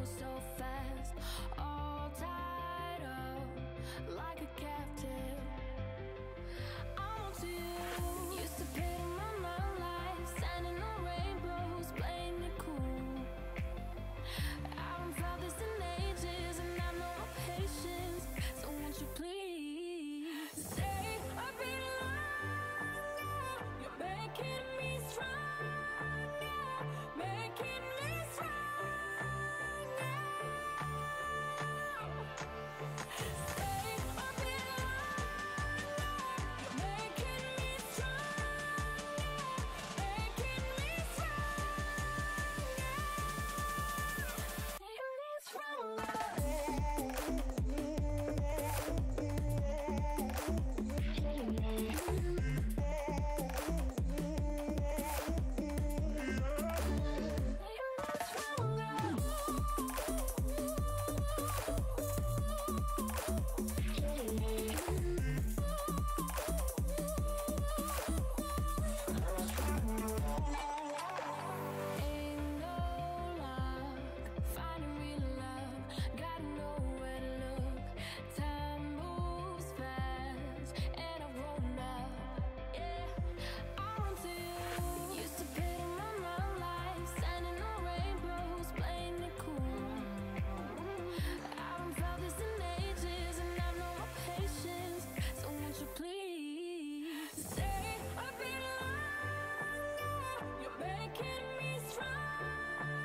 go so fast, all tied up like a captive. I want you. Used to pay my mind like standing on rainbows, playing it cool. I haven't felt this in ages, and I know my patience. So won't you please stay a bit longer? You're making me stronger, making me stronger. Stay a bit longer. You're making me stronger, making me stronger, Ain't no luck finding real love. Gotta know where to look. Time moves fast, and I've grown up. Yeah, I want to. Used to pay my mind like standing on rainbows, playing it cool. I haven't felt this in ages, and I know my patience. So won't you please stay a bit longer? You're making me stronger,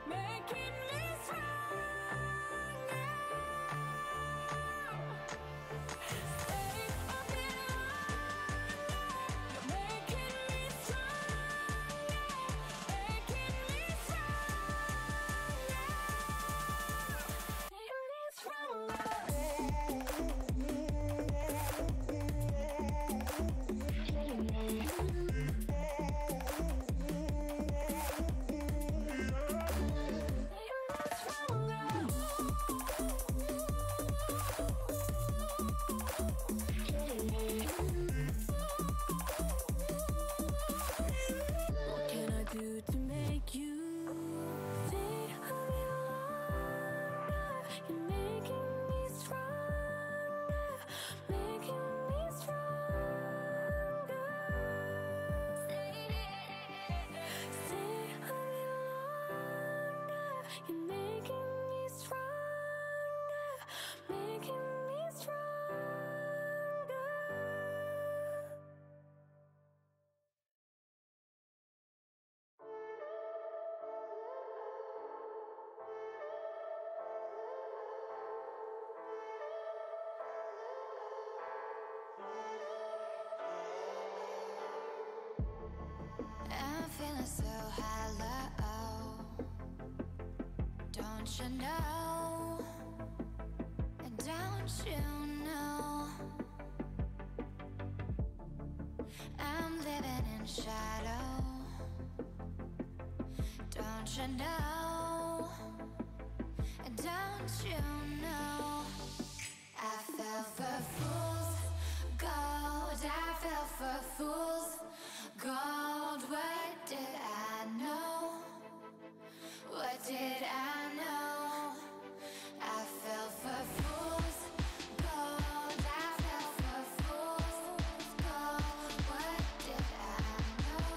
making me stronger. Stay a bit longer. You're making me stronger, making me stronger, What can I do to make you stay a bit longer? You're making me stronger, making me stronger. Stay a bit longer. You're making me stronger, making me stronger. I'm feeling so hollow, don't you know? Don't you know? I'm living in shadow, don't you know? Don't you know? I fell for fool's gold, I fell for fool's gold. What did I know? What did I know? I fell for fool's gold, I fell for fool's gold. What did I know?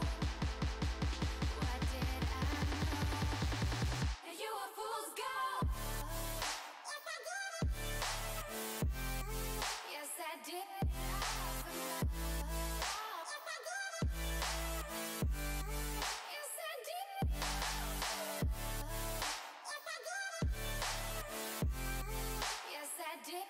What did I know? You a fool's gold. Yes, I did. Yes, I did. Yes, I did.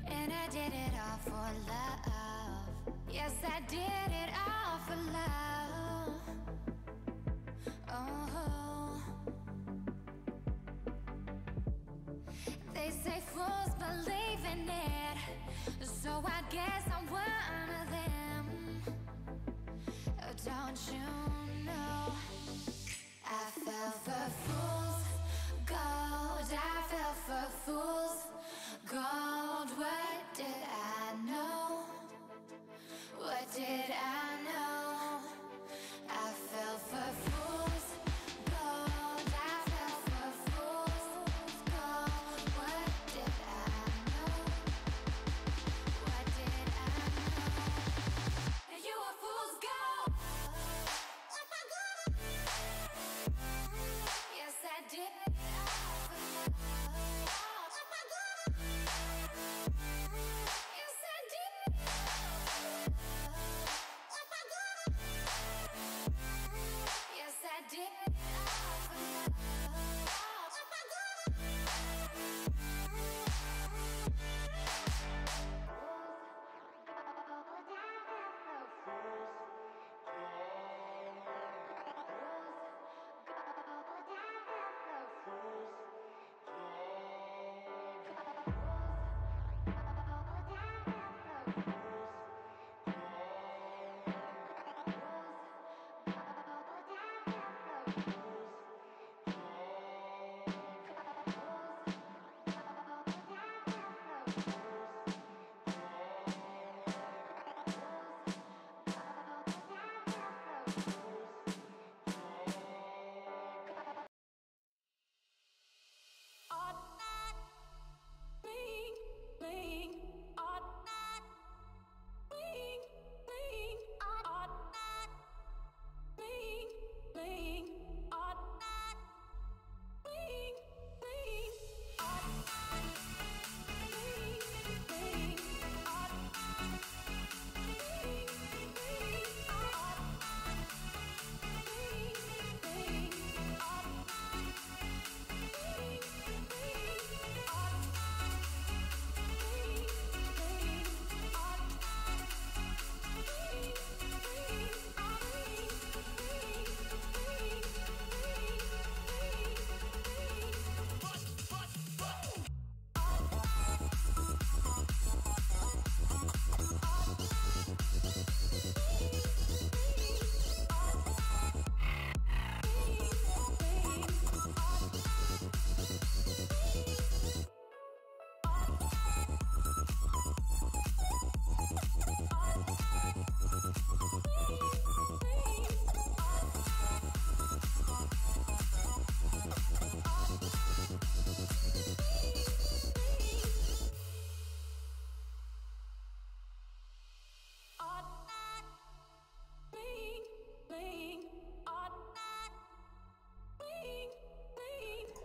And I did it all for love. Yes, I did it all for love. Oh, they say fools believe in it, so I guess I'm one of them. Oh, don't you know? I fell for fool's gold, I fell for fool's gold. What did I know?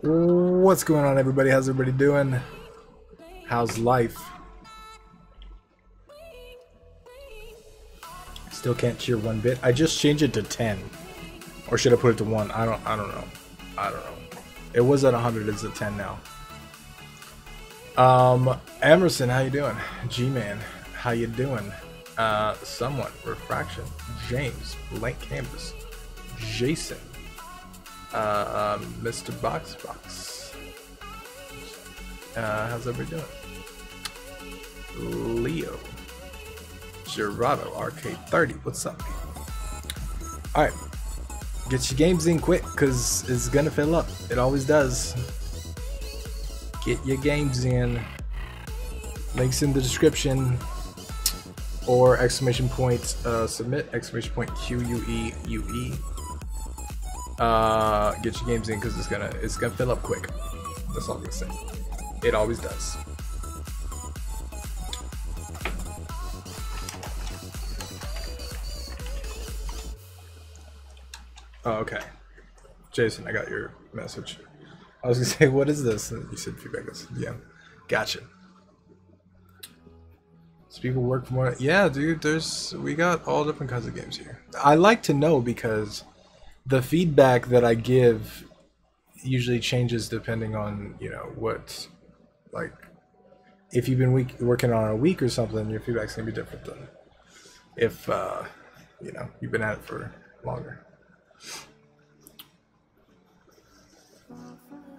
What's going on, everybody? How's everybody doing? How's life? Still can't cheer one bit. I just changed it to 10. Or should I put it to 1? I don't know. I don't know. It was at 100, it's at 10 now. Emerson, how you doing? G-Man, how you doing? Someone, Refraction, James, Blank Canvas, Jason, Mr. Box. How's everybody doing? Leo, Gerardo, Arcade30, what's up? Alright, get your games in quick, because it's gonna fill up. It always does. Get your games in. Links in the description. Or exclamation point submit, exclamation point QUEUE. Get your games in because it's gonna fill up quick. That's all I'm gonna say. It always does. Oh, okay. Jason, I got your message. I was gonna say, what is this? And you said feedback. Yeah, gotcha. So people work for more. Yeah, dude. We got all different kinds of games here. I like to know because the feedback that I give usually changes depending on what, like, if you've been working on a week or something, your feedback's gonna be different than if you've been at it for longer.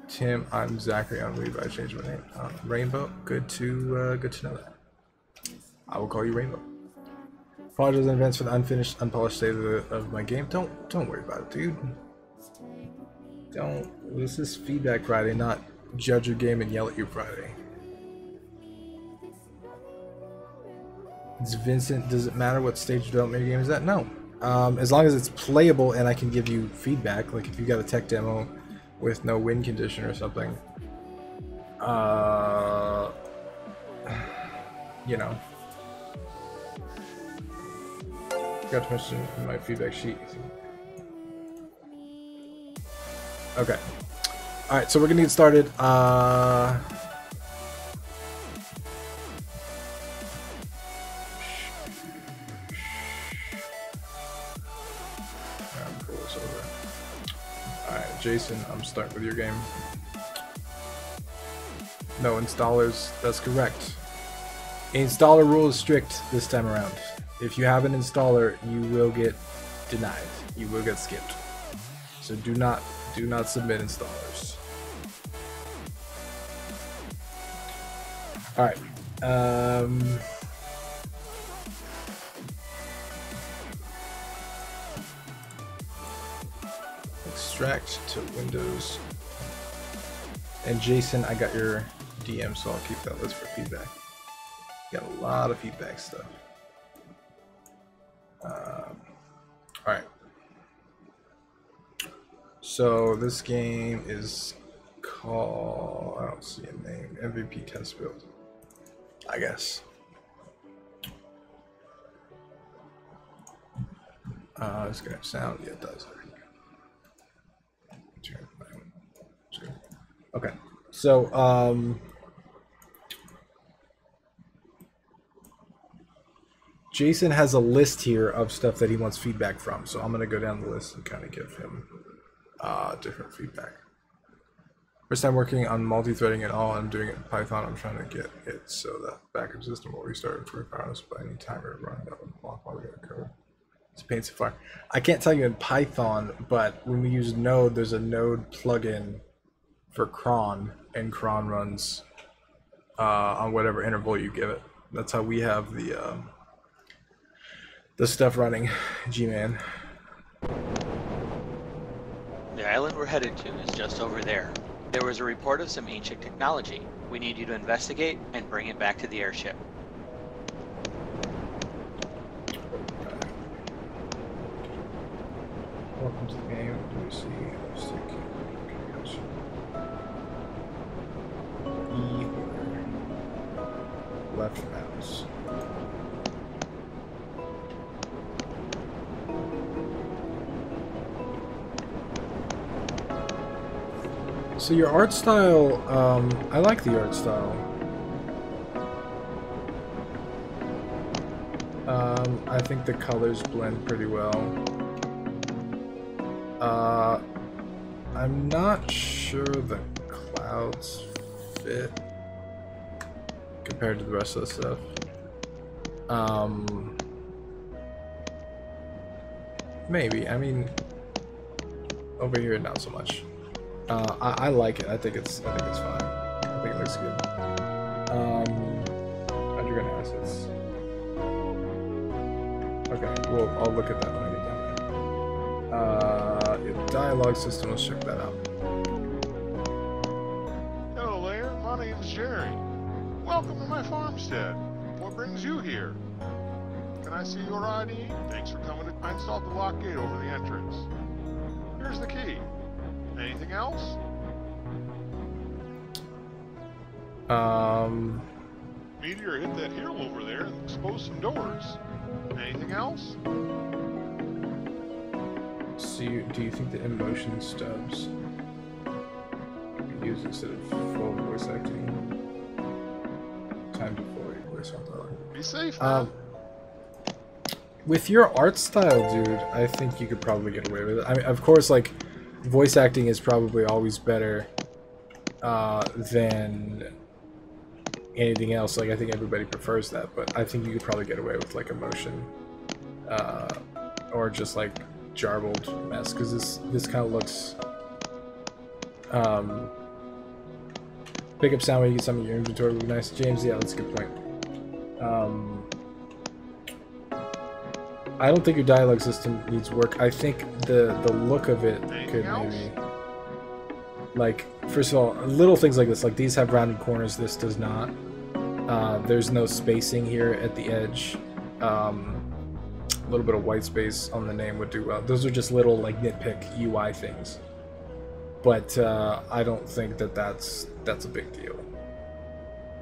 Tim, I'm Zachary. I'm Levi. I changed my name. Rainbow. Good to know that. I will call you Rainbow. Apologize in advance for the unfinished, unpolished state of my game. Don't worry about it, dude. Don't. This is Feedback Friday, not judge your game and yell at you Friday. It's Vincent. Does it matter what stage of development your game is at? No. As long as it's playable and I can give you feedback, like if you got a tech demo with no win condition or something, got to mention in my feedback sheet. Okay. Alright, so we're gonna get started. Pull this over. Alright, Jason, I'm starting with your game. No installers, that's correct. Installer rule is strict this time around. If you have an installer, you will get denied. You will get skipped. So do not submit installers. All right. Extract to Windows. And Jason, I got your DM, so I'll keep that list for feedback. Got a lot of feedback stuff. Alright. So this game is called, I don't see a name, MVP Test Build, I guess. It's gonna have sound. Yeah, it does. Okay. So, Jason has a list here of stuff that he wants feedback from, so I'm going to go down the list and kind of give him different feedback. First time working on multi-threading at all, I'm doing it in Python. I'm trying to get it so that backup system will restart and prove powerless by any timer run that would block while we got code. It's a pain so far. I can't tell you in Python, but when we use Node, there's a Node plugin for cron, and cron runs on whatever interval you give it. That's how we have the stuff running. G-Man. The island we're headed to is just over there. There was a report of some ancient technology. We need you to investigate and bring it back to the airship. Welcome to the game. Do we see left mouse. So your art style, I like the art style. I think the colors blend pretty well. I'm not sure the clouds fit compared to the rest of the stuff. Maybe. I mean, over here, not so much. I like it. I think it's fine. I think it looks good. Hydrogen acids. Okay, well, I'll look at that when I get down there. Your dialogue system, let's check that out. Hello there, my name's Jerry. Welcome to my farmstead. What brings you here? Can I see your ID? Thanks for coming. I installed the lock gate over the entrance. Here's the key. Anything else? Meteor hit that hill over there and exposed some doors. Anything else? So do you think the emotion stubs be used instead of full voice acting? Time to fully voice acting. Be safe now. With your art style, dude, I think you could probably get away with it. I mean, of course, like, voice acting is probably always better than anything else. Like, I think everybody prefers that, but I think you could probably get away with, like, emotion. Or just, like, jarbled mess, because this kind of looks... pick up sound when you get some of your inventory would be nice. James, yeah, that's a good point. I don't think your dialogue system needs work. I think the look of it could maybe... Like, first of all, little things like this. Like, these have rounded corners. This does not. There's no spacing here at the edge. A little bit of white space on the name would do well. Those are just little, like, nitpick UI things. But I don't think that that's a big deal.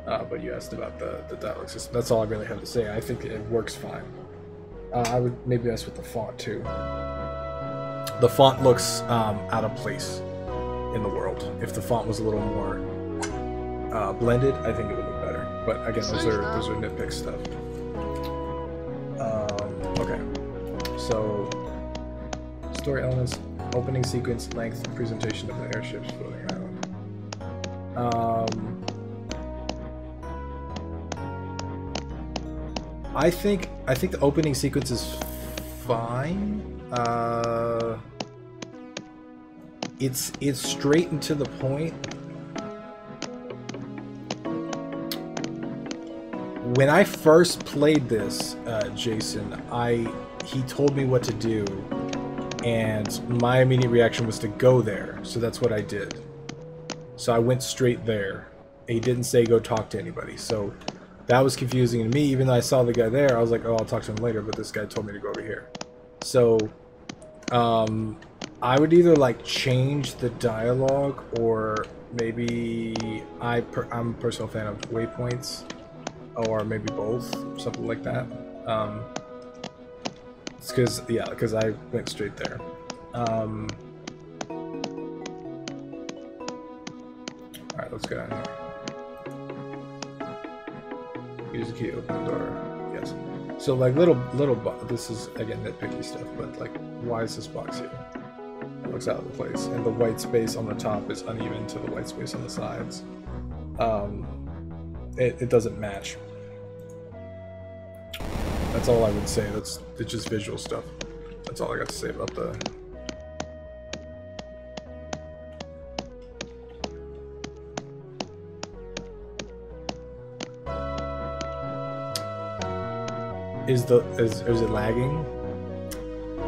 But you asked about the dialogue system. That's all I really have to say. I think it works fine. I would maybe mess with the font too. The font looks out of place in the world. If the font was a little more blended, I think it would look better. But again, those are nitpick stuff. Okay, so story elements, opening sequence, length, presentation of the airships floating around. I think the opening sequence is fine. It's straight and to the point. When I first played this, Jason, he told me what to do, and my immediate reaction was to go there. So that's what I did. So I went straight there. He didn't say go talk to anybody. So that was confusing to me. Even though I saw the guy there, I was like, oh, I'll talk to him later, but this guy told me to go over here. So I would either like change the dialogue, or maybe I'm a personal fan of waypoints, or maybe both, something like that. It's because I went straight there. Alright, let's go down here. Use the key to open the door. Yes. So like this is again nitpicky stuff, but like, why is this box here? It looks out of place, and the white space on the top is uneven to the white space on the sides. It doesn't match. That's all I would say. It's just visual stuff. That's all I got to say about the... Is it lagging?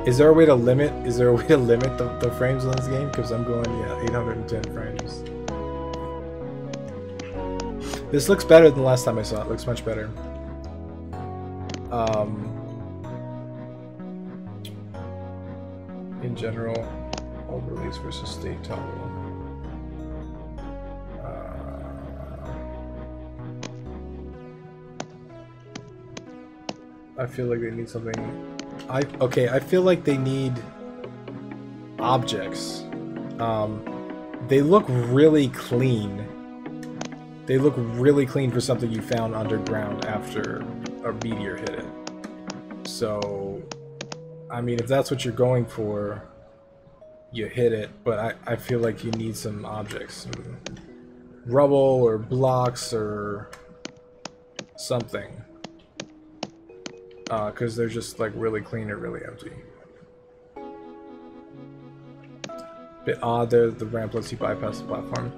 Is there a way to limit? The frames on this game? Because I'm going 810 frames. This looks better than the last time I saw it. It looks much better. In general, all release versus state toggle. I feel like they need something. I feel like they need objects. they look really clean. They look really clean for something you found underground after a meteor hit it. So, I mean, if that's what you're going for, you hit it, but I feel like you need some objects. Some rubble or blocks or something. Because they're just like really clean or really empty. Bit odd there, the ramp lets you bypass the platform.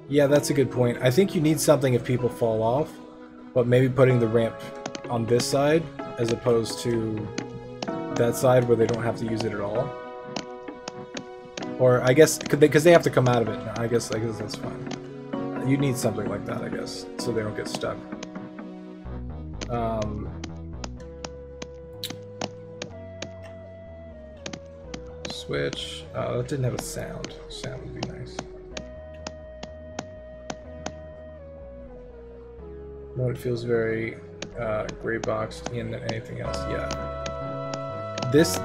Yeah, that's a good point. I think you need something if people fall off, but maybe putting the ramp on this side as opposed to that side where they don't have to use it at all. Or I guess because they have to come out of it. No, I guess that's fine. You need something like that, I guess, so they don't get stuck. Switch. That didn't have a sound. Sound would be nice. No, it feels very gray boxed in anything else. Yeah. This,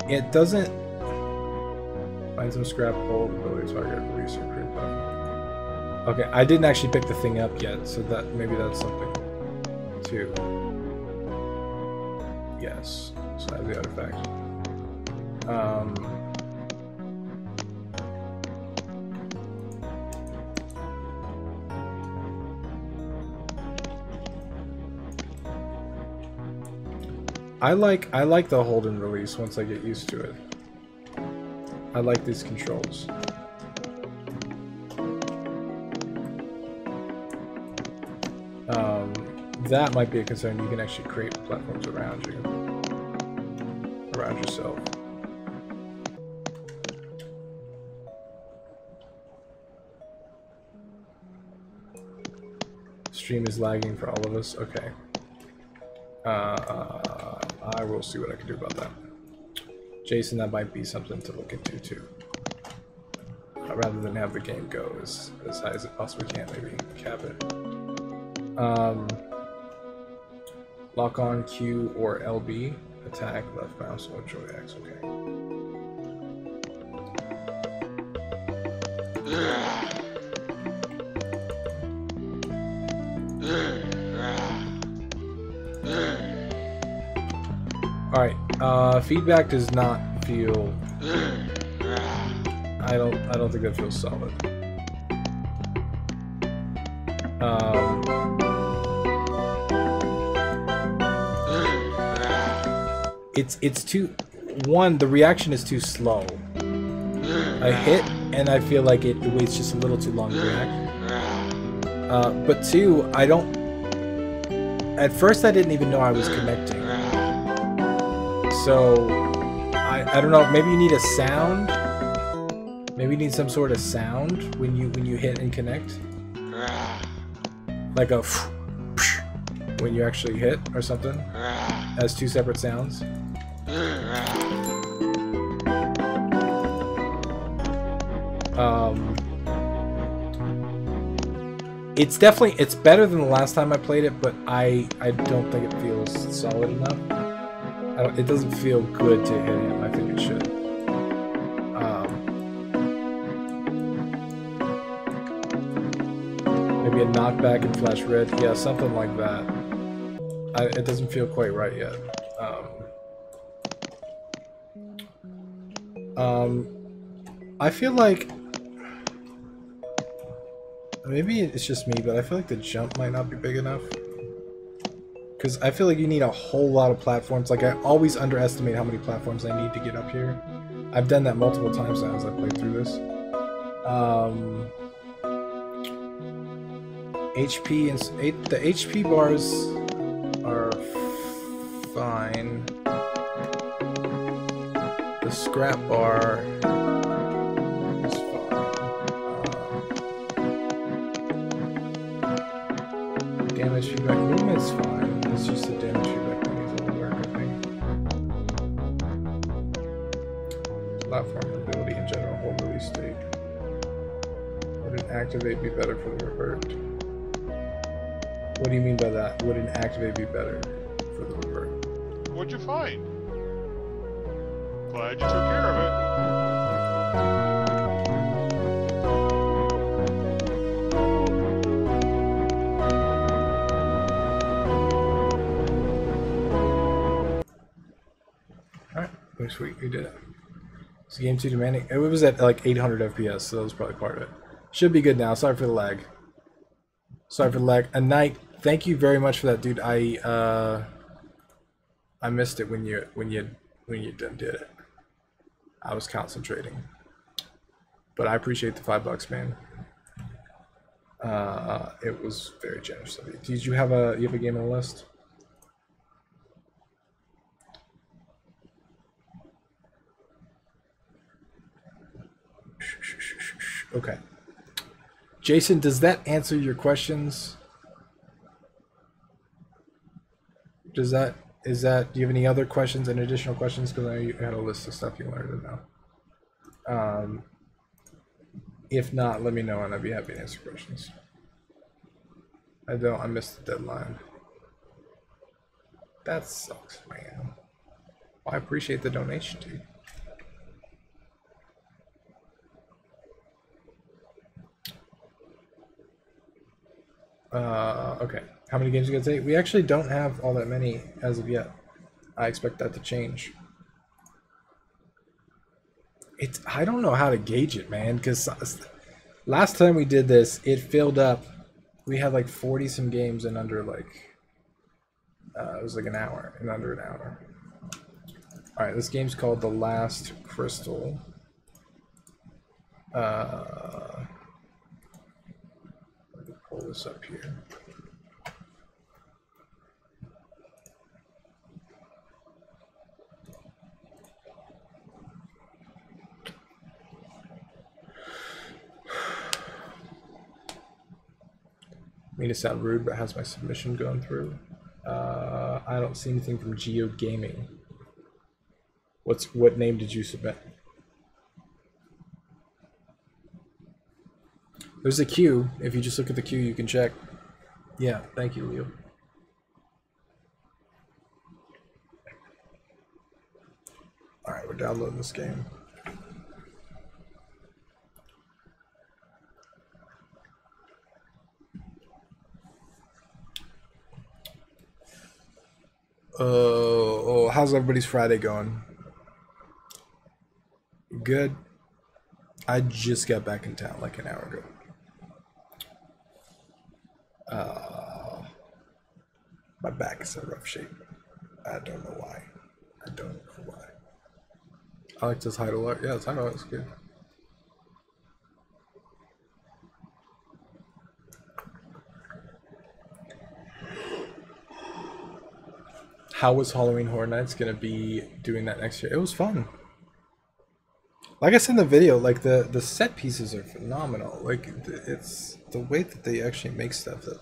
it doesn't find some scrap hold ability target release or create platform. Okay, I didn't actually pick the thing up yet, so that maybe that's something too. Yes, so I have the artifact. I like the hold and release once I get used to it. I like these controls. That might be a concern. You can actually create platforms around you, around yourself. Stream is lagging for all of us. Okay. I will see what I can do about that. Jason, that might be something to look into too. Rather than have the game go as high as it possibly can, maybe cap it. Lock on Q or LB, attack, left mouse, or Joy X, okay. Alright, feedback does not feel... I don't think that feels solid. It's too... One, the reaction is too slow. I hit, and I feel like it waits just a little too long to react. But two, I don't... At first I didn't even know I was connecting. So, I don't know, maybe you need a sound? Maybe you need some sort of sound when you hit and connect? Like a when you actually hit or something? As two separate sounds? It's definitely, it's better than the last time I played it, but I don't think it feels solid enough. It doesn't feel good to hit him. I think it should. Maybe a knockback and flash red. Yeah, something like that. It doesn't feel quite right yet. I feel like... Maybe it's just me, but I feel like the jump might not be big enough. Because I feel like you need a whole lot of platforms. Like, I always underestimate how many platforms I need to get up here. I've done that multiple times now as I've played through this. HP and the HP bars are fine. The scrap bar is fine. Damage feedback movement's fine. It's just the damage feedback that needs a little work, I think. Platform ability in general, hold release state. Would an activate be better for the revert? What do you mean by that? Would an activate be better for the revert? What'd you find? Glad you took care of it. Alright, very sweet, we did it. Is the game too demanding? It was at like 800 FPS, so that was probably part of it. Should be good now. Sorry for the lag. Sorry for the lag. A night. Thank you very much for that, dude. I missed it when you did it. I was concentrating. But I appreciate the $5, man. It was very generous of you. Did you have a game on the list? Okay. Jason, does that answer your questions? Do you have any other questions and additional questions? Because I know you had a list of stuff you wanted to know. If not, let me know and I'd be happy to answer questions. I missed the deadline. That sucks, man. Well, I appreciate the donation, dude. Okay. How many games are you gonna take? We actually don't have all that many as of yet. I expect that to change. I don't know how to gauge it, man, because last time we did this, it filled up. We had like 40 some games in under like it was like an hour, in under an hour. All right, this game's called The Last Crystal. Let me pull this up here. I mean to sound rude, but how's my submission going through? I don't see anything from Geo Gaming. What name did you submit? There's a queue. If you just look at the queue, you can check. Yeah, thank you, Leo. All right, we're downloading this game. How's everybody's Friday going? Good. I just got back in town like an hour ago. My back is in rough shape. I don't know why. I like this title art. Yeah, the title art is good. How was Halloween Horror Nights gonna be doing that next year? It was fun. Like I said in the video, like the set pieces are phenomenal. Like it's the way that they actually make stuff that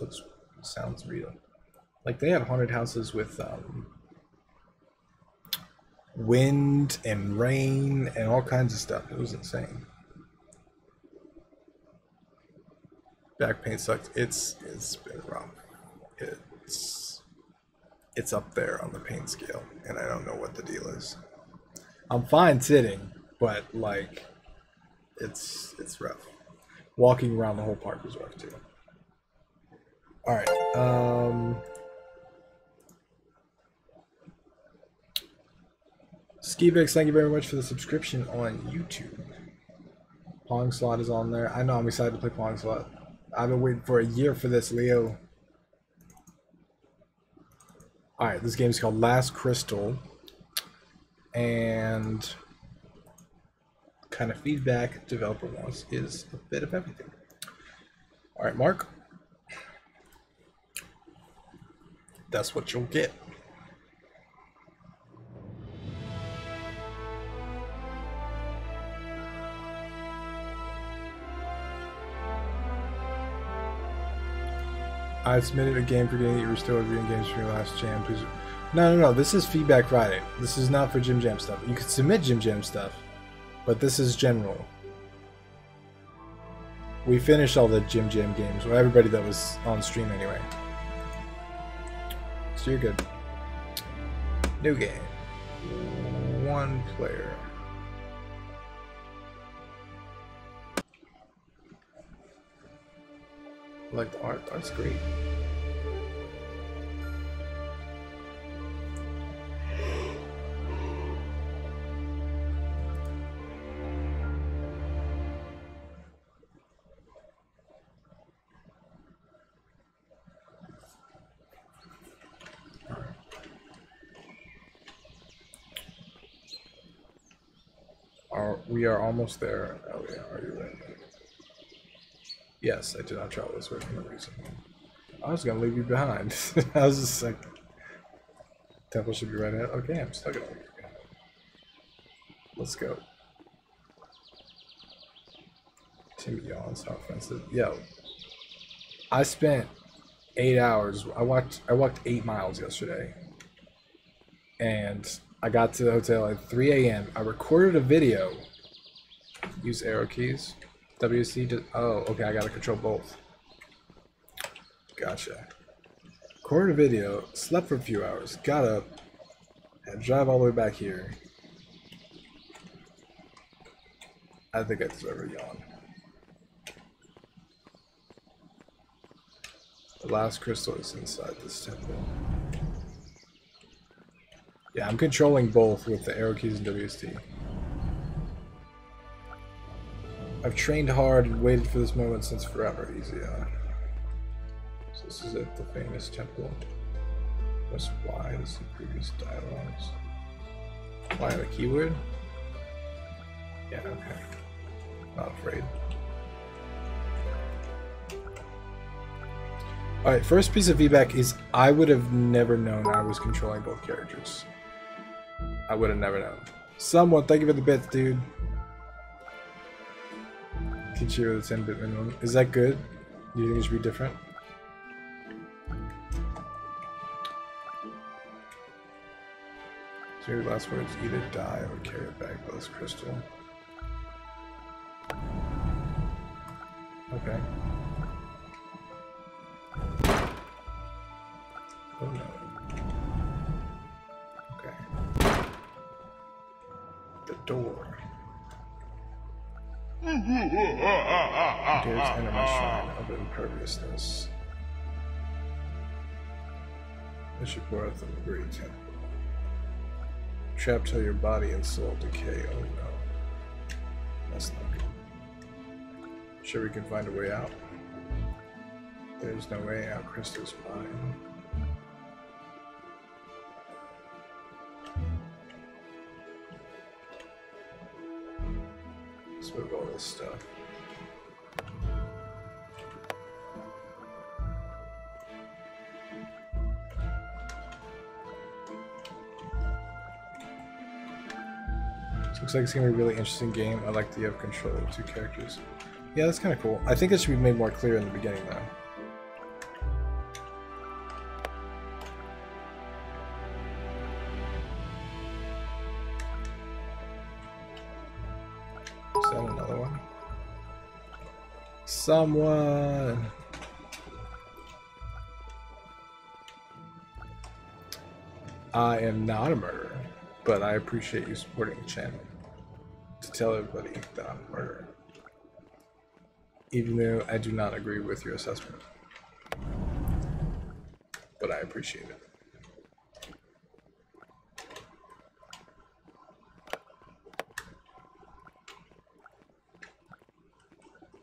sounds real. Like they had haunted houses with wind and rain and all kinds of stuff. It was insane. Back pain sucked. It's been rough. It's up there on the pain scale, and I don't know what the deal is. I'm fine sitting, but like, it's rough. Walking around the whole park was rough too. All right. Skivix, thank you very much for the subscription on YouTube. Pong Slot is on there. I know, I'm excited to play Pong Slot. I've been waiting for a year for this, Leo. Alright, this game is called Last Crystal. And kind of feedback developer wants is a bit of everything. Alright, Mark. That's what you'll get. I submitted a game forgetting that you were still reviewing games from your last jam. Please. No. This is Feedback Friday. This is not for Jim Jam stuff. You could submit Jim Jam stuff, but this is general. We finished all the Jim Jam games. Well, everybody that was on stream anyway. So you're good. New game. one player. I like the art. The art's great. We are almost there. Oh yeah, are you ready? Yes, I did not travel this way for no reason. I was gonna leave you behind. I was just like, temple should be right ahead. Okay, I'm still gonna leave you behind. Let's go. Timmy yawns, how offensive. Yo, I spent 8 hours. I walked 8 miles yesterday, and I got to the hotel at 3 a.m. I recorded a video. Use arrow keys. WC to, oh, okay, I gotta control both. Gotcha. Recorded a video, slept for a few hours, got up, and drive all the way back here. I think I deserve a yawn. The last crystal is inside this temple. Yeah, I'm controlling both with the arrow keys and WSD. I've trained hard and waited for this moment since forever. Easy, So this is it, the famous temple. Press Y to see previous dialogues. Y, the keyword? Yeah, okay. Not afraid. Alright, first piece of feedback is I would have never known I was controlling both characters. I would have never known. Someone, thank you for the bits, dude. Teach you with a 10-bit minimum. Is that good? Do you think it should be different? So your last words, either die or carry it back by this crystal. Okay. Oh no. Okay. The door. Dares enter my shrine of imperviousness. Bishop Worth of the Great Temple. Trapped till your body and soul decay. Oh no. That's not good. Sure we can find a way out. There's no way out, Crystal's mine. Let's move all this stuff. This looks like it's gonna be a really interesting game. I like that you have control of 2 characters. Yeah, that's kind of cool. I think it should be made more clear in the beginning, though. Is that another one? Someone! I am not a murderer, but I appreciate you supporting the channel to tell everybody that I'm a murderer. Even though I do not agree with your assessment. But I appreciate it.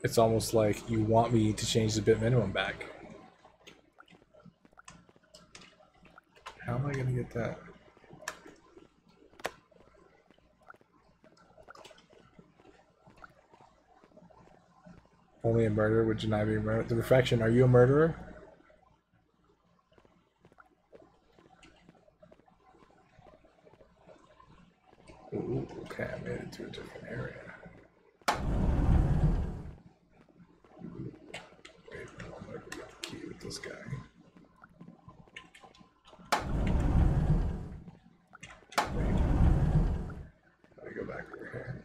It's almost like you want me to change the bit minimum back. How am I gonna get that? Only a murderer would deny being a murderer. The Refraction, are you a murderer? Ooh, okay, I made it to a different area. Wait, I'm gonna go get the key with this guy. Wait. Let me go back over here.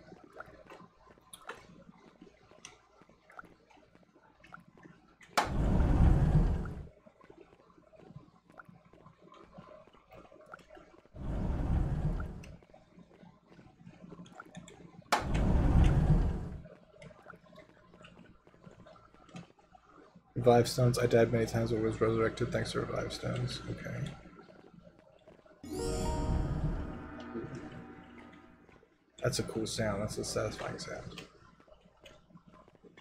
Revive stones. I died many times but was resurrected thanks to revive stones. Okay. That's a cool sound. That's a satisfying sound.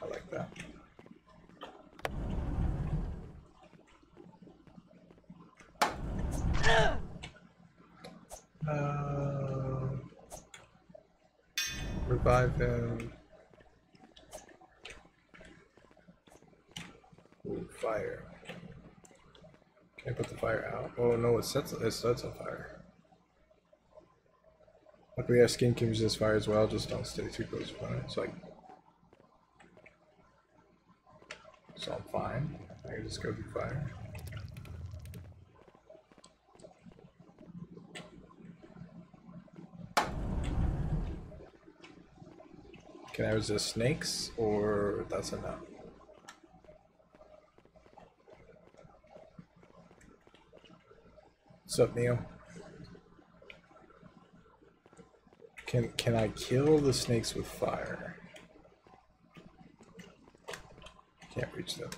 I like that. Revive him. Ooh, fire. Can I put the fire out? Oh no, it starts on fire. Luckily our skin can resist fire as well, just don't stay too close to it. So I'm fine. I can just go through fire. Can I resist snakes, or that's enough? What's up, Neo? Can I kill the snakes with fire? Can't reach them.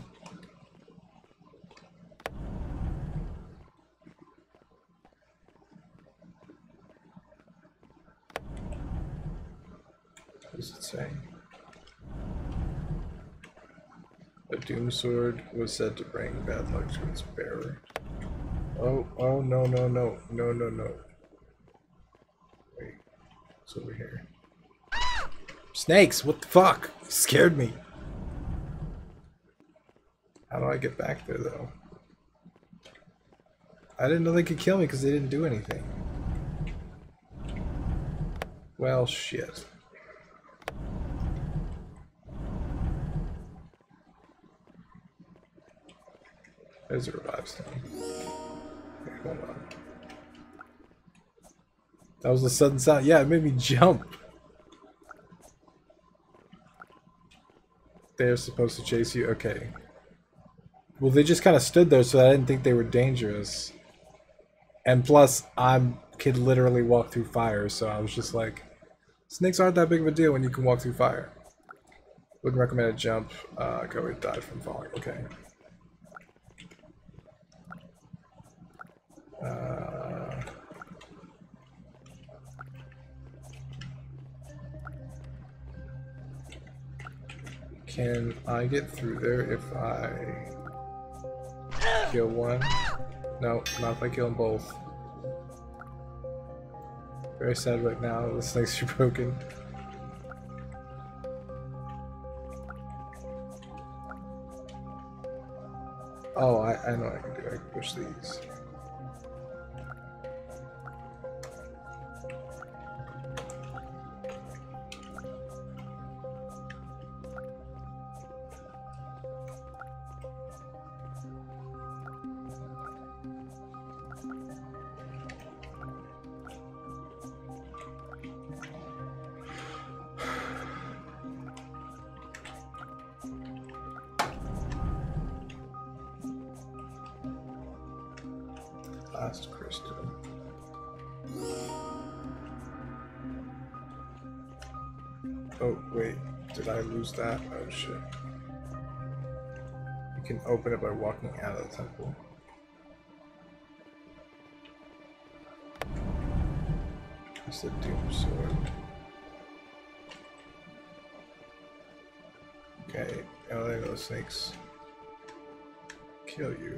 What does it say? A doom sword was said to bring bad luck to its bearer. Oh no. Wait, it's over here. Snakes! What the fuck? You scared me. How do I get back there though? I didn't know they could kill me because they didn't do anything. Well, shit. There's a revive stone. Okay, hold on. That was a sudden sound. Yeah, it made me jump. They're supposed to chase you? Okay. Well, they just kind of stood there, so I didn't think they were dangerous. And plus, I could literally walk through fire, so I was just like, snakes aren't that big of a deal when you can walk through fire. Wouldn't recommend a jump. Go, it died from falling. Okay. Can I get through there if I kill one? No, not if I kill them both. Very sad right now, the snakes are broken. Oh, I know what I can do. I can push these. Last crystal. Oh, wait. Did I lose that? Oh, shit. You can open it by walking out of the temple. It's the Doom Sword. Okay. Oh, there go, snakes. Kill you.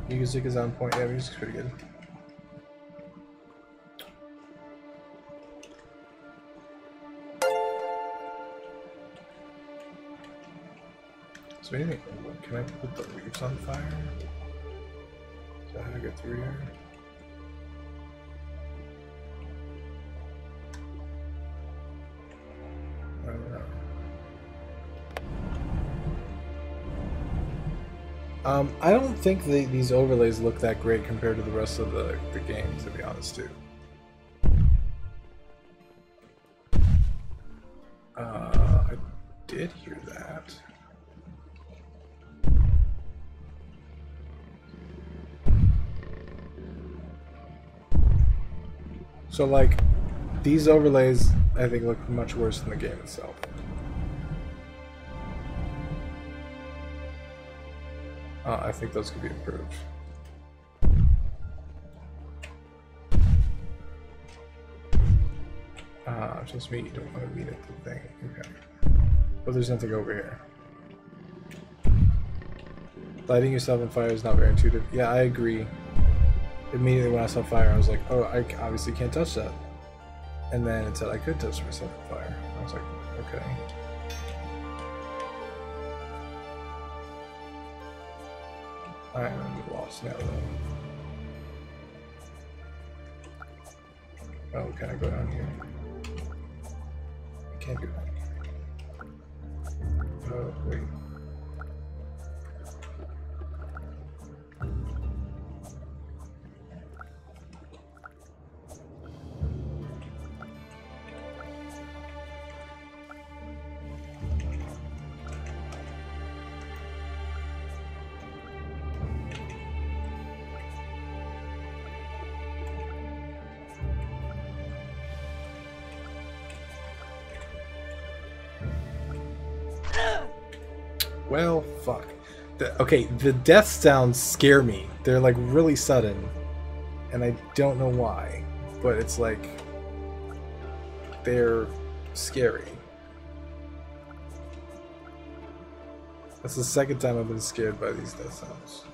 Music is on point. Yeah, music's pretty good. So anything, can I put the leaves on fire? Is that how I get through here? I don't know. I don't think these overlays look that great compared to the rest of the game, to be honest, too. I did hear that. So, like, These overlays, I think, look much worse than the game itself. I think those could be improved. Just me, you don't want to meet at the thing. Okay. But there's nothing over here. Lighting yourself on fire is not very intuitive. Yeah, I agree. Immediately when I saw fire, I was like, oh, I obviously can't touch that. And then it said I could touch myself on fire. I was like, okay. I'm lost now, though. Oh, can I go down here? I can't go down here. Oh, wait. Well, fuck. Okay, the death sounds scare me. They're like really sudden, and I don't know why, but it's like they're scary. That's the second time I've been scared by these death sounds.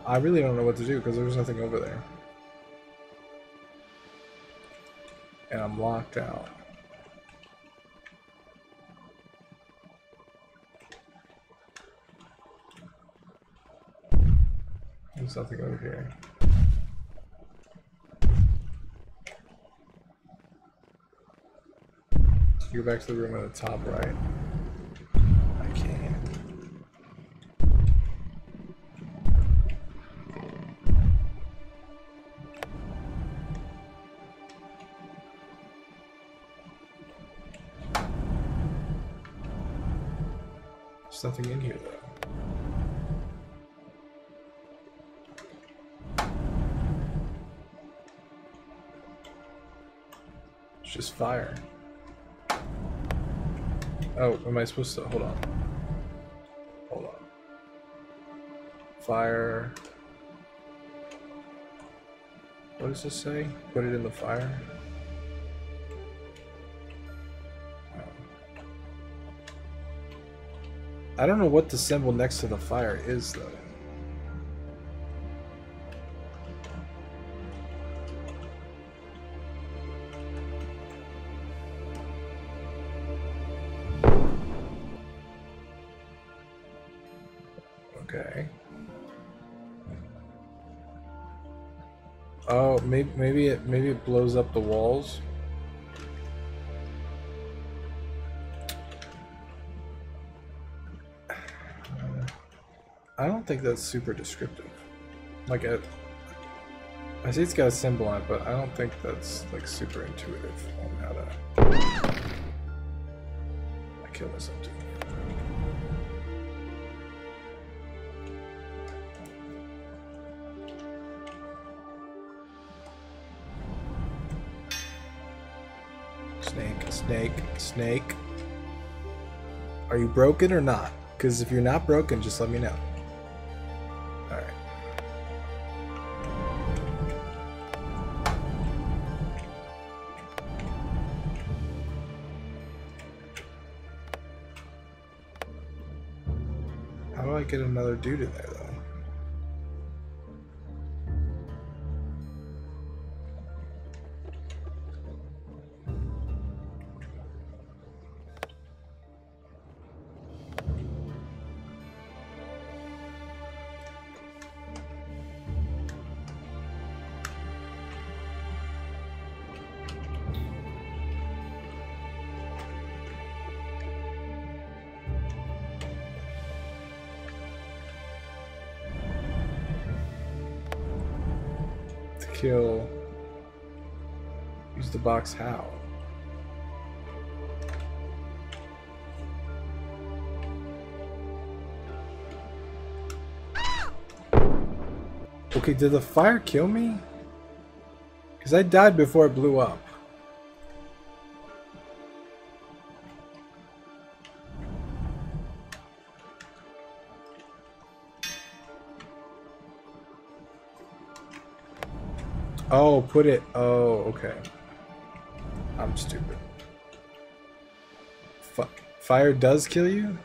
I really don't know what to do because there's nothing over there. And I'm locked out. There's nothing over here. Go back to the room at the top right. I can't. There's nothing in here though. It's just fire. Oh, am I supposed to hold on? Hold on. Fire. What does this say? Put it in the fire. I don't know what the symbol next to the fire is, though. Okay. Oh, maybe it blows up the walls. I don't think that's super descriptive. Like, I see it's got a symbol on it, but I don't think that's like super intuitive on how to. I kill myself too. Snake. Are you broken or not? Because if you're not broken, just let me know. Alright. How do I get another dude in there, though? Kill. Use the box how? Okay, did the fire kill me? Because I died before it blew up. Oh, put it. Oh, okay. I'm stupid. Fire does kill you?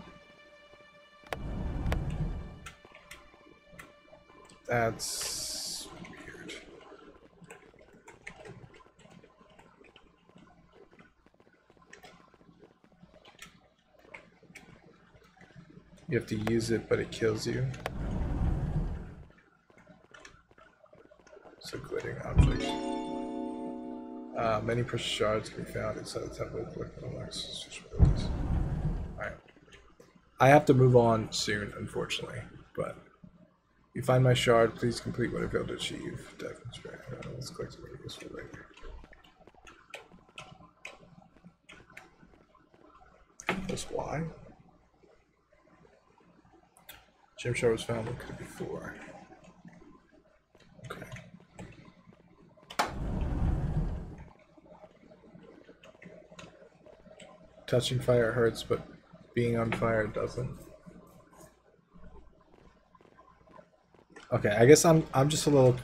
That's weird. You have to use it, but it kills you. So glitting objects. Many precious shards can be found inside the temple collecting abilities. Alright. I have to move on soon, unfortunately, but if you find my shard, please complete what I failed to achieve. Let's collect something useful later. That's why. Gem shard was found. What could it be for? Okay. Touching fire hurts, but being on fire doesn't. Okay, I guess I'm just a little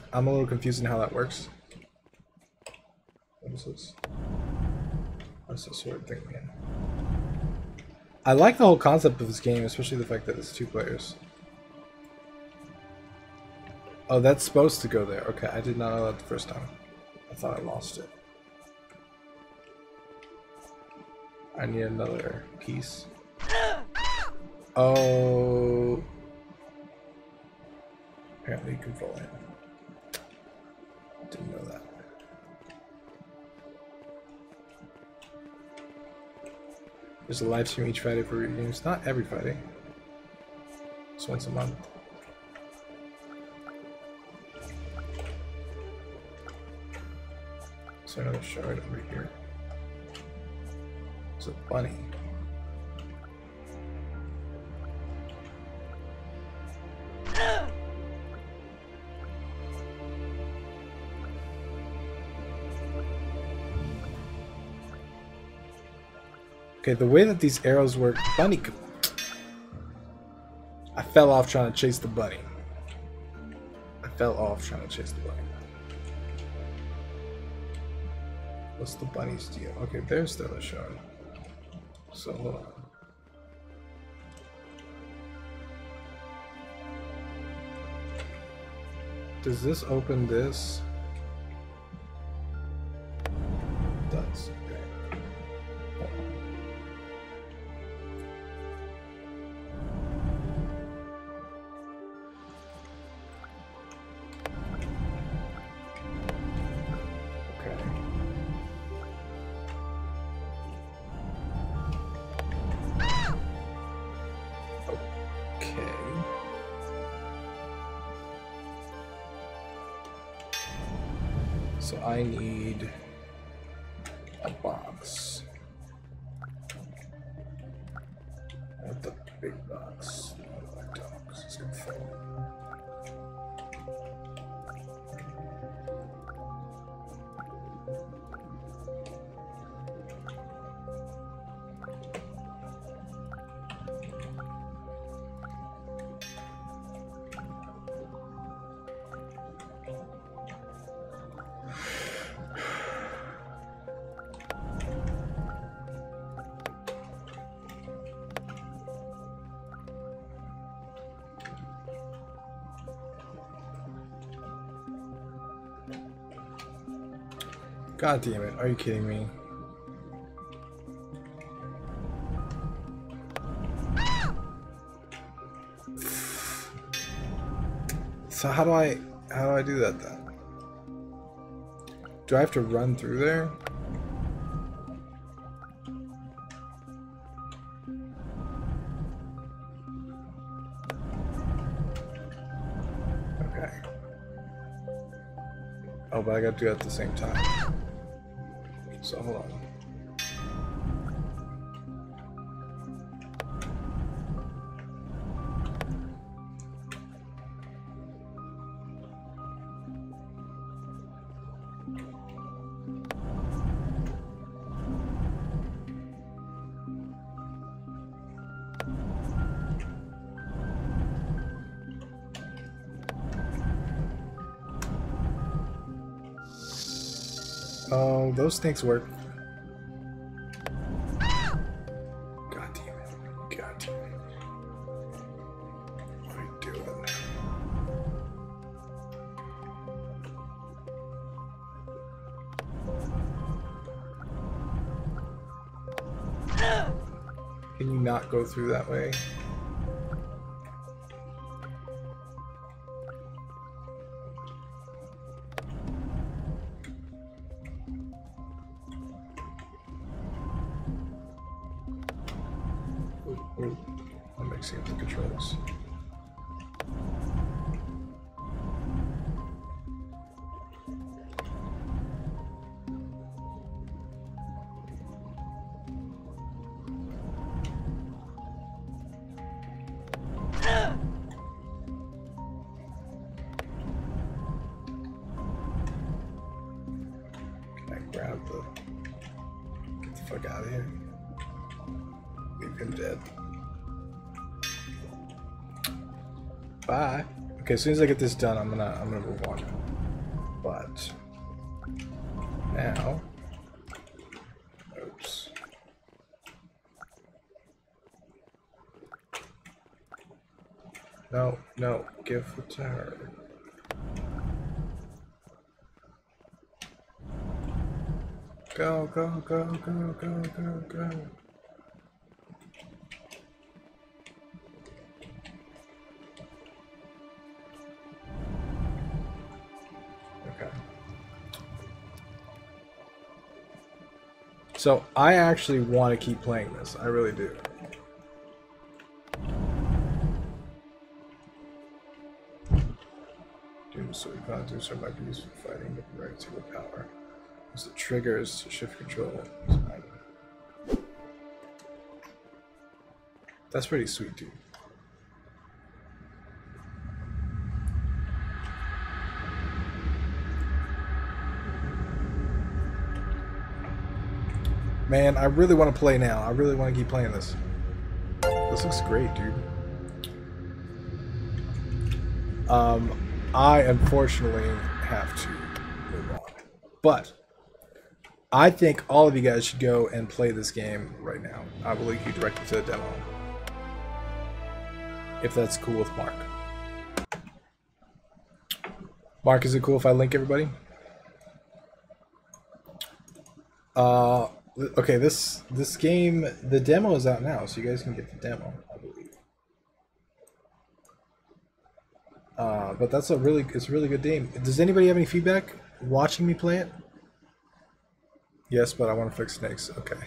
confused in how that works. What is this? What's this sword thing again? I like the whole concept of this game, especially the fact that it's 2 players. Oh, that's supposed to go there. Okay, I did not know that the first time. I thought I lost it. I need another piece. Oh. Apparently you can fall in. Didn't know that. There's a live stream each Friday for games. Not every Friday. Just once a month. So another shard over here. It's a bunny. Okay, the way that these arrows work, bunny. I fell off trying to chase the bunny. What's the bunny's deal? Okay, there's still a shard. So hold on. Does this open this? It does. Okay. Hold on. So I need a box. I want the big box. I don't, 'cause it's gonna fall. God damn it, are you kidding me? So how do I do that then? Do I have to run through there? Okay. Oh, but I gotta do it at the same time. So hold on. Oh, those snakes work. God damn it. God damn it. What are you doing? Can you not go through that way? Ooh, I'm mixing up the controls. Grab the... Get the fuck out of here. Leave him dead. Bye. Okay, as soon as I get this done, I'm gonna move on. But now, oops. No, no, give it to her. Go, go, go, go, go, go, go. Okay. So I actually want to keep playing this. I really do. Doom Sword. Doom Sword might be used for fighting with rectangle power. The triggers to shift control. That's pretty sweet, dude. Man, I really want to play now. I really want to keep playing this. This looks great, dude. I unfortunately have to move on. But I think all of you guys should go and play this game right now. I will link you directly to the demo. If that's cool with Mark. Mark, is it cool if I link everybody? Okay, this game, the demo is out now, so you guys can get the demo, I believe. But that's it's a really good game. Does anybody have any feedback watching me play it? Yes, but I want to fix snakes. Okay.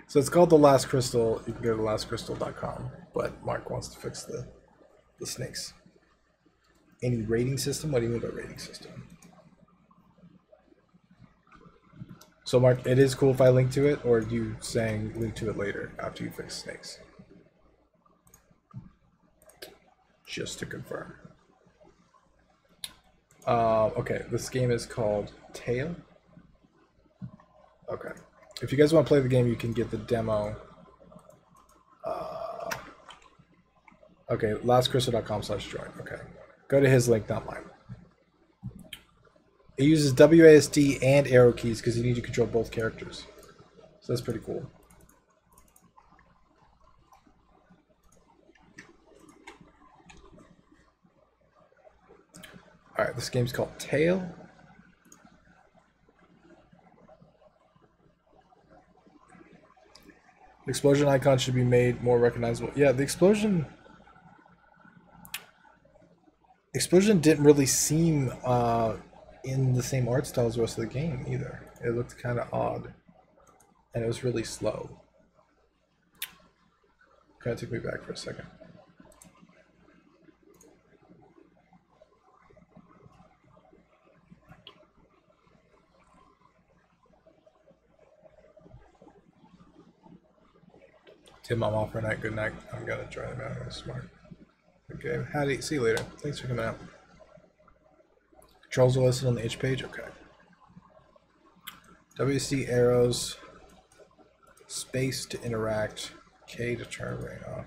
So it's called The Last Crystal. You can go to lastcrystal.com. But Mark wants to fix the snakes. Any rating system? What do you mean by rating system? So Mark, it is cool if I link to it, or are you saying link to it later after you fix snakes? Just to confirm. Okay, this game is called Tail. Okay. If you guys want to play the game, you can get the demo. Okay, lastcrystal.com/join. Okay. Go to his link, not mine. It uses WASD and arrow keys because you need to control both characters. So that's pretty cool. Alright, this game's called Tail. The explosion icon should be made more recognizable. Yeah, the explosion didn't really seem in the same art style as the rest of the game either. It looked kind of odd, and it was really slow. Kind of took me back for a second. Tim, I'm off for night. Good night. I'm gonna join them out. Smart. Okay, Hattie, see you later. Thanks for coming out. Controls are listed on the H page. Okay. WC arrows, space to interact, K to turn rain off,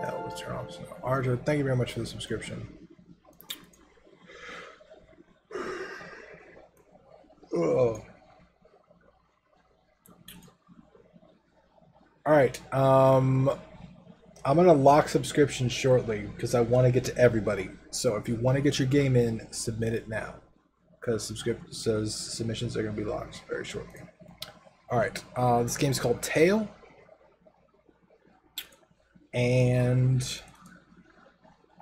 L to turn off. So, Arthur, thank you very much for the subscription. Ugh. All right. I'm gonna lock subscriptions shortly because I want to get to everybody. So if you want to get your game in, submit it now, because submissions are gonna be locked very shortly. All right. This game's called Tail, and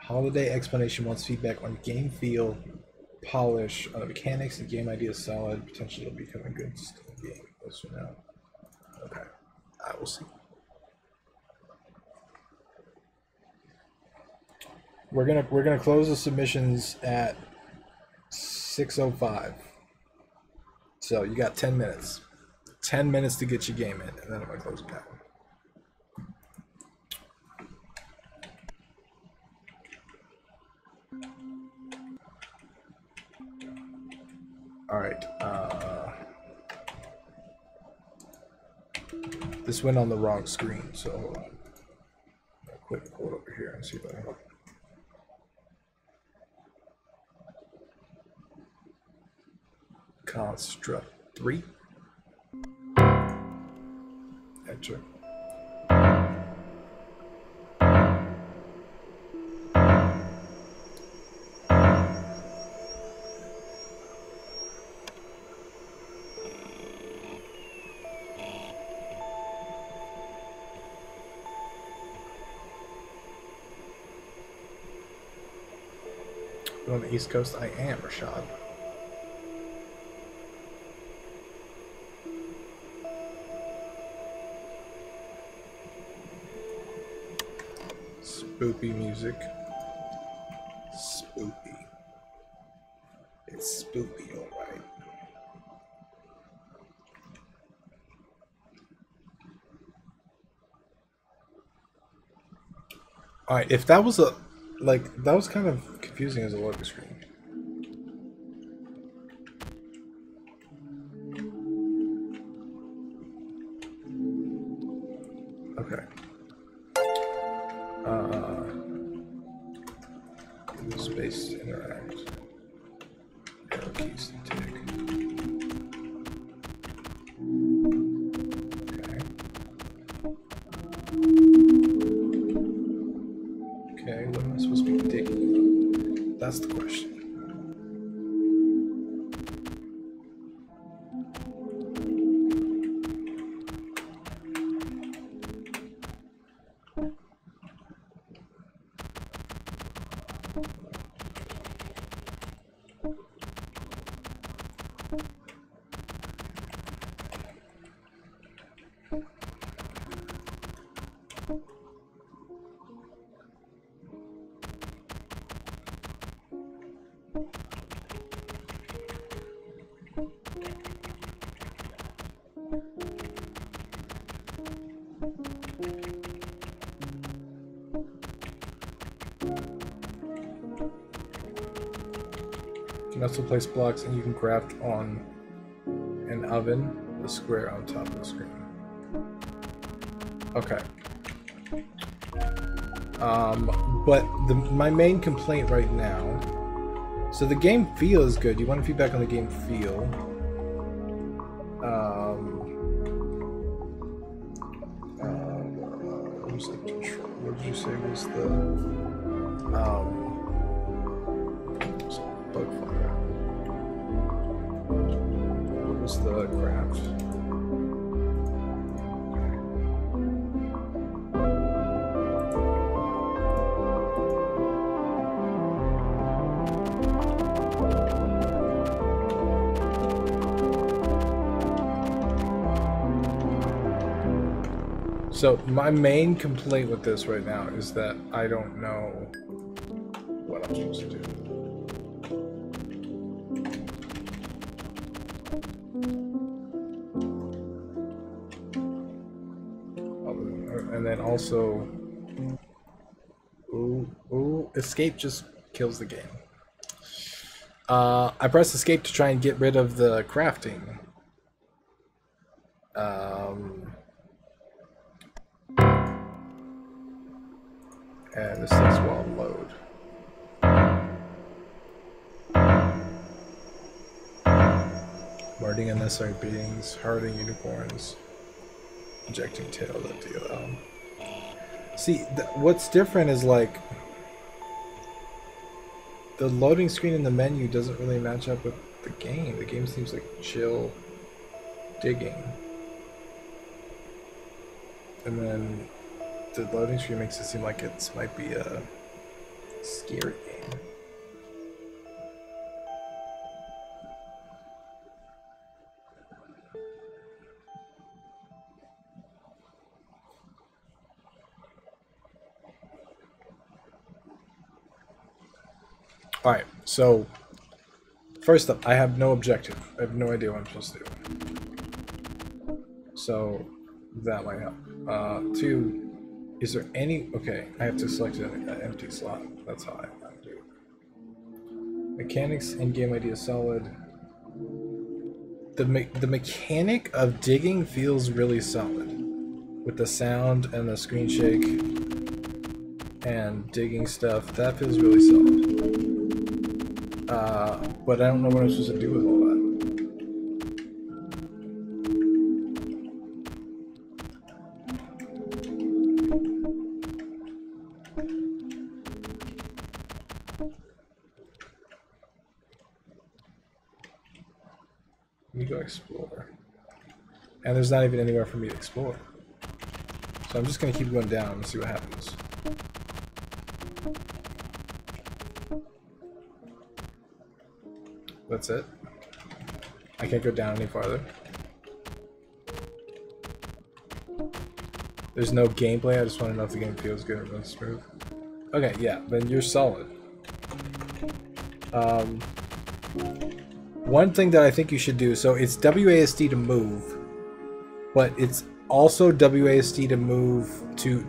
Holiday Explanation wants feedback on game feel, polish, on the mechanics. The game idea is solid. Potentially it'll become a good game. Yes or no? Okay. I will see. We're gonna close the submissions at 6:05. So you got 10 minutes. 10 minutes to get your game in, and then I'm gonna close it down. All right. This went on the wrong screen, so hold on. I'll quick pull it over here and see if I can. Construct 3. Enter. On the East Coast, I am Rashad. Spoopy music. Spoopy. It's spoopy, alright. Alright, if that was that was kind of confusing as a loading screen. Okay. Space to interact. Arrow keys to take. Okay. Okay, what am I supposed to be digging? That's the question. You can also place blocks, and you can craft on an oven, the square on top of the screen. Okay. But my main complaint right now, so the game feel is good. You want feedback on the game feel. What was the control? What did you say was the bug fire? What was the craft? So my main complaint with this right now is that I don't know what I'm supposed to do. And then also, escape just kills the game. I pressed escape to try and get rid of the crafting. And this takes a while to load. We're hurting unnecessary beings, hurting unicorns, injecting tail that deal. See, what's different is like the loading screen in the menu doesn't really match up with the game. The game seems like chill digging. And then the loading screen makes it seem like it might be a scary game. Alright, so first up, I have no objective. I have no idea what I'm supposed to do. So that might help. 2, is there any... Okay, I have to select an empty slot. That's how I do it. Mechanics, in-game idea solid. The mechanic of digging feels really solid. With the sound and the screen shake and digging stuff, that feels really solid. But I don't know what I'm supposed to do with all that. Let me go explore. And there's not even anywhere for me to explore. So I'm just going to keep going down and see what happens. That's it. I can't go down any farther. There's no gameplay. I just want to know if the game feels good or runs smooth. Okay, yeah, then you're solid. One thing that I think you should do, so it's WASD to move, but it's also WASD to move to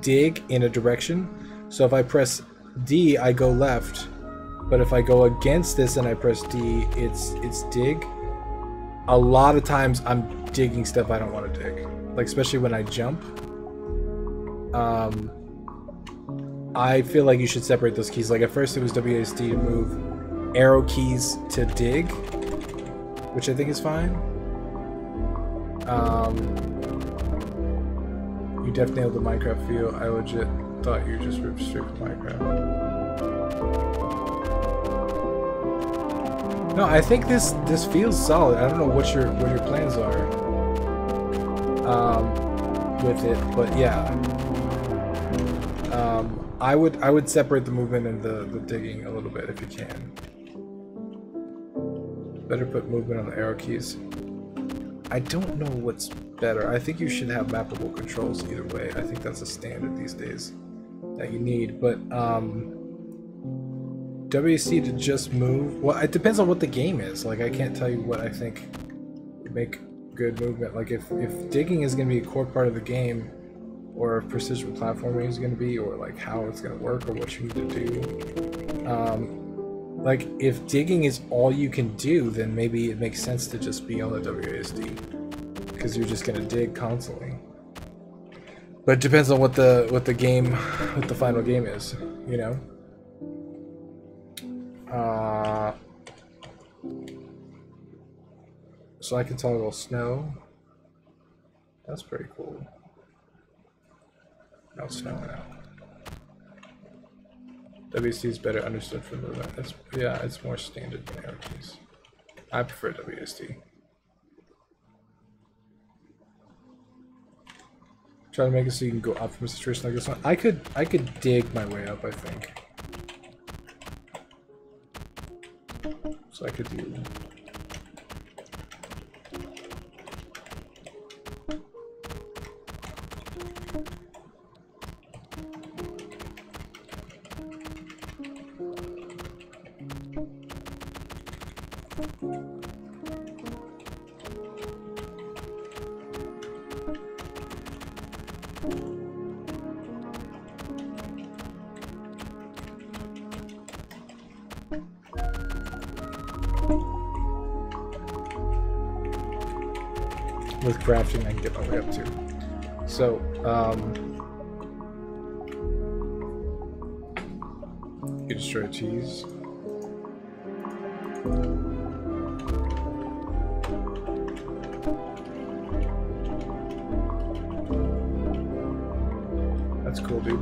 dig in a direction. So if I press D, I go left. But if I go against this and I press D, it's dig. A lot of times I'm digging stuff I don't want to dig. Like, especially when I jump. I feel like you should separate those keys. Like, at first it was WASD to move, arrow keys to dig, which I think is fine. You definitely nailed the Minecraft feel. I legit thought you just ripped straight from Minecraft. No, I think this feels solid. I don't know what your plans are with it, but yeah. I would separate the movement and the digging a little bit if you can. Better put movement on the arrow keys. I don't know what's better. I think you should have mappable controls either way. I think that's a standard these days that you need, but WC to just move. Well, it depends on what the game is. Like, I can't tell you what I think would make good movement. Like, if digging is going to be a core part of the game, or if precision platforming is going to be, or like how it's going to work, or what you need to do. Like, if digging is all you can do, then maybe it makes sense to just be on the WASD, because you're just going to dig constantly. But it depends on what the final game is, you know. So I can toggle snow. That's pretty cool. Now it's snowing out. WC is better understood for movement. Yeah, it's more standard than arrow keys. I prefer WSD. Try to make it so you can go up from a situation like this one. I could dig my way up, I think. So I could do... With crafting, I can get my way up to. So, you destroy cheese. That's cool, dude.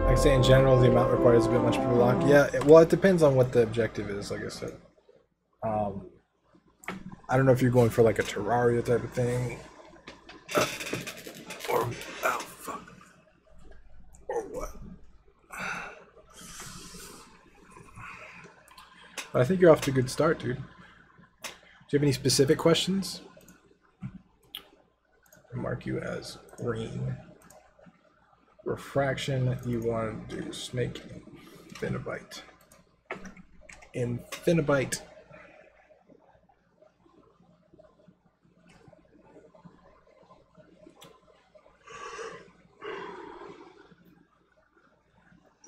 Like I say, in general, the amount required is a bit much per block. Yeah, well, it depends on what the objective is, like I said. I don't know if you're going for like a Terraria type of thing. Or, oh, fuck. Or what? But I think you're off to a good start, dude. Do you have any specific questions? I'll mark you as green. Refraction, you want to do snake Infinibite. Infinibite.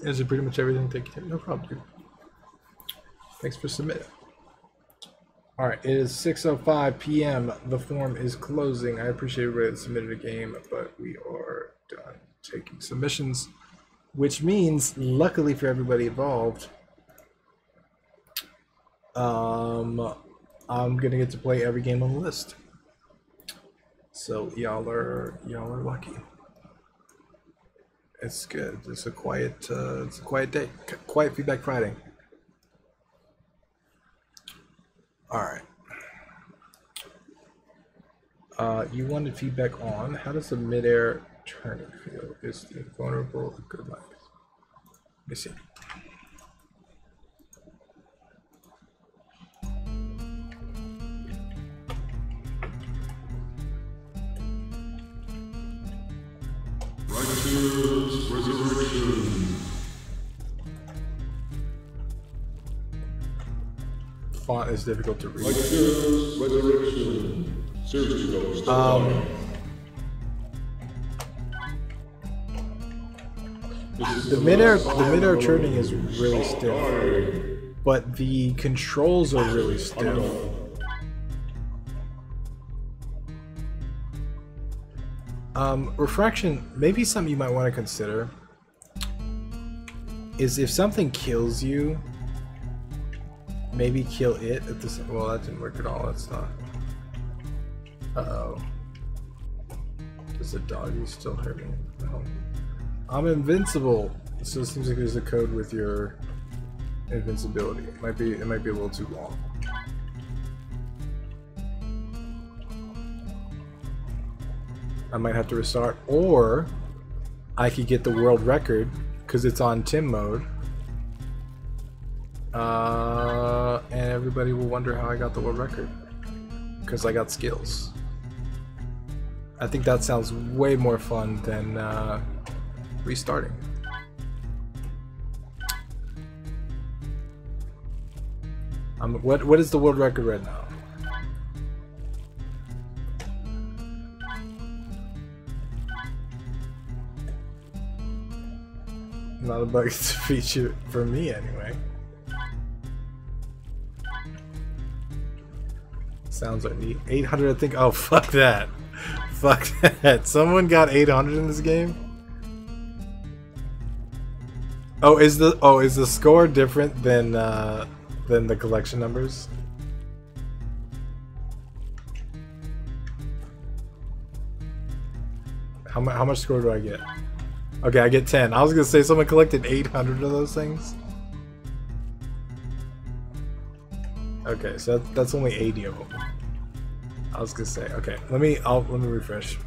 Is it pretty much everything? Thank you. No problem, dude. Thanks for submitting. All right, it is 6:05 p.m. The form is closing. I appreciate everybody that submitted a game, but we are done taking submissions, which means, luckily for everybody involved, I'm gonna get to play every game on the list. So y'all are lucky. It's good. It's a quiet day. Quiet Feedback Friday. All right. You wanted feedback on how does the midair turning feel? Is the vulnerable a good life? Let me see. Righteous Resurrection. Font is difficult to read. Righteous Resurrection. Seriously though, stop dying. The midair turning is really stiff, but the controls are really stiff. Refraction, maybe something you might want to consider is if something kills you, maybe kill it at this. Well, that didn't work at all. That's not. Uh-oh. Does the doggy still hurt me? No. I'm invincible. So it seems like there's a code with your invincibility. It might be a little too long. I might have to restart, or I could get the world record because it's on Tim mode, and everybody will wonder how I got the world record because I got skills. I think that sounds way more fun than restarting. What is the world record right now? Not a bug to feature for me anyway. Sounds like neat. 800, I think. Oh, fuck that. Fuck that. Someone got 800 in this game? Oh, is the score different than the collection numbers? How much score do I get? Okay, I get 10. I was gonna say someone collected 800 of those things. Okay, so that's only 80 of them. I was gonna say, okay, let me refresh.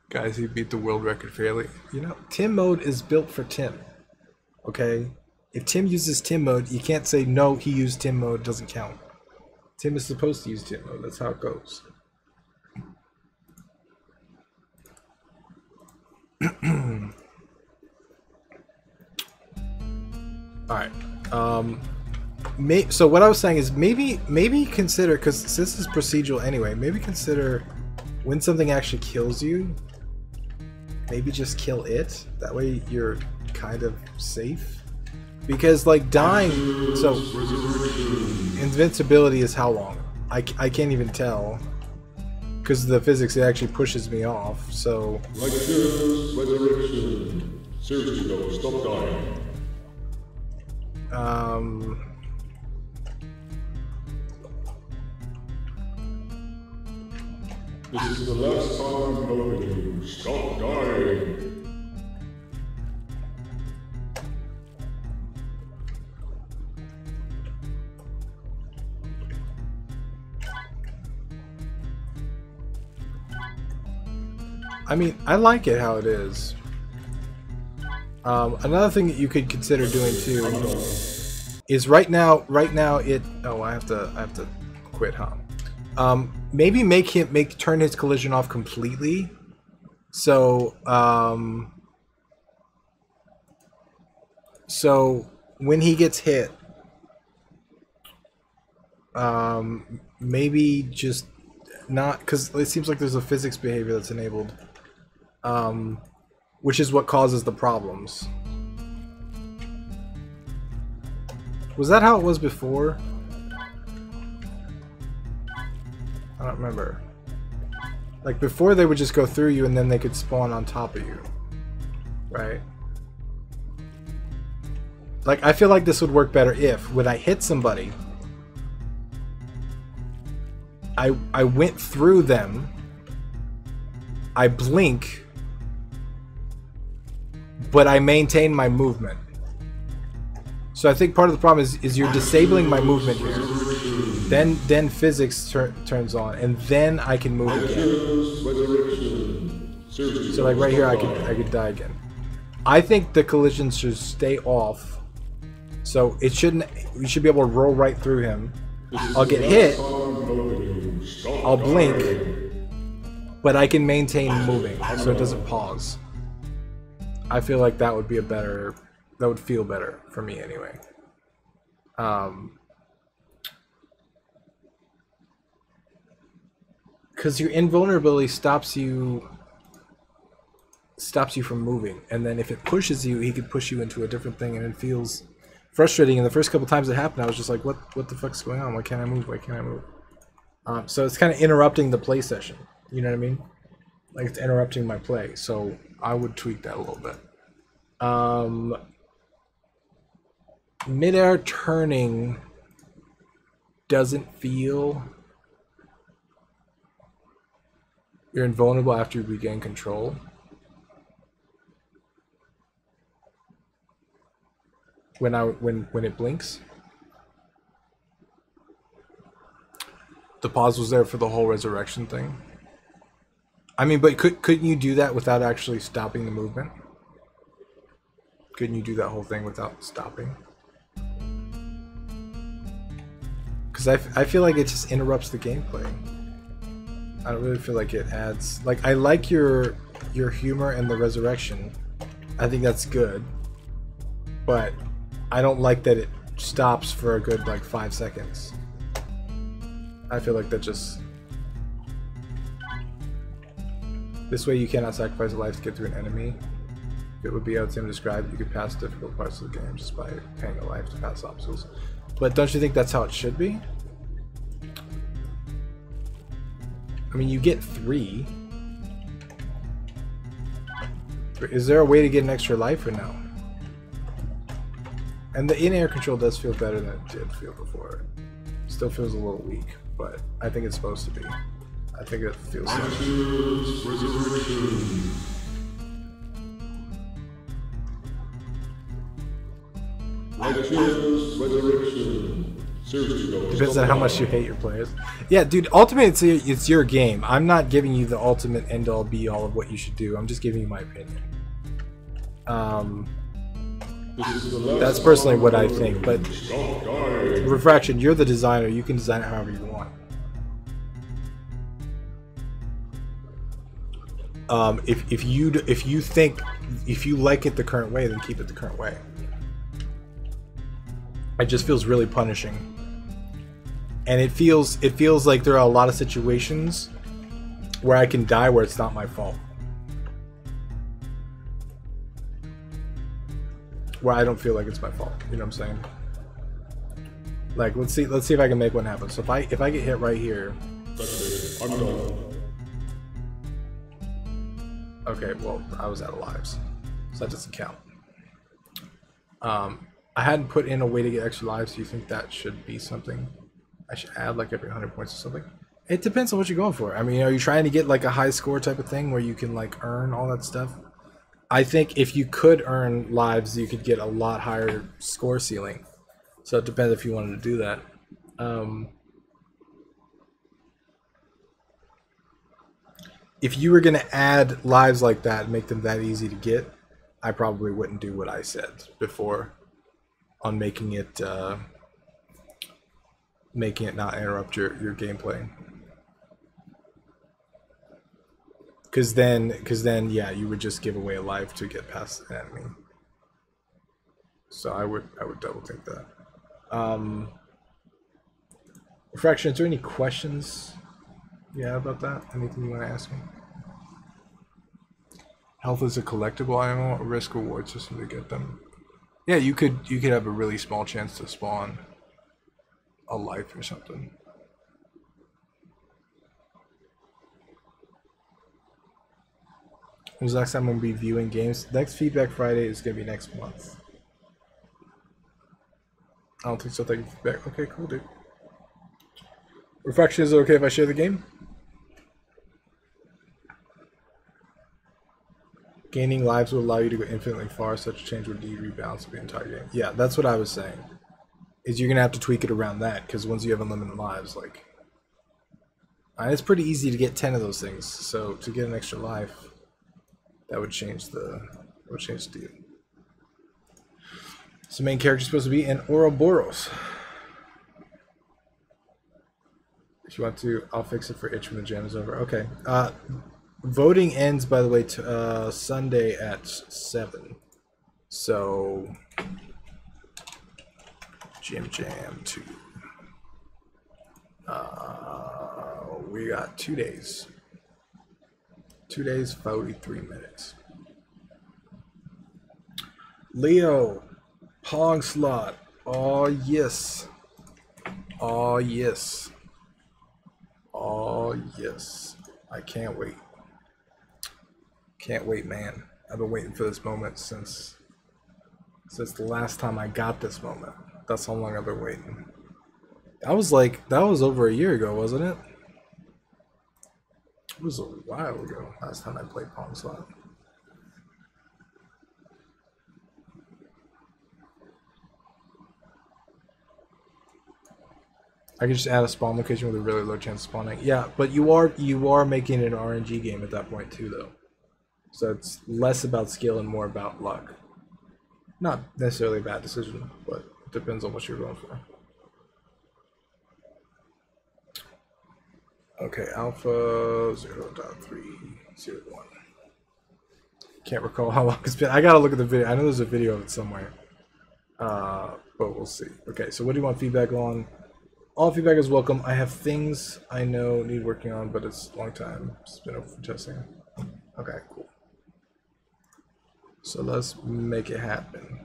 Guys, he beat the world record fairly. You know, Tim mode is built for Tim. Okay? If Tim uses Tim mode, you can't say no, he used Tim mode, doesn't count. Tim is supposed to use Tim mode, that's how it goes. Alright. So what I was saying is maybe consider, because this is procedural anyway, maybe consider when something actually kills you, maybe just kill it. That way you're kind of safe. Because like dying, so invincibility is how long? I can't even tell. Because of the physics, it actually pushes me off, so... Righteous Resurrection. Seriously though, stop dying. This is the last time I'm helping you. Stop dying. I mean, I like it how it is. Another thing that you could consider doing too is right now it. Oh, I have to quit, huh? Maybe turn his collision off completely. So so when he gets hit, maybe just not, because it seems like there's a physics behavior that's enabled, which is what causes the problems. Was that how it was before? I don't remember. Like before, they would just go through you and then they could spawn on top of you, right? Like I feel like this would work better if, when I hit somebody, I went through them, I blink, but I maintain my movement. So I think part of the problem is you're disabling my movement here. Then physics turns on, and then I can move again. So like right here, I could die again. I think the collisions should stay off. So it shouldn't. We should be able to roll right through him. I'll get hit. I'll blink, but I can maintain moving, so it doesn't pause. I feel like that would be that would feel better for me anyway. Because your invulnerability stops you from moving, and then if it pushes you, he could push you into a different thing, and it feels frustrating. And the first couple times it happened, I was just like, what the fuck's going on? Why can't I move? Why can't I move? So it's kind of interrupting the play session. You know what I mean? Like it's interrupting my play. So I would tweak that a little bit. Mid-air turning doesn't feel... You're invulnerable after you regain control. When it blinks. The pause was there for the whole resurrection thing. I mean, but couldn't you do that without actually stopping the movement? Couldn't you do that whole thing without stopping? Because I feel like it just interrupts the gameplay. I don't really feel like it adds... Like, I like your humor and the resurrection. I think that's good. But I don't like that it stops for a good, like, 5 seconds. I feel like that just... This way you cannot sacrifice a life to get through an enemy. It would be how Tim described, you could pass difficult parts of the game just by paying a life to pass obstacles. But don't you think that's how it should be? I mean, you get 3. Is there a way to get an extra life or no? And the in-air control does feel better than it did feel before. Still feels a little weak, but I think it's supposed to be. I think it feels Depends on how much you hate your players. Yeah, dude, Ultimate, it's your game. I'm not giving you the ultimate end-all be-all of what you should do. I'm just giving you my opinion. That's personally what I think, but Refraction, you're the designer. You can design it however you want. If you like it the current way, then keep it the current way. It just feels really punishing, and it feels like there are a lot of situations where I can die where it's not my fault, where I don't feel like it's my fault. You know what I'm saying? Like, let's see if I can make one happen. So if I get hit right here. That's it. I'm done. Okay, well, I was out of lives, so that doesn't count. I hadn't put in a way to get extra lives. Do you think that should be something I should add, like every 100 points or something? It depends on what you're going for. I mean, are you trying to get like a high score type of thing where you can like earn all that stuff? I think if you could earn lives, you could get a lot higher score ceiling. So it depends if you wanted to do that. If you were going to add lives like that and make them that easy to get, I probably wouldn't do what I said before on making it not interrupt your gameplay. Because then, yeah, you would just give away a life to get past an enemy. So I would double think that. Refraction, is there any questions you have about that? Anything you want to ask me? Health is a collectible item, or risk reward system to get them. Yeah, you could have a really small chance to spawn a life or something. When's the next time we'll be viewing games? Next Feedback Friday is going to be next month. I don't think so. Thank you for feedback. Okay, cool, dude. Refraction, is it okay if I share the game? Gaining lives will allow you to go infinitely far. Such a change would rebalance the entire game. Yeah, that's what I was saying. Is you're going to have to tweak it around that, because once you have unlimited lives, like... it's pretty easy to get 10 of those things, so to get an extra life... That would change the deal. So the main character is supposed to be an Ouroboros. If you want to, I'll fix it for Itch when the jam is over. Okay. Voting ends, by the way, Sunday at 7. So Jam 2. We got 2 days. 2 days, 43 minutes. Leo, Pong slot. Oh yes. Oh yes. Oh yes. I can't wait. Can't wait, man. I've been waiting for this moment since the last time I got this moment. That's how long I've been waiting. That was over a year ago, wasn't it? It was a while ago, last time I played Pong Slot. I could just add a spawn location with a really low chance of spawning. Yeah, but you are making it an RNG game at that point too, though. So it's less about skill and more about luck. Not necessarily a bad decision, but it depends on what you're going for. Okay, alpha 0.301. Can't recall how long it's been. I gotta look at the video. I know there's a video of it somewhere. But we'll see. Okay, so what do you want feedback on? All feedback is welcome. I have things I know need working on, but it's a long time. It's been over for testing. Okay, cool. So let's make it happen.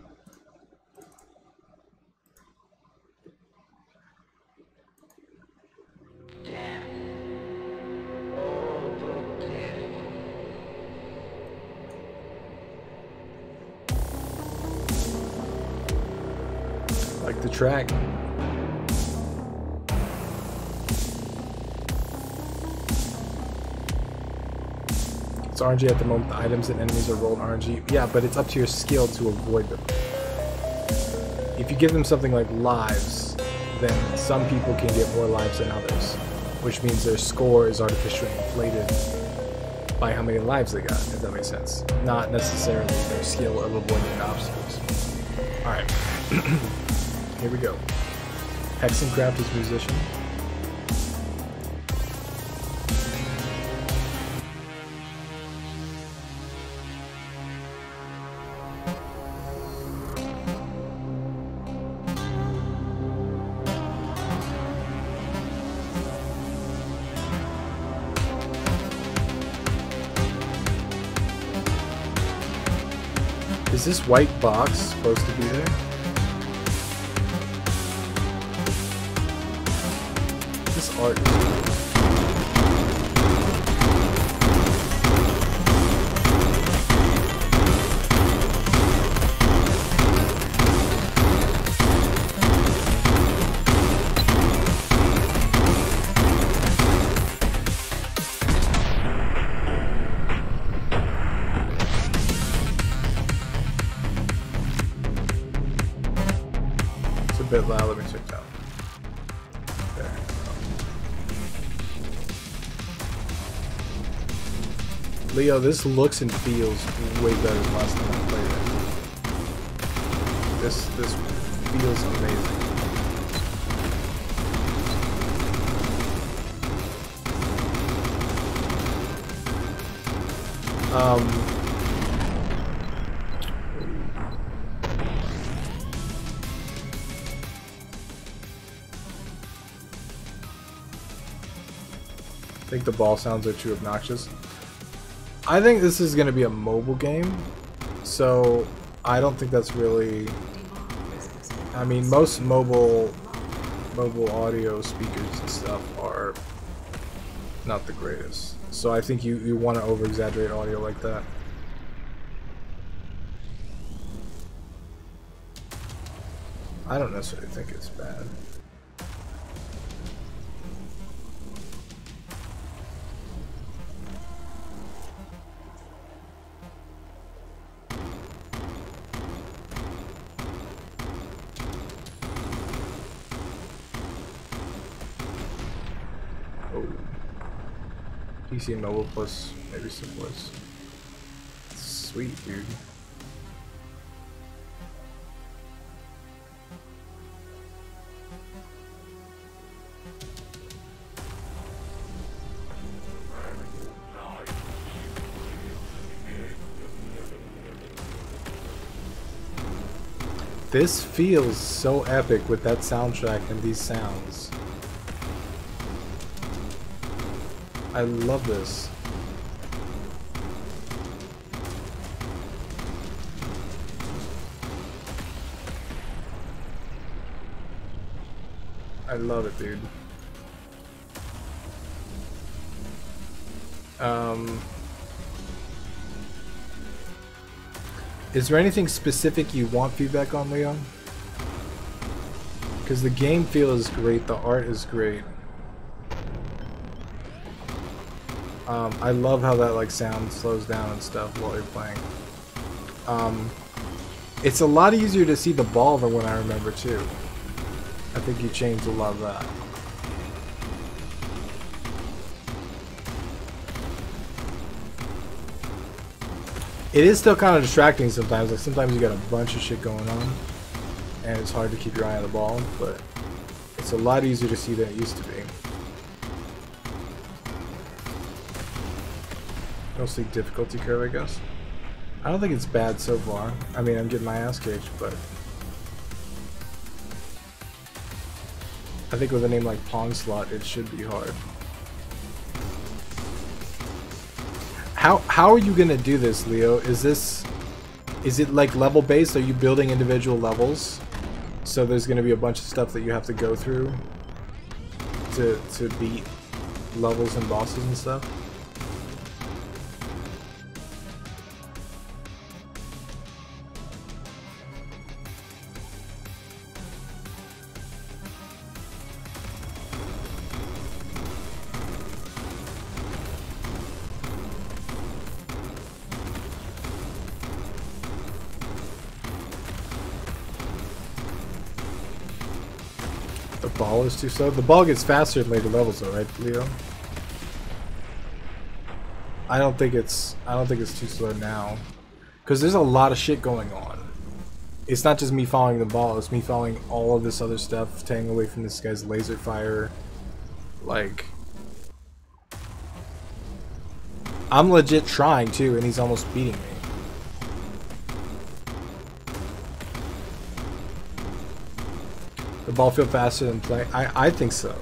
Like the track. It's RNG at the moment. The items and enemies are rolled RNG. Yeah, but it's up to your skill to avoid them. If you give them something like lives, then some people can get more lives than others, which means their score is artificially inflated by how many lives they got, if that makes sense. Not necessarily their skill of avoiding obstacles. Alright. Here we go. Hexencraft is musician. Is this white box supposed to be there? This art is cool. Leo, this looks and feels way better than last time I played it. This feels amazing. I think the ball sounds are too obnoxious. I think this is going to be a mobile game, so I don't think that's really... I mean, most mobile audio speakers and stuff are not the greatest. So I think you want to over-exaggerate audio like that. I don't necessarily think it's bad. PC and mobile plus maybe simplest. Sweet, dude. This feels so epic with that soundtrack and these sounds. I love this. I love it, dude. Is there anything specific you want feedback on, Leon? Because the game feel is great, the art is great. I love how that like sound slows down and stuff while you're playing. It's a lot easier to see the ball than when I remember too. I think you changed a lot of that. It is still kind of distracting sometimes. Like sometimes you got a bunch of shit going on, and it's hard to keep your eye on the ball. But it's a lot easier to see than it used to be. Mostly difficulty curve, I guess. I don't think it's bad so far. I mean, I'm getting my ass kicked, but I think with a name like Pong Slot, it should be hard. How are you gonna do this, Leo? Is it like level based? Are you building individual levels? So there's gonna be a bunch of stuff that you have to go through to beat levels and bosses and stuff? Ball is too slow. The ball gets faster in later levels though, right, Leo? I don't think it's too slow now. Cause there's a lot of shit going on. It's not just me following the ball, it's me following all of this other stuff, staying away from this guy's laser fire. Like I'm legit trying too, and he's almost beating me. The ball feel faster than play? I think so.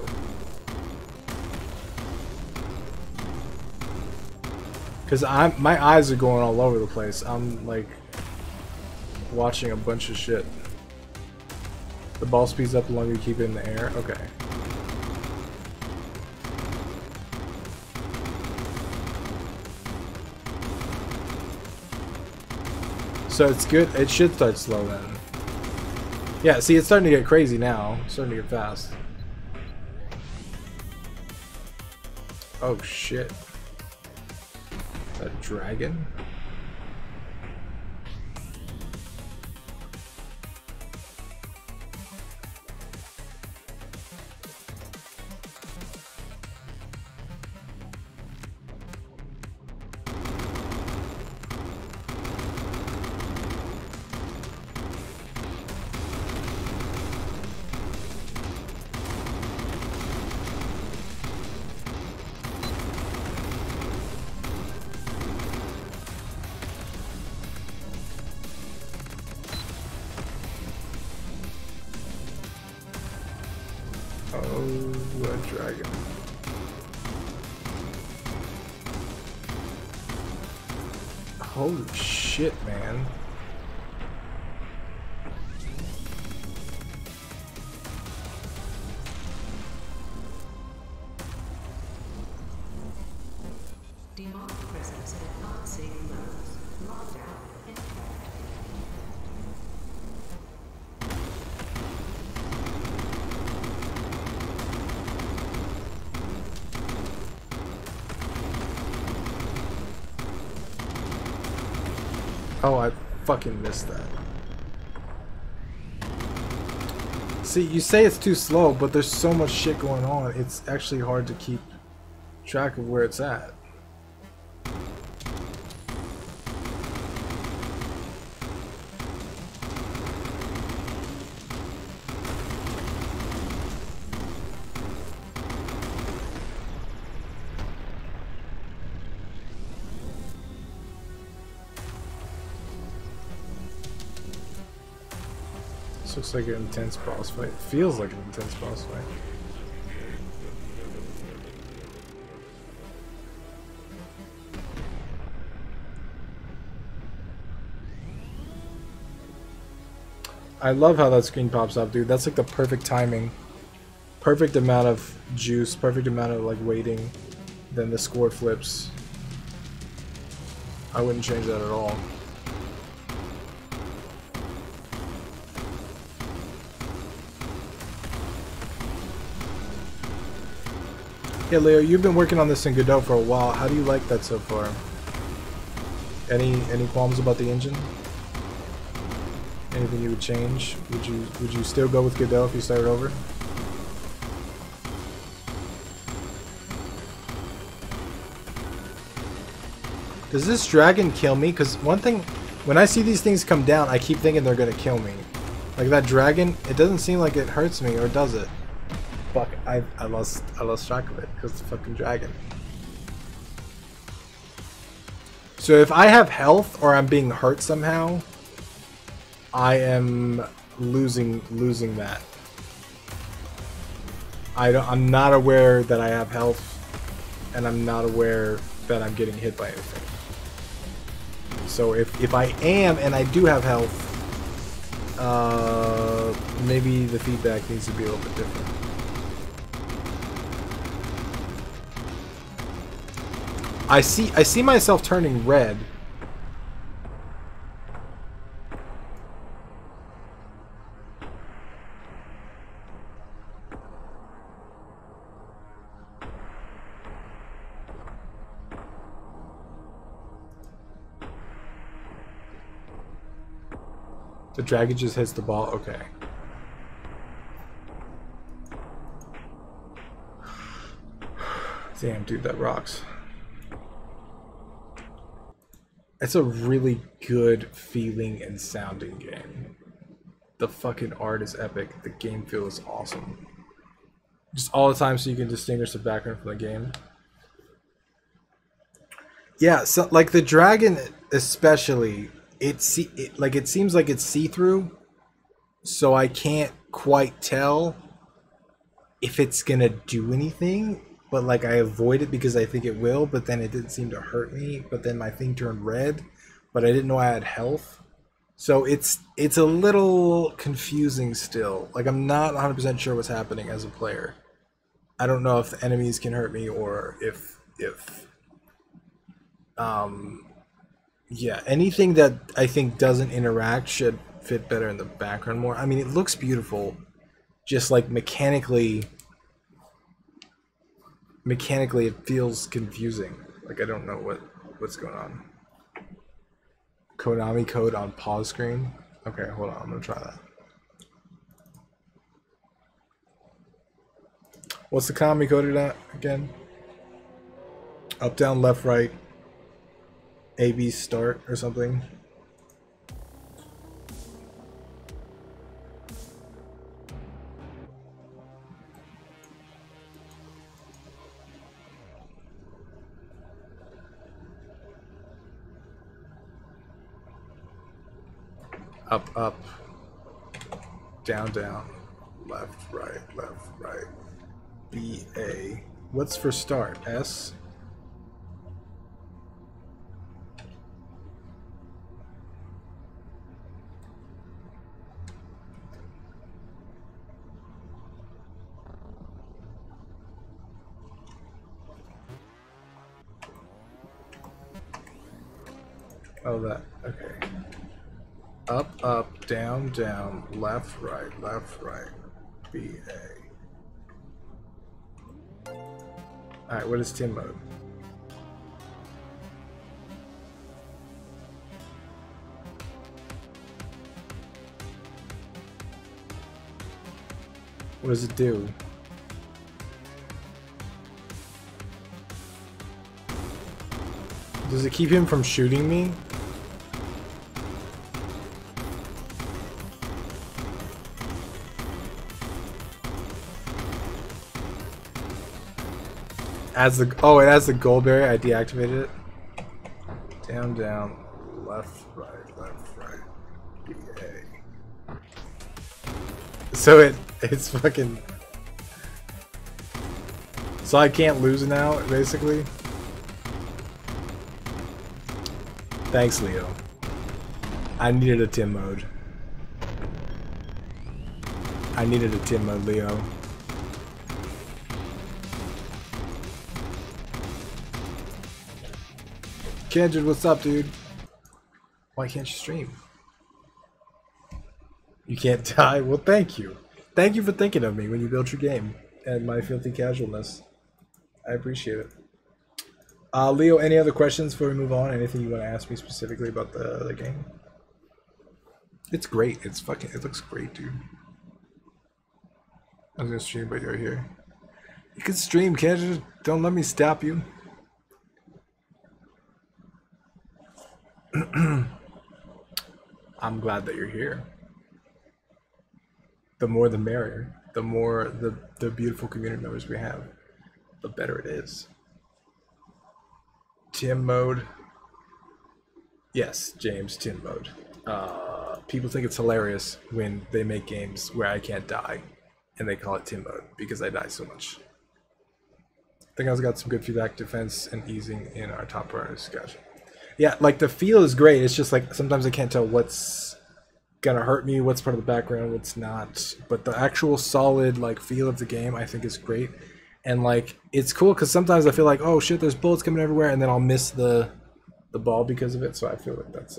Cause my eyes are going all over the place. I'm like watching a bunch of shit. The ball speeds up the longer you keep it in the air. Okay. So it's good. It should start slow then. Yeah, see, it's starting to get crazy now. It's starting to get fast. Oh, shit. Is that a dragon? Red dragon. Holy shit, man. Demonic presence in advancing levels. Lockdown in effect. Oh, I fucking missed that. See, you say it's too slow, but there's so much shit going on, it's actually hard to keep track of where it's at. This looks like an intense boss fight. Feels like an intense boss fight. I love how that screen pops up, dude. That's like the perfect timing. Perfect amount of juice, perfect amount of like waiting. Then the score flips. I wouldn't change that at all. Yeah, Leo, you've been working on this in Godot for a while. How do you like that so far? Any qualms about the engine? Anything you would change? Would you still go with Godot if you started over? Does this dragon kill me? Because one thing, when I see these things come down, I keep thinking they're gonna kill me. Like that dragon, it doesn't seem like it hurts me, or does it? Fuck, I lost track of it because it's a fucking dragon. So if I have health or I'm being hurt somehow, I am losing that. I'm not aware that I have health, and I'm not aware that I'm getting hit by anything. So if I am and I do have health, maybe the feedback needs to be a little bit different. I see myself turning red. The dragon just hits the ball. Okay. Damn, dude, that rocks. It's a really good feeling and sounding game. The fucking art is epic. The game feel is awesome. Just all the time so you can distinguish the background from the game. Yeah, so like the dragon especially, it seems like it's see-through, so I can't quite tell if it's gonna do anything. But like I avoid it because I think it will, but then it didn't seem to hurt me, but then my thing turned red, but I didn't know I had health. So it's a little confusing still. Like I'm not 100% sure what's happening as a player. I don't know if the enemies can hurt me or if yeah, anything that I think doesn't interact should fit better in the background more. I mean, it looks beautiful, just like mechanically it feels confusing. Like I don't know what's going on. Konami code on pause screen. Okay, hold on, I'm gonna try that. What's the Konami code again? Up, down, left, right. A, B, start or something. Up, up, down, down, left, right, B, B, A. What's for start? S? Oh, that. Okay. Up, up, down, down, left, right, B, A. Alright, what is Tim mode? What does it do? Does it keep him from shooting me? As the it has the gold berry. I deactivated it. Down, down, left, right, B, A. So it's fucking. So I can't lose now, basically. Thanks, Leo. I needed a Tim mode. I needed a Tim mode, Leo. Kendrick, what's up, dude? Why can't you stream? You can't die? Well, thank you. Thank you for thinking of me when you built your game and my filthy casualness. I appreciate it. Leo, any other questions before we move on? Anything you want to ask me specifically about the game? It's great. It looks great, dude. I was gonna stream, but you're here. You can stream, can't you? Don't let me stop you. I'm glad that you're here. The more the merrier. The more the beautiful community members we have, the better it is. Tim mode. Yes, James, Tim mode. People think it's hilarious when they make games where I can't die and they call it Tim mode because I die so much. I think I've got some good feedback, defense, and easing in our top priority discussion. Yeah, like the feel is great. It's just like sometimes I can't tell what's gonna hurt me, what's part of the background, what's not. But the actual solid like feel of the game I think is great. And like it's cool because sometimes I feel like, oh shit, there's bullets coming everywhere, and then I'll miss the ball because of it. So I feel like that's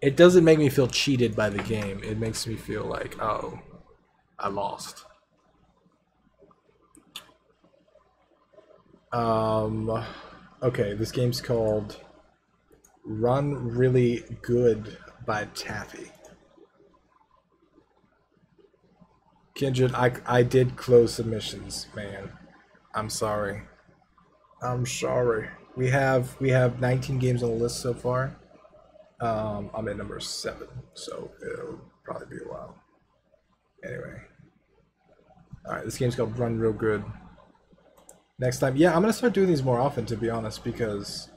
it doesn't make me feel cheated by the game. It makes me feel like, oh, I lost. Okay, this game's called Run Really Good by Taffy. Kindred, I did close submissions, man. I'm sorry. I'm sorry. We have 19 games on the list so far. I'm at number 7, so it'll probably be a while. Anyway. Alright, this game's called Run Real Good. Next time, yeah, I'm gonna start doing these more often, to be honest, because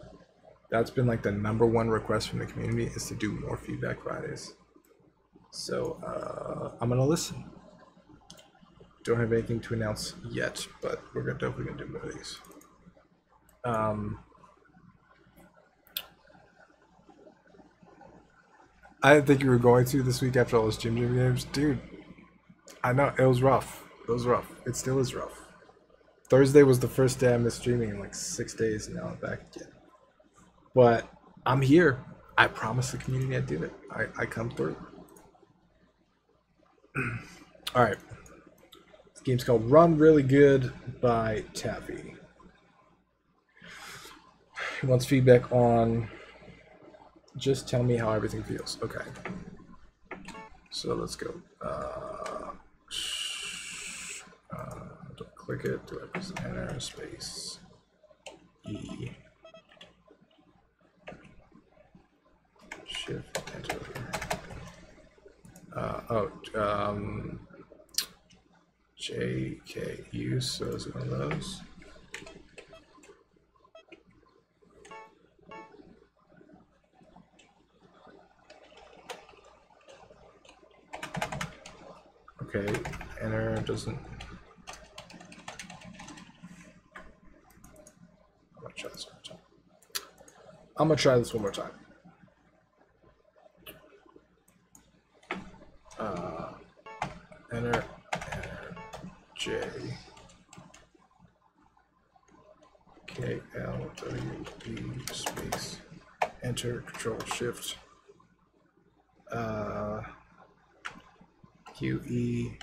that's been like the #1 request from the community is to do more Feedback Fridays. So I'm gonna listen. Don't have anything to announce yet, but we're definitely gonna do more of these. I didn't think you were going to this week after all those gym games, dude. I know it was rough. It was rough. It still is rough. Thursday was the first day I missed streaming in like 6 days, and now I'm back again. But I'm here. I promised the community I'd do it. I come through. Alright. This game's called Run Really Good by Taffy. He wants feedback on just tell me how everything feels. Okay. So let's go. Don't click it. Do I press enter space E shift enter? JKU. So is it one of those? Okay, enter doesn't. Try this one more time. I'm gonna try this one more time. Enter J K L W E space enter Control Shift Q E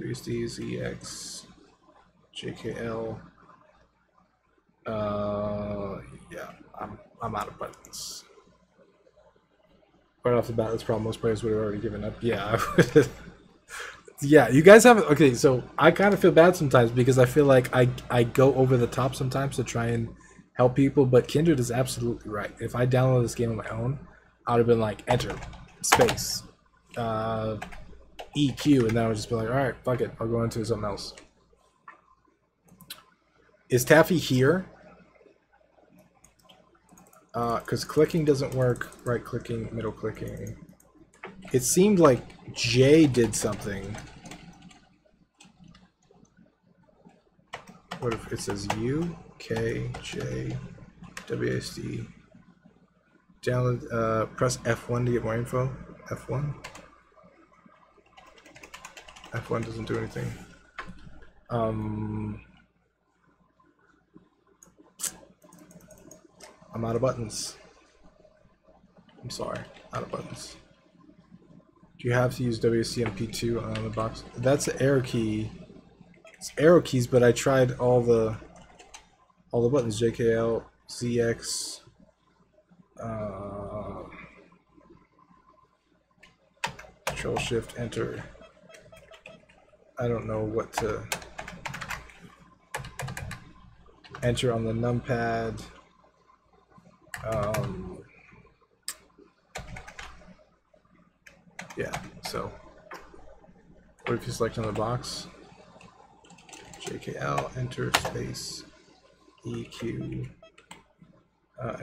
WSD ZX JKL. Yeah, I'm out of buttons. Right off the bat, that's probably most players would have already given up. Yeah, I would. Yeah, you guys haven't. Okay, so I kind of feel bad sometimes because I feel like I go over the top sometimes to try and help people, but Kindred is absolutely right. If I downloaded this game on my own, I would have been like, enter, space, EQ, and then I would just be like, all right, fuck it, I'll go into something else. Is Taffy here? Because clicking doesn't work, right clicking, middle clicking. It seemed like J did something. What if it says U, K, J, WSD? Download, press F1 to get more info. F1? F1 doesn't do anything. I'm out of buttons. I'm sorry, out of buttons. Do you have to use WCMP2 on the box? That's an arrow key. It's arrow keys, but I tried all the buttons. JKL, ZX, Control Shift Enter. I don't know what to enter on the numpad. Yeah, so what if you select on the box? JKL, enter, space, EQ,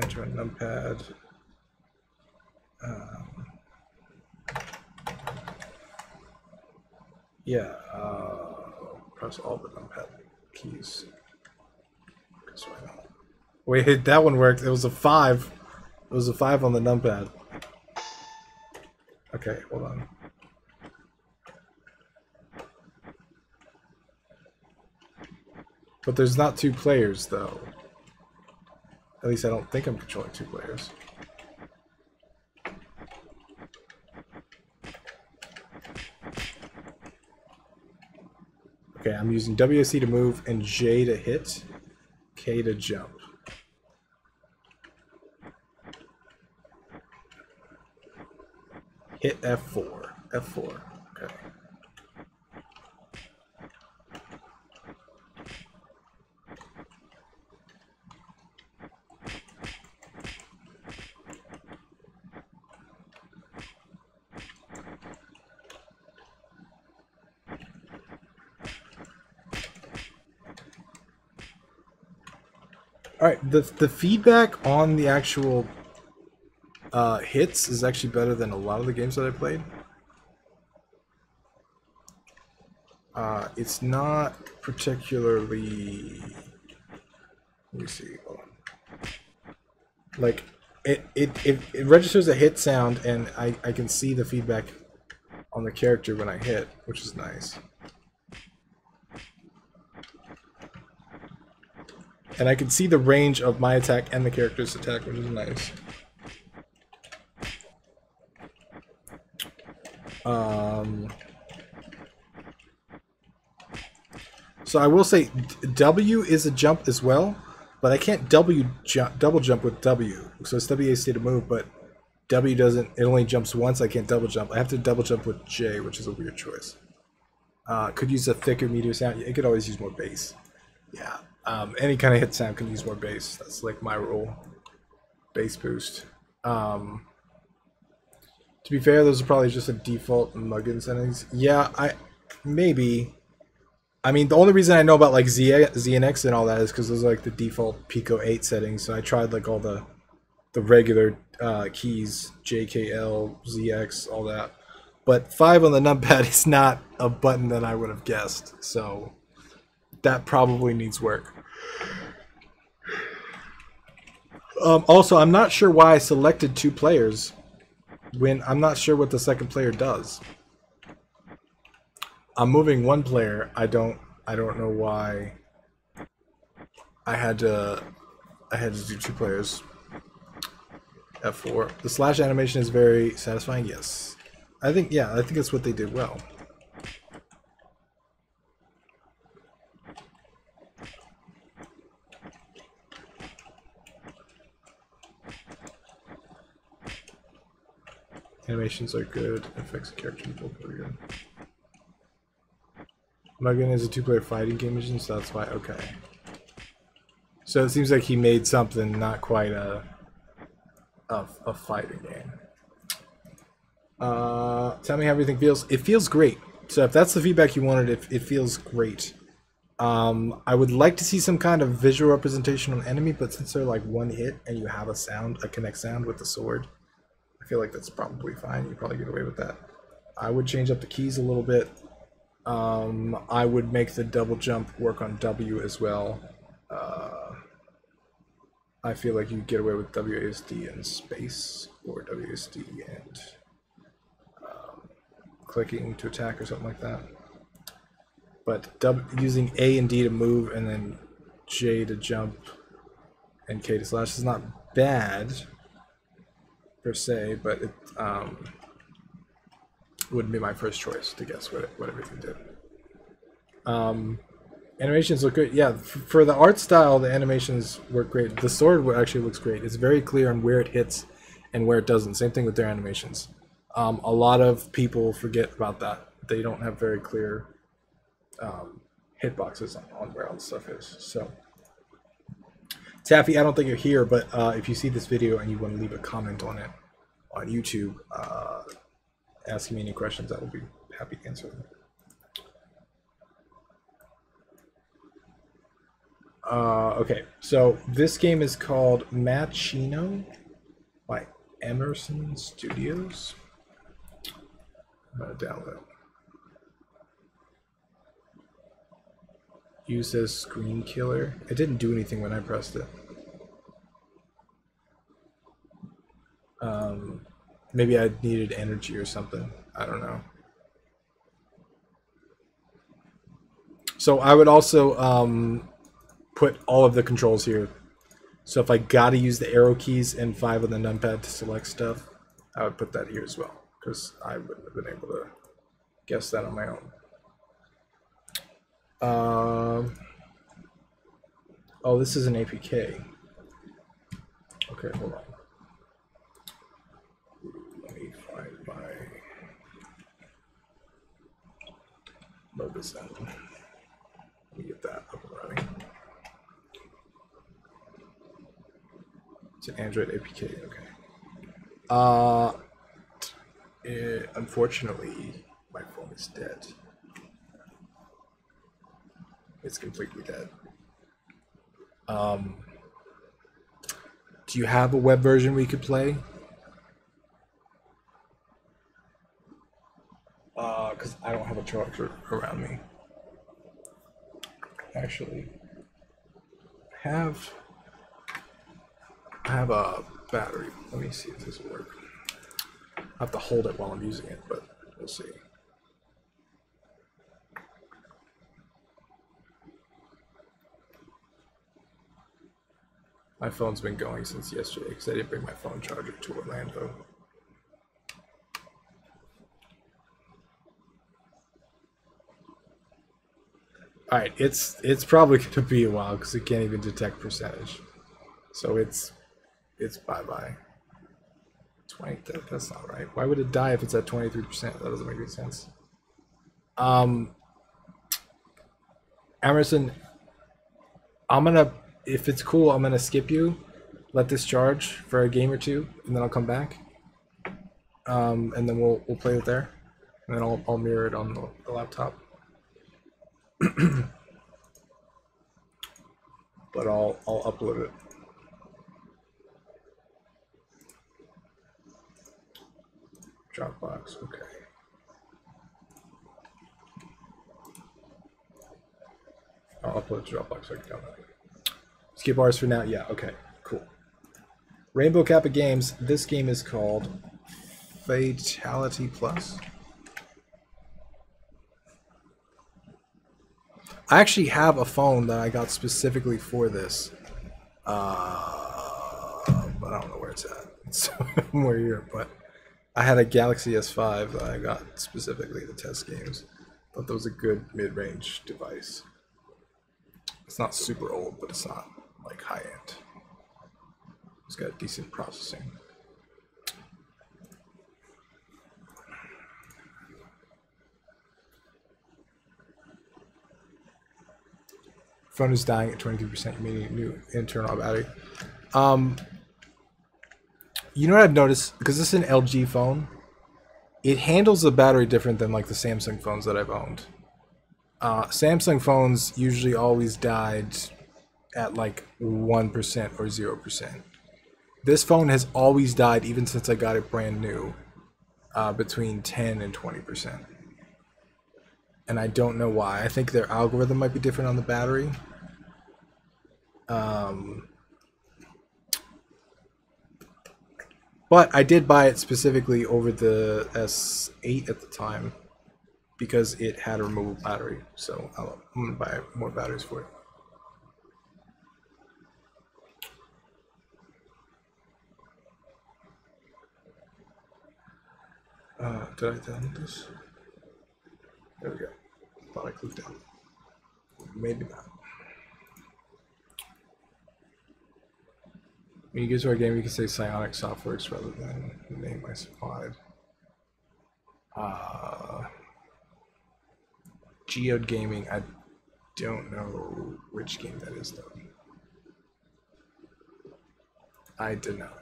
enter on numpad. Yeah, press all the numpad keys. So I know. Wait, that one worked. It was a 5. It was a 5 on the numpad. Okay, hold on. But there's not 2 players, though. At least I don't think I'm controlling 2 players. Okay, I'm using WSD to move and J to hit, K to jump. Hit F4. F4. Okay. All right, the feedback on the actual hits is actually better than a lot of the games that I played. It's not particularly. Let me see. Hold on. Like it registers a hit sound, and I can see the feedback on the character when I hit, which is nice. And I can see the range of my attack and the character's attack, which is nice. So I will say W is a jump as well, but I can't double jump with W. So it's WASD to move, but W doesn't, it only jumps once. I can't double jump. I have to double jump with J, which is a weird choice. Could use a thicker meteor sound. It could always use more bass. Yeah. Any kind of hit sound can use more bass. That's like my rule. Bass boost. To be fair, those are probably just a default Muggin settings. Yeah, maybe. I mean, the only reason I know about like ZNX and all that is because those are like the default Pico 8 settings. So I tried like all the regular keys, JKL, ZX, all that. But 5 on the numpad is not a button that I would have guessed. So that probably needs work. Also, I'm not sure why I selected 2 players when I'm not sure what the second player does. I'm moving 1 player. I don't know why I had to do 2 players. F4. The slash animation is very satisfying. Yes. I think that's what they did well. Animations are good. Effects of character people are good. Muggin is a 2-player fighting game engine, so that's why. Okay. So it seems like he made something not quite a fighting game. Tell me how everything feels. It feels great. So if that's the feedback you wanted, it feels great. I would like to see some kind of visual representation on enemy, but since they're like 1 hit and you have a connect sound with the sword, I feel like that's probably fine. You probably get away with that. I would change up the keys a little bit. I would make the double jump work on W as well. I feel like you get away with WASD and space, or WASD and clicking to attack or something like that. But using A and D to move and then J to jump and K to slash is not bad per se, but it wouldn't be my first choice to guess what everything did. Animations look good. Yeah, for the art style, the animations work great. The sword actually looks great. It's very clear on where it hits and where it doesn't. Same thing with their animations. A lot of people forget about that. They don't have very clear hitboxes on where all the stuff is. So, Taffy, I don't think you're here, but if you see this video and you want to leave a comment on it on YouTube, asking me any questions, I will be happy to answer them. Okay, so this game is called Machino by Emerson Studios. I'm gonna download. Use as screen killer. It didn't do anything when I pressed it. Maybe I needed energy or something. I don't know. So I would also put all of the controls here. So if I gotta use the arrow keys and 5 on the numpad to select stuff, I would put that here as well, because I wouldn't have been able to guess that on my own. Oh, this is an APK. Okay, hold on. Let me find my load this in. Let me get that up and running. It's an Android APK, okay. Unfortunately, my phone is dead. It's completely dead. Do you have a web version we could play? Because I don't have a charger around me. Actually, I have a battery. Let me see if this will work. I have to hold it while I'm using it, but we'll see. My phone's been going since yesterday because I didn't bring my phone charger to Orlando. All right, it's probably going to be a while because it can't even detect percentage. So it's bye-bye. 20, that's not right. Why would it die if it's at 23%? That doesn't make any sense. Emerson, if it's cool, I'm gonna skip you. Let this charge for a game or two, and then I'll come back. And then we'll play it there, and then I'll mirror it on the laptop. But I'll upload it. Dropbox, okay. I'll upload to Dropbox so I can download it. Skip ours for now, yeah, okay, cool. Rainbow Kappa Games. This game is called Fatality Plus. I actually have a phone that I got specifically for this. But I don't know where it's at. It's somewhere here, but I had a Galaxy S5 that I got specifically to test games. Thought that was a good mid-range device. It's not super old, but it's not like high-end. It's got decent processing. Phone is dying at 23%. You need a new internal battery. You know what I've noticed? Because this is an LG phone, it handles the battery different than like the Samsung phones that I've owned. Samsung phones usually always died at like 1% or 0%. This phone has always died, even since I got it brand new, between 10 and 20%. And I don't know why. I think their algorithm might be different on the battery. But I did buy it specifically over the S8 at the time because it had a removable battery. So I'm going to buy more batteries for it. Did I download this? There we go. Thought I clicked down. Maybe not. When you get to our game, you can say Psionic Softworks rather than the name I supplied. Geode Gaming, I don't know which game that is though. I did not.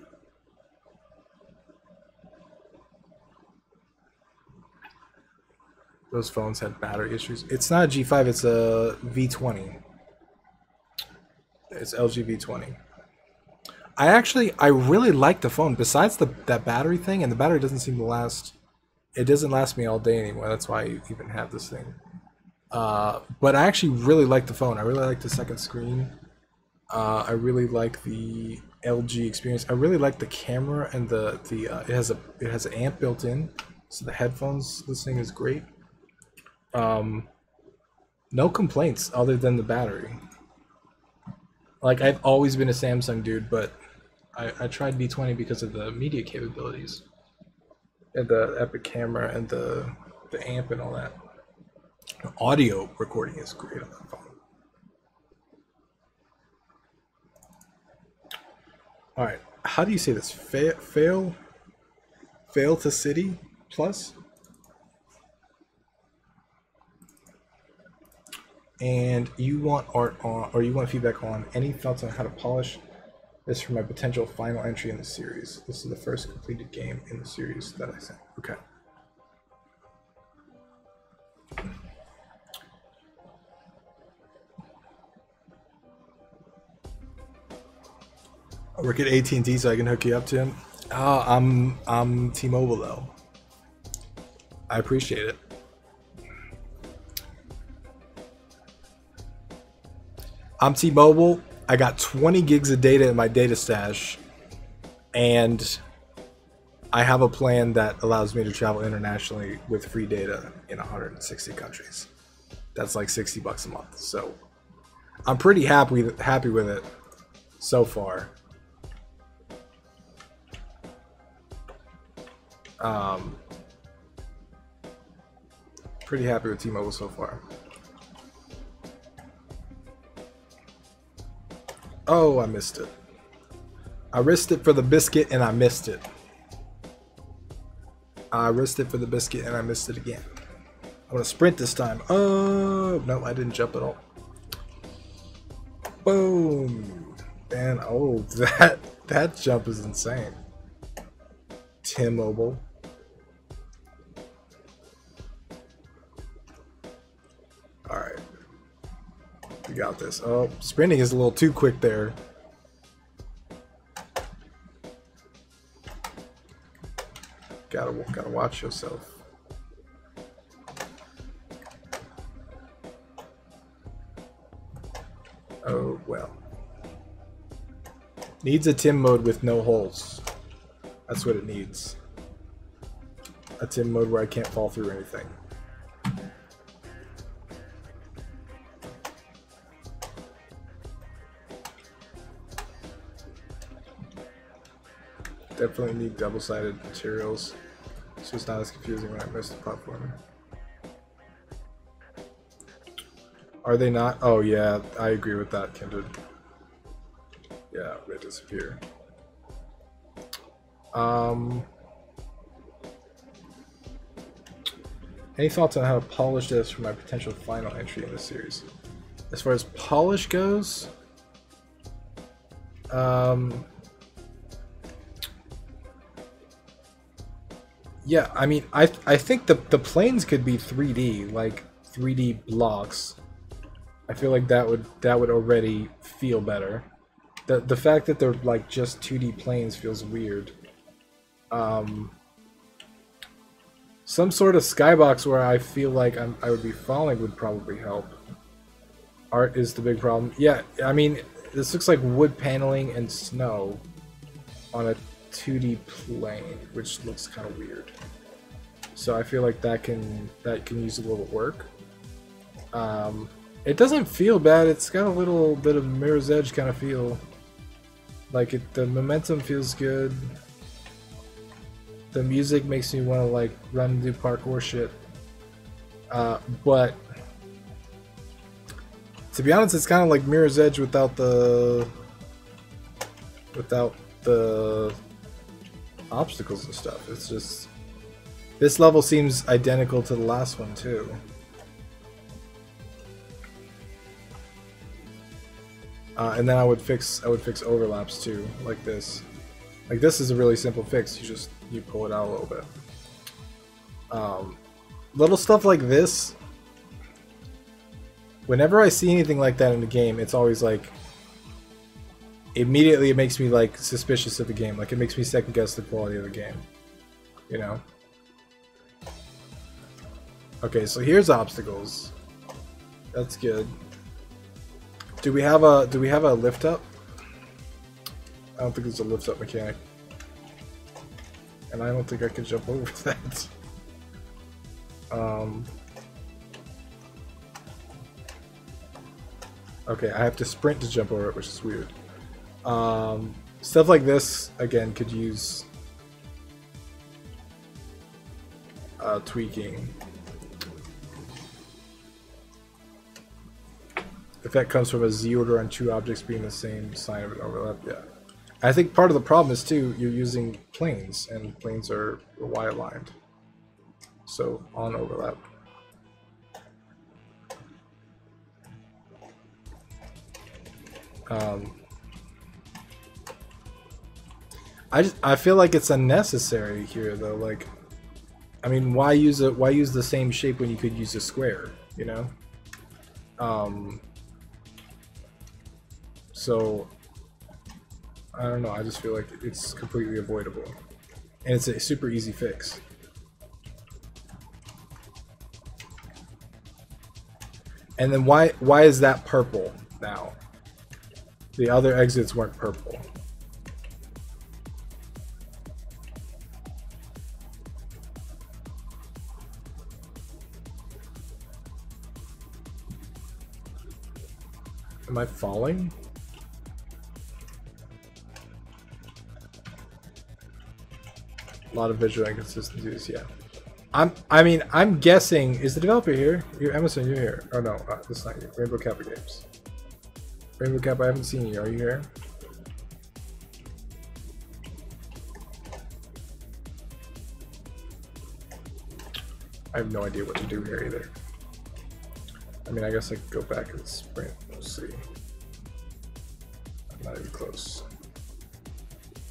Those phones had battery issues. It's not a G5, it's a V20. It's LG V20. I really like the phone. Besides that battery thing, and the battery doesn't seem to last. It doesn't last me all day anymore. That's why I even have this thing. But I actually really like the phone. I really like the second screen. I really like the LG experience. I really like the camera and it has an amp built in, so the headphones listening is great. No complaints other than the battery. Like, I've always been a Samsung dude, but I tried V20 because of the media capabilities and the epic camera and the amp and all that. The audio recording is great on that phone. All right, how do you say this? Fail to City Plus? And you want art on, or you want feedback on any thoughts on how to polish this for my potential final entry in the series. This is the first completed game in the series that I sent. Okay. I work at AT&T, so I can hook you up to him. Oh, I'm T-Mobile though. I appreciate it. I'm T-Mobile. I got 20 gigs of data in my data stash, and I have a plan that allows me to travel internationally with free data in 160 countries. That's like $60 a month. So I'm pretty happy with it so far. Pretty happy with T-Mobile so far. Oh, I missed it. I risked it for the biscuit and I missed it. I risked it for the biscuit and I missed it again. I'm gonna sprint this time. Oh, no, I didn't jump at all. Boom. And oh, that jump is insane. T-Mobile. All right. We got this. Oh, sprinting is a little too quick there. Gotta watch yourself. Oh well. Needs a Tim mode with no holes. That's what it needs. A Tim mode where I can't fall through anything. Definitely need double-sided materials, so it's not as confusing when I miss the platform. Are they not? Oh yeah, I agree with that, Kindred. Yeah, they disappear. Any thoughts on how to polish this for my potential final entry in this series? As far as polish goes, yeah, I mean, I think the planes could be 3D, like 3D blocks. I feel like that would already feel better. The fact that they're like just 2D planes feels weird. Some sort of skybox where I feel like I would be falling would probably help. Art is the big problem. Yeah, I mean, this looks like wood paneling and snow on a 2D plane, which looks kind of weird. So I feel like that can use a little work. It doesn't feel bad. It's got a little bit of Mirror's Edge kind of feel. Like the momentum feels good. The music makes me want to like run and do parkour shit. But to be honest, it's kind of like Mirror's Edge without the obstacles and stuff. It's just this level seems identical to the last one too. And then I would fix overlaps too, like this. Like this is a really simple fix. You pull it out a little bit. Little stuff like this. Whenever I see anything like that in the game, it's always like immediately it makes me like suspicious of the game. Like it makes me second guess the quality of the game. You know? Okay, so here's obstacles. That's good. Do we have a lift up? I don't think there's a lift up mechanic. And I don't think I can jump over that. Okay, I have to sprint to jump over it, which is weird. Stuff like this, again, could use tweaking. If that comes from a Z order on two objects being the same sign of an overlap, yeah. I think part of the problem is too, you're using planes, and planes are Y aligned. So on overlap. I feel like it's unnecessary here though. Like, I mean, why use the same shape when you could use a square? You know. So I don't know. I just feel like it's completely avoidable, and it's a super easy fix. And then why is that purple now? The other exits weren't purple. Am I falling? A lot of visual inconsistencies, yeah. I'm guessing, is the developer here? You're Emerson, you're here. Oh no, this is not you. Rainbow Kappa Games. Rainbow Kappa, I haven't seen you. Are you here? I have no idea what to do here either. I mean, I guess I could go back and sprint. We'll see. I'm not even close.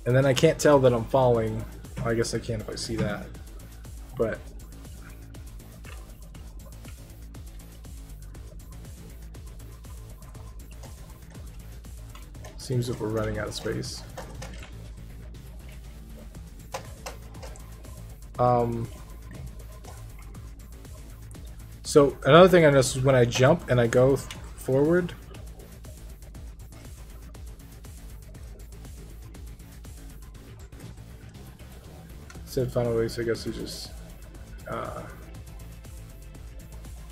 And then I can't tell that I'm falling. Well, I guess I can if I see that. But seems like we're running out of space. So another thing I noticed is when I jump and I go forward, said final release. I guess it just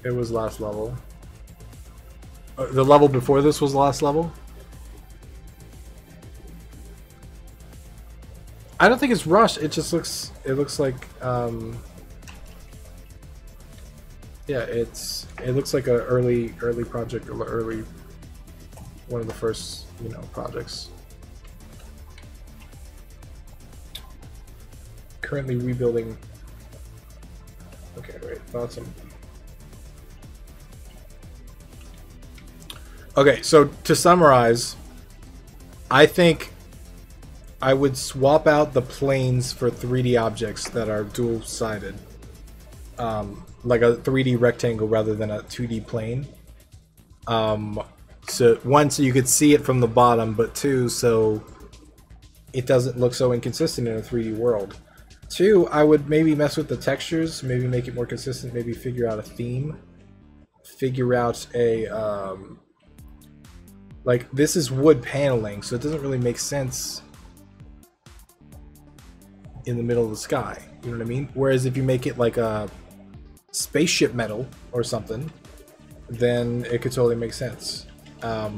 it was last level. The level before this was the last level. I don't think it's rushed. It just looks. It looks like. Yeah, it looks like a early project, or early one of the first projects. Currently rebuilding. Okay, wait, thoughts on. Okay, so to summarize, I think I would swap out the planes for 3D objects that are dual-sided. Like a 3D rectangle rather than a 2D plane. So one, so you could see it from the bottom, but two, so it doesn't look so inconsistent in a 3D world. Two, I would maybe mess with the textures, maybe make it more consistent, maybe figure out a theme. Figure out a, like, this is wood paneling, so it doesn't really make sense in the middle of the sky. You know what I mean? Whereas if you make it like a spaceship metal or something, then it could totally make sense. Does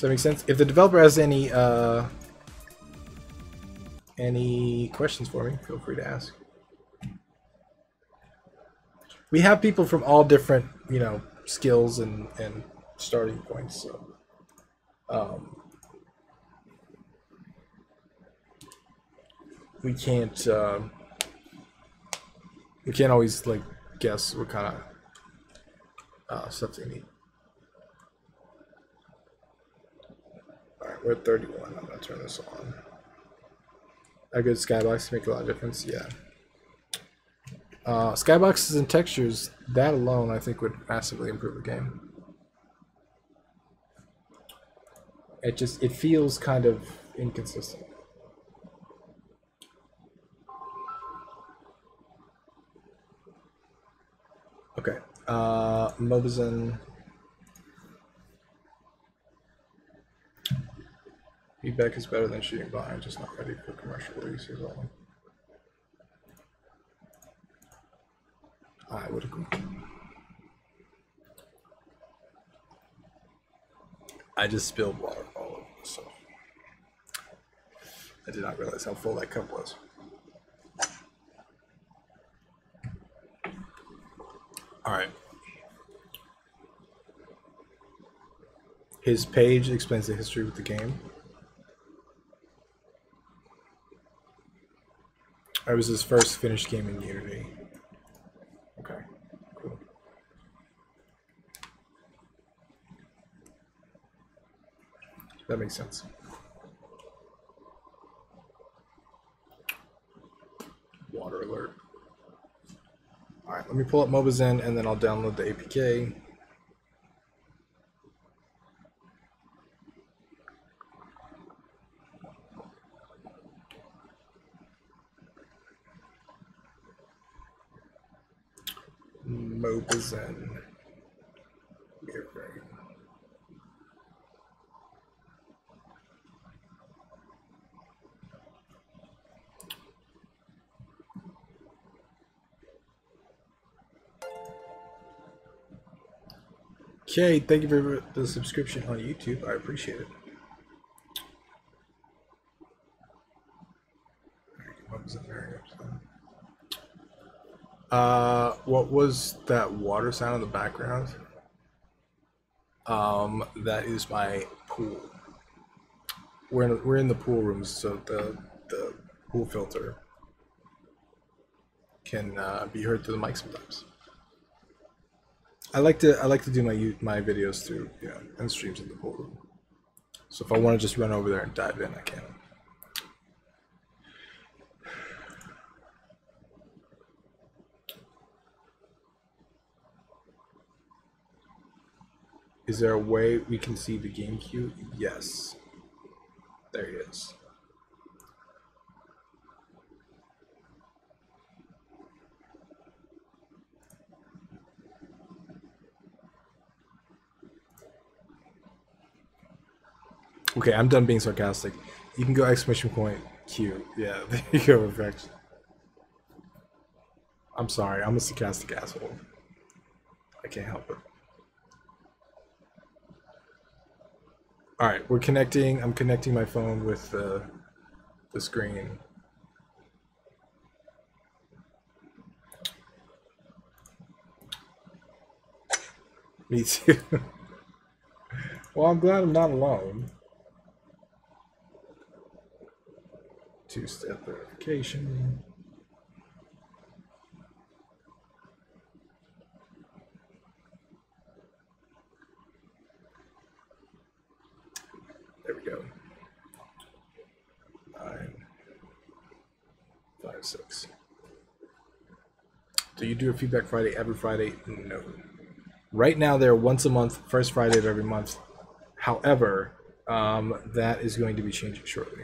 that make sense? If the developer has any questions for me, feel free to ask. We have people from all different, skills and starting points. So, we can't always like guess what kind of stuff they need. All right, we're at 31. I'm gonna turn this on. A good skybox make a lot of difference. Yeah. Skyboxes and textures, that alone I think would massively improve the game. It feels kind of inconsistent. Okay, Mobizen. Feedback is better than shooting blind, just not ready for commercial release or something. I would agree. I just spilled water all over myself. I did not realize how full that cup was. All right. His page explains the history of the game. It was his first finished game in Unity. Okay, cool. That makes sense. Water alert. All right, let me pull up Mobizen and then I'll download the APK. Mobizen. Okay, thank you for the subscription on YouTube. I appreciate it. What was that water sound in the background? That is my pool. We're in the pool rooms, so the pool filter can be heard through the mic sometimes. I like to do my videos through end streams in the pool room. So if I want to just run over there and dive in, I can. Is there a way we can see the game queue? Yes. There he is. Okay, I'm done being sarcastic. You can go exclamation point Q. Yeah, there you go, Reflex. I'm sorry, I'm a sarcastic asshole. I can't help it. Alright, we're connecting. I'm connecting my phone with the screen. Me too. Well, I'm glad I'm not alone. Two-step verification. There we go. 956. Do you do a Feedback Friday every Friday? No. Right now, they're once a month, first Friday of every month. However, that is going to be changing shortly.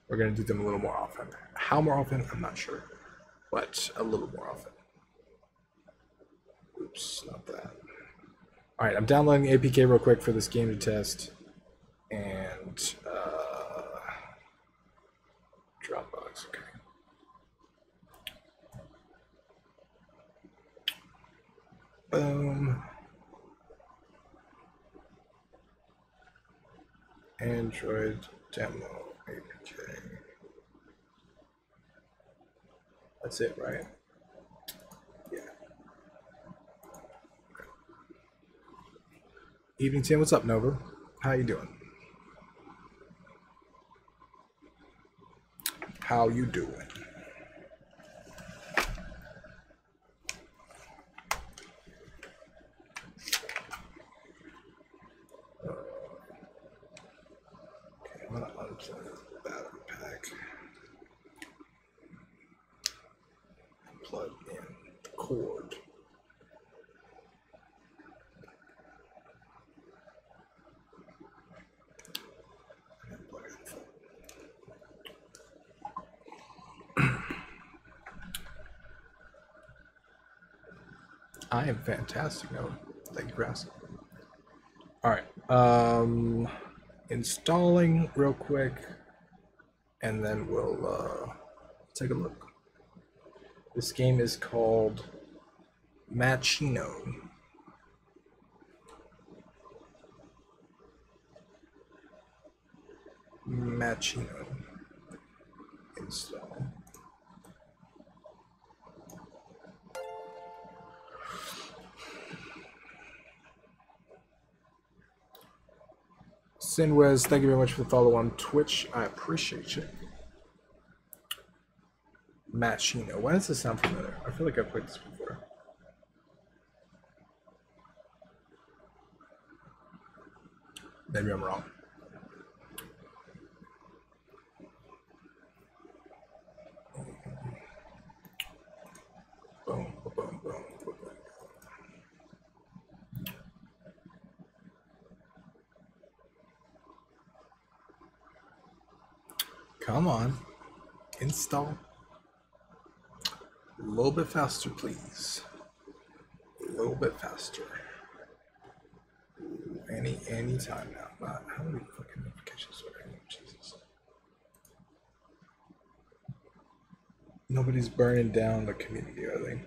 We're going to do them a little more often. How more often? I'm not sure. But a little more often. Oops, not that. All right, I'm downloading the APK real quick for this game to test. And Dropbox, okay. Boom. Android demo APK. That's it, right? Yeah. Okay. Evening, Tim. What's up, Nova? How you doing? How you doing? Okay, I'm gonna unplug the battery pack. Plug in the cord. And plug in the phone. I am fantastic, Noah. Thank you for asking. All right, installing real quick, and then we'll take a look. This game is called Machino. Machino. Install. Sinwez, thank you very much for the follow on Twitch. I appreciate you. Machino. Why does this sound familiar? I feel like I've played this before. Maybe I'm wrong. Boom, boom, boom, boom, boom. Come on. Install. A little bit faster, please. A little bit faster. Any time now. Not how many fucking notifications are there? Jesus. Nobody's burning down the community, are they?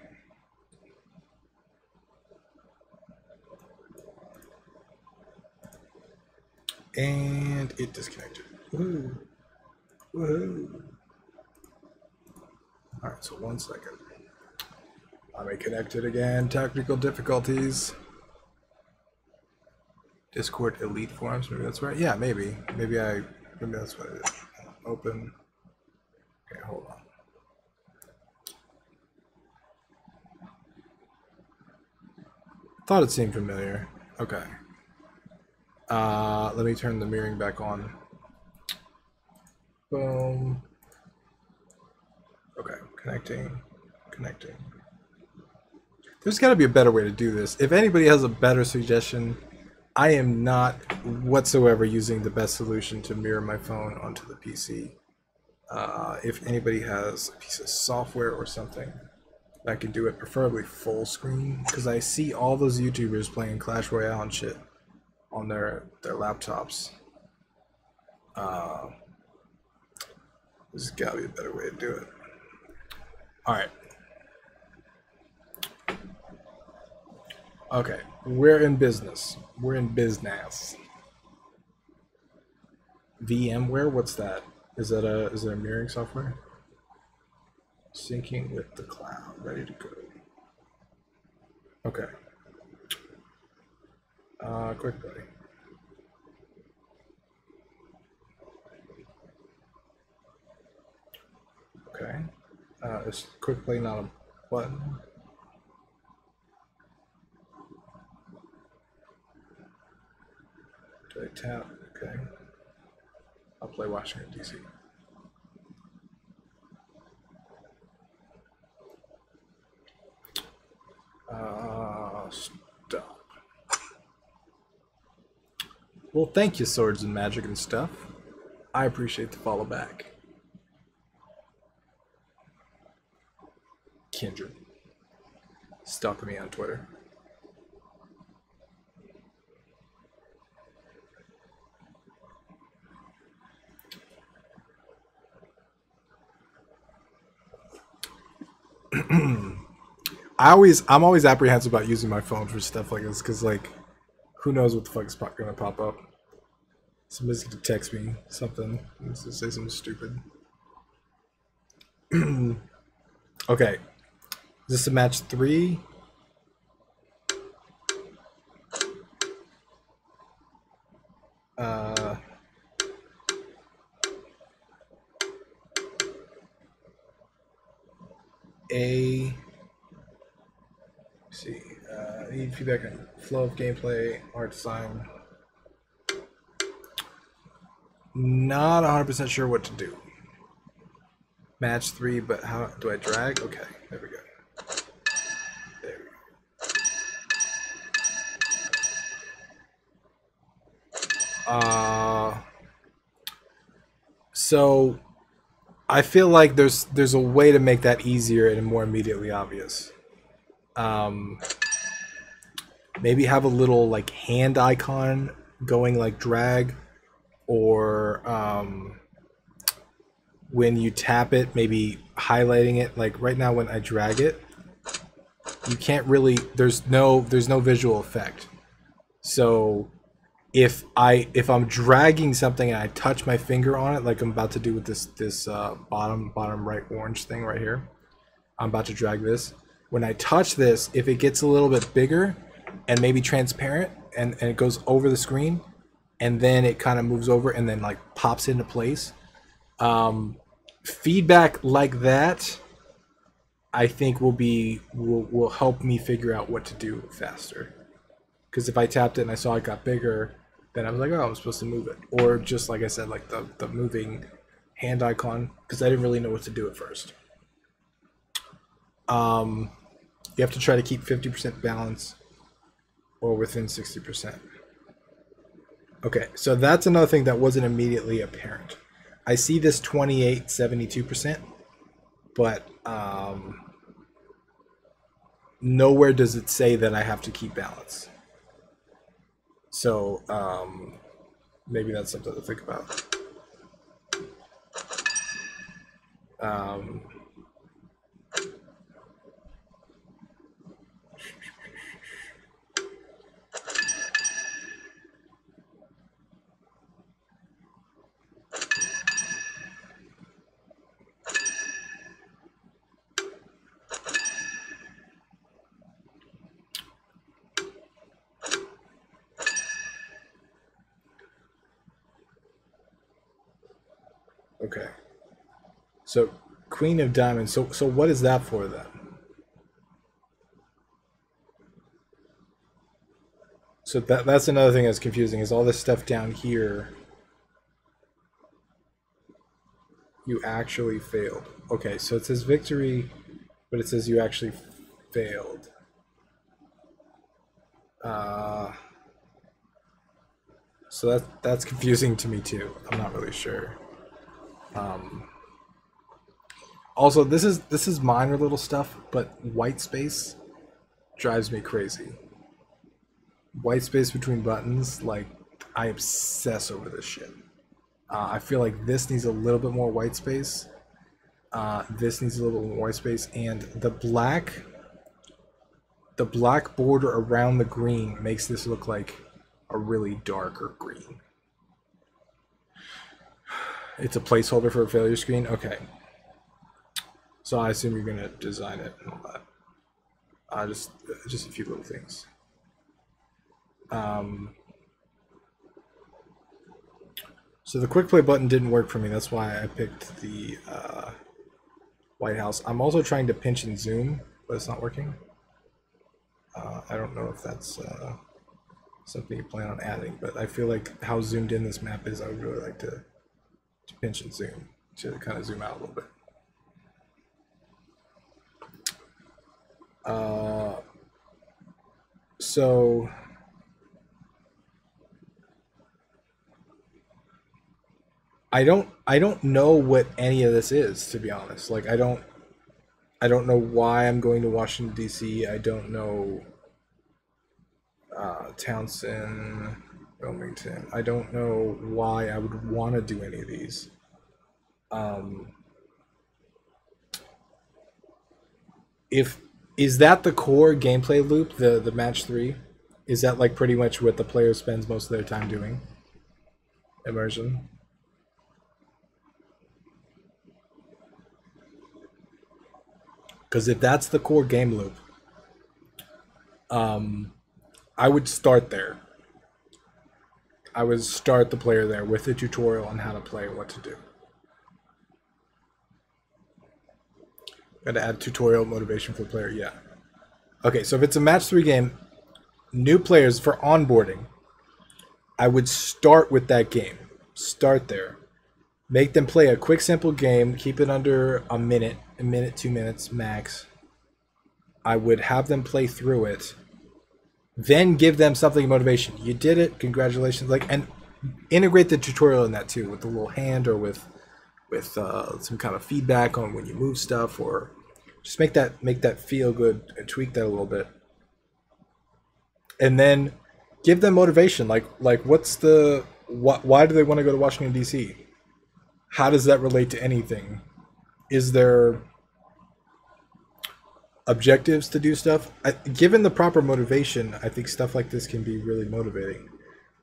And it disconnected. Woohoo. Woohoo. Alright, so 1 second. I may connect it again. Technical difficulties. Discord Elite Forums, maybe that's right. Yeah, maybe. Maybe that's what it is. Open. Okay, hold on. Thought it seemed familiar. Okay. Let me turn the mirroring back on. Boom. Okay, connecting. There's got to be a better way to do this. If anybody has a better suggestion, I am not whatsoever using the best solution to mirror my phone onto the PC. If anybody has a piece of software or something that can do it, preferably full screen, because I see all those YouTubers playing Clash Royale and shit on their laptops. There's gotta be a better way to do it. All right. Okay, we're in business. We're in business. VMware, what's that? Is it a mirroring software? Syncing with the cloud, ready to go. Okay. Quick play. Okay. Is quick play not a button? Do I tap? Okay. I'll play Washington, D.C. Stop. Well, thank you, Swords and Magic and stuff. I appreciate the follow back. Kindred. Stalking me on Twitter. I'm always apprehensive about using my phone for stuff like this because, like, who knows what the fuck is gonna pop up. Somebody's gonna text me something. Let's just say something stupid. Okay, is this a match 3? Need feedback on flow of gameplay, art design. Not 100% sure what to do. Match 3, but how do I drag? Okay, there we go. There we go. So I feel like there's a way to make that easier and more immediately obvious. Maybe have a little like hand icon going like drag, or when you tap it, maybe highlighting it. Like right now when I drag it, you can't really, there's no visual effect. So if I'm dragging something and I touch my finger on it, like I'm about to do with this bottom right orange thing right here, I'm about to drag this. When I touch this, if it gets a little bit bigger and maybe transparent and it goes over the screen and then it kind of moves over and then like pops into place, feedback like that I think will help me figure out what to do faster. Because if I tapped it and I saw it got bigger, then I was like, oh, I'm supposed to move it. Or just like I said, like the moving hand icon, because I didn't really know what to do at first. You have to try to keep 50% balance or within 60%. Okay, so that's another thing that wasn't immediately apparent. I see this 28, 72%, but nowhere does it say that I have to keep balance. So maybe that's something to think about. Okay, so Queen of Diamonds. So what is that for then? So that's another thing that's confusing, is all this stuff down here. You actually failed. Okay, so it says victory, but it says you actually failed. So that's confusing to me too. I'm not really sure. Also, this is minor little stuff, but white space drives me crazy. White space between buttons, like I obsess over this shit. I feel like this needs a little bit more white space. This needs a little bit more white space, and the black border around the green makes this look like a really darker green. It's a placeholder for a failure screen. Okay. So I assume you're gonna design it and all that. Just a few little things. So the quick play button didn't work for me. That's why I picked the White House. I'm also trying to pinch and zoom, but it's not working. I don't know if that's something you plan on adding, but I feel like how zoomed in this map is, I would really like to pinch and zoom to kind of zoom out a little bit. So I don't know what any of this is, to be honest. Like I don't know why I'm going to Washington D.C. I don't know Townsend, Wilmington. I don't know why I would want to do any of these. Is that the core gameplay loop, the match 3? Is that like pretty much what the player spends most of their time doing? Immersion. Because if that's the core game loop, I would start there. I would start the player there with a tutorial on how to play and what to do. Got to add tutorial motivation for the player, yeah. Okay, so if it's a match 3 game, new players for onboarding, I would start with that game. Start there. Make them play a quick, simple game. Keep it under a minute, 2 minutes max. I would have them play through it. Then give them something motivation. You did it. Congratulations. Like, and integrate the tutorial in that too, with the little hand or with some kind of feedback on when you move stuff, or just make that feel good and tweak that a little bit. And then give them motivation. Like what's the why do they want to go to Washington D.C.? How does that relate to anything? Is there objectives to do stuff? Given the proper motivation, I think stuff like this can be really motivating.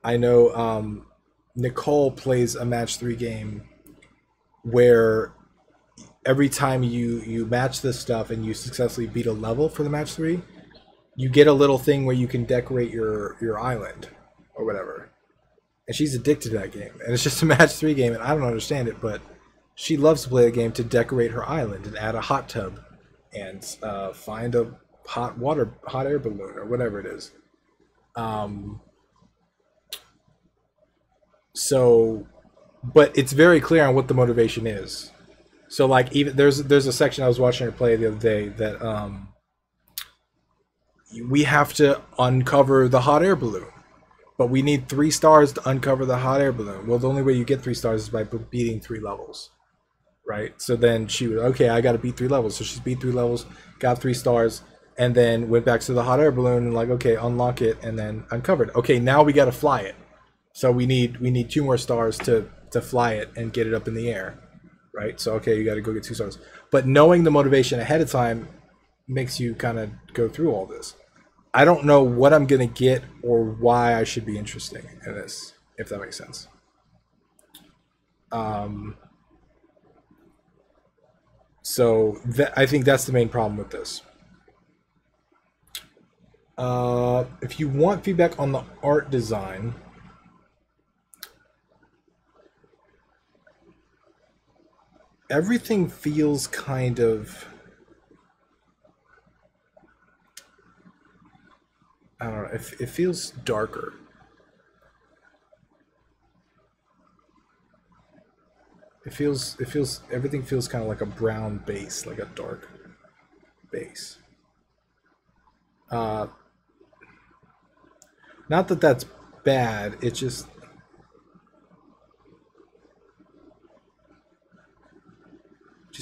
I know Nicole plays a match 3 game where every time you match this stuff and you successfully beat a level for the match 3, you get a little thing where you can decorate your island or whatever. And she's addicted to that game. And it's just a match 3 game, and I don't understand it, but she loves to play a game to decorate her island and add a hot tub and find a hot air balloon or whatever it is. But it's very clear on what the motivation is. So like, even there's a section I was watching her play the other day that we have to uncover the hot air balloon, but we need 3 stars to uncover the hot air balloon. Well, the only way you get 3 stars is by beating 3 levels, right? So then she was, okay, I got to beat 3 levels. So she's beat 3 levels, got 3 stars, and then went back to the hot air balloon and like, okay, unlock it, and then uncovered. Okay, now we got to fly it. So we need 2 more stars to fly it and get it up in the air, right? So okay, you got to go get 2 stars. But knowing the motivation ahead of time makes you kind of go through all this. I don't know what I'm gonna get or why I should be interested in this, if that makes sense. So I think that's the main problem with this. If you want feedback on the art design, everything feels kind of, I don't know, it feels darker. Everything feels kind of like a brown base, like a dark base. Not that that's bad, it just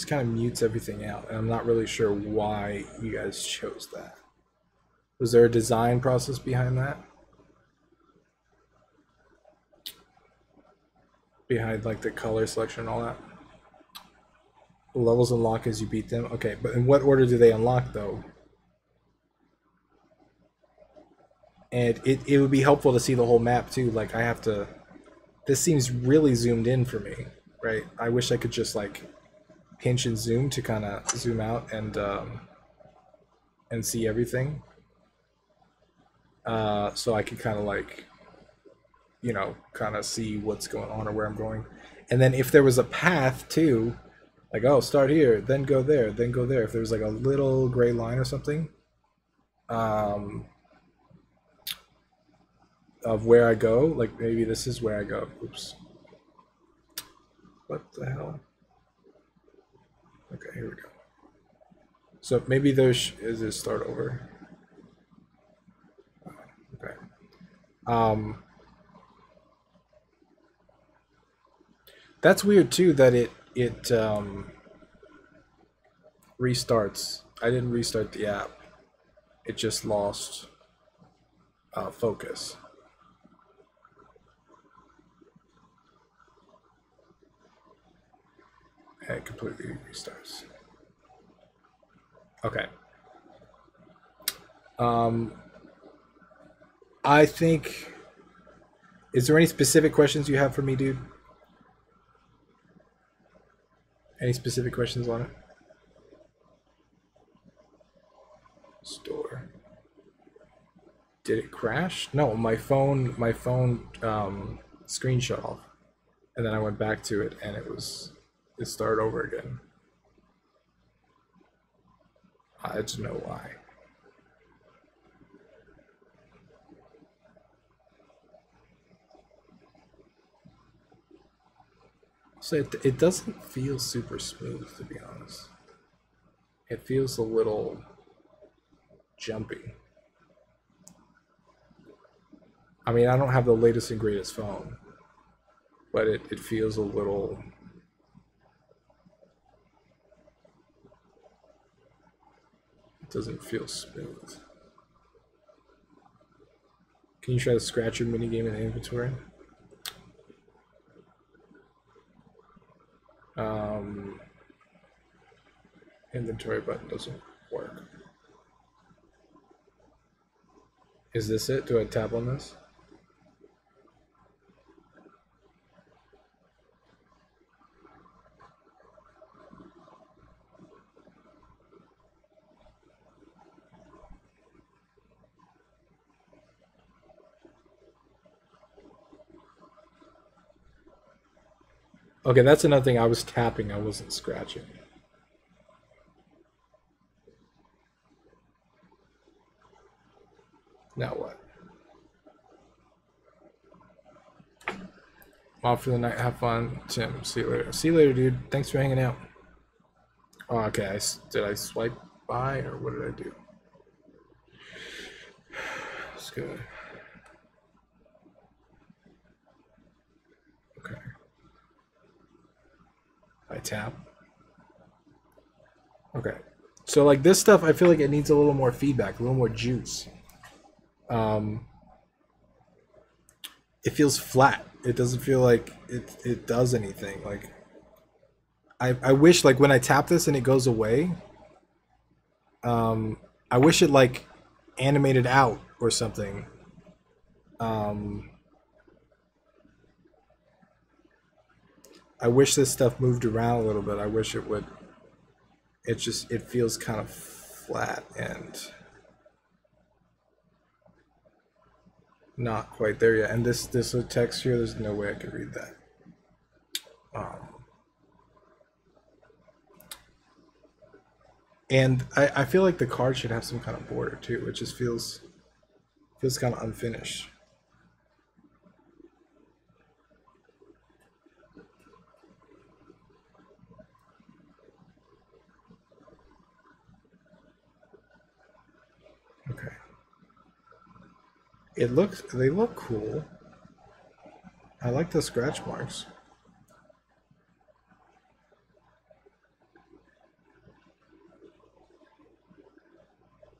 kind of mutes everything out, and I'm not really sure why you guys chose that. Was there a design process behind that? behind like the color selection and all that. Levels unlock as you beat them. Okay, but in what order do they unlock though? And it would be helpful to see the whole map too. Like I have to. This seems really zoomed in for me, right? I wish I could just like pinch and zoom to kind of zoom out and see everything. So I could kind of like, you know, kind of see what's going on or where I'm going. And then if there was a path too, like, oh, start here, then go there, then go there. If there was like a little gray line or something, of where I go, like maybe this is where I go. Oops. What the hell? Okay, here we go. So maybe there's is it start over. Okay. That's weird too that it restarts. I didn't restart the app. It just lost focus. And it completely restarts. Okay. I think. Is there any specific questions you have for me, dude? Any specific questions on it? Store. Did it crash? No, my phone screen shut off, and then I went back to it, and it started over again. I just know why. So it doesn't feel super smooth, to be honest. It feels a little jumpy. I mean, I don't have the latest and greatest phone, but it feels a little... It doesn't feel smooth. Can you try to scratch your minigame in the inventory? Inventory button doesn't work. Is this it? Do I tap on this? Okay, that's another thing. I was tapping, I wasn't scratching. Now what? I'm off for the night. Have fun, Tim. See you later. See you later, dude. Thanks for hanging out. Oh, okay. Did I swipe by or what did I do? That's good. Okay. I tap. Okay. So like this stuff, I feel like it needs a little more feedback, a little more juice. It feels flat. It doesn't feel like it does anything. Like I wish like when I tap this and it goes away, I wish it like animated out or something. I wish this stuff moved around a little bit. I wish it would. It feels kind of flat and not quite there yet. And this text here, there's no way I could read that. And I feel like the card should have some kind of border too. It just feels kind of unfinished. Okay. They look cool. I like the scratch marks.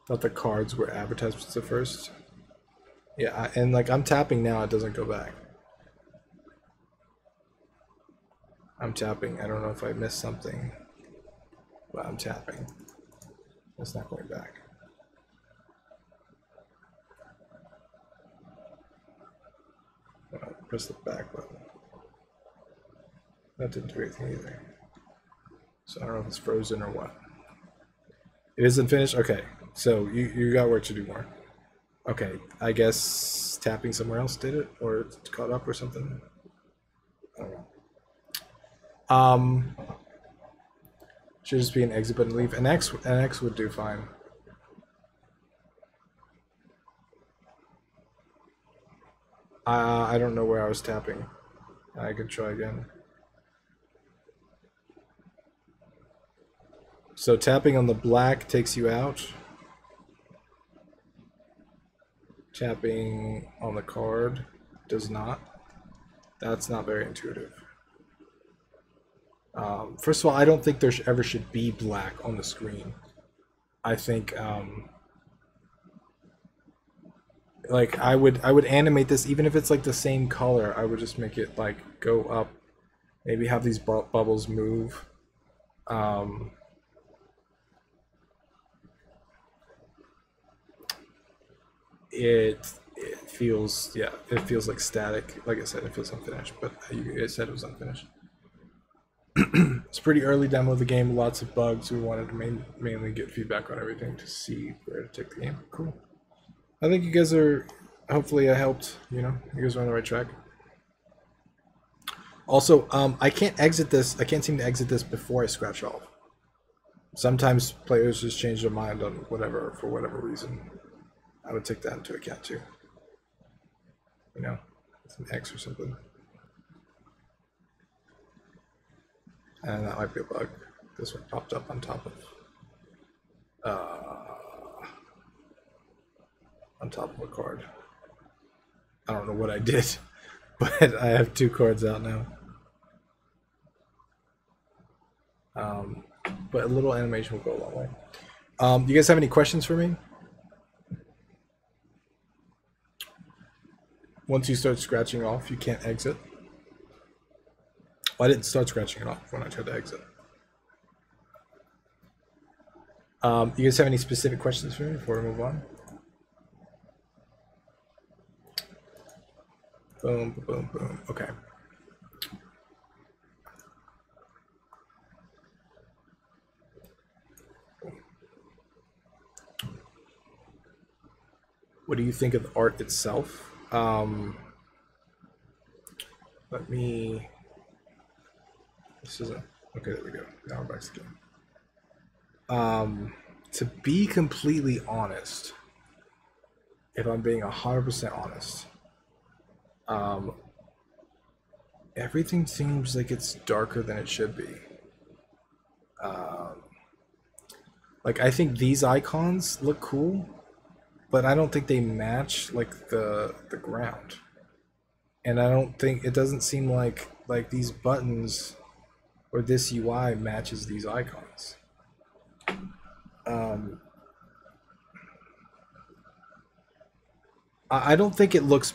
Thought the cards were advertisements at first. Yeah, and like I'm tapping now, it doesn't go back. I'm tapping. I don't know if I missed something, but I'm tapping. It's not going back. Press the back button. That didn't do anything either. So I don't know if it's frozen or what. It isn't finished? Okay. So you got work to do more. Okay. I guess tapping somewhere else did it, or it's caught up or something. I don't know. Should just be an exit button leave. An X would do fine. I don't know where I was tapping. I could try again. So tapping on the black takes you out. Tapping on the card does not. That's not very intuitive. First of all, I don't think there ever should be black on the screen. I think like I would animate this, even if it's like the same color. I would just make it like go up, maybe have these bubbles move. It feels, yeah, it feels like static. Like I said, it feels unfinished, but you guys said it was unfinished. It's a pretty early demo of the game, lots of bugs. We wanted to mainly get feedback on everything to see where to take the game. Cool. I think you guys are, hopefully I helped, you know, you guys are on the right track. Also, I can't exit this, I can't seem to exit this before I scratch off. Sometimes players just change their mind on whatever, for whatever reason. I would take that into account too. You know, it's an X or something. And that might be a bug. This one popped up on top of a card. I don't know what I did, but I have 2 cards out now. But a little animation will go a long way. Do you guys have any questions for me? Once you start scratching off, you can't exit. Well, I didn't start scratching it off when I tried to exit. You guys have any specific questions for me before we move on? Boom, boom, boom. Okay. What do you think of the art itself? Let me... This isn't... Okay, there we go. Now we're back to the game. To be completely honest, if I'm being 100% honest, everything seems like it's darker than it should be. Like, I think these icons look cool, but I don't think they match like the ground. And I don't think, it doesn't seem like these buttons or this UI matches these icons. I don't think it looks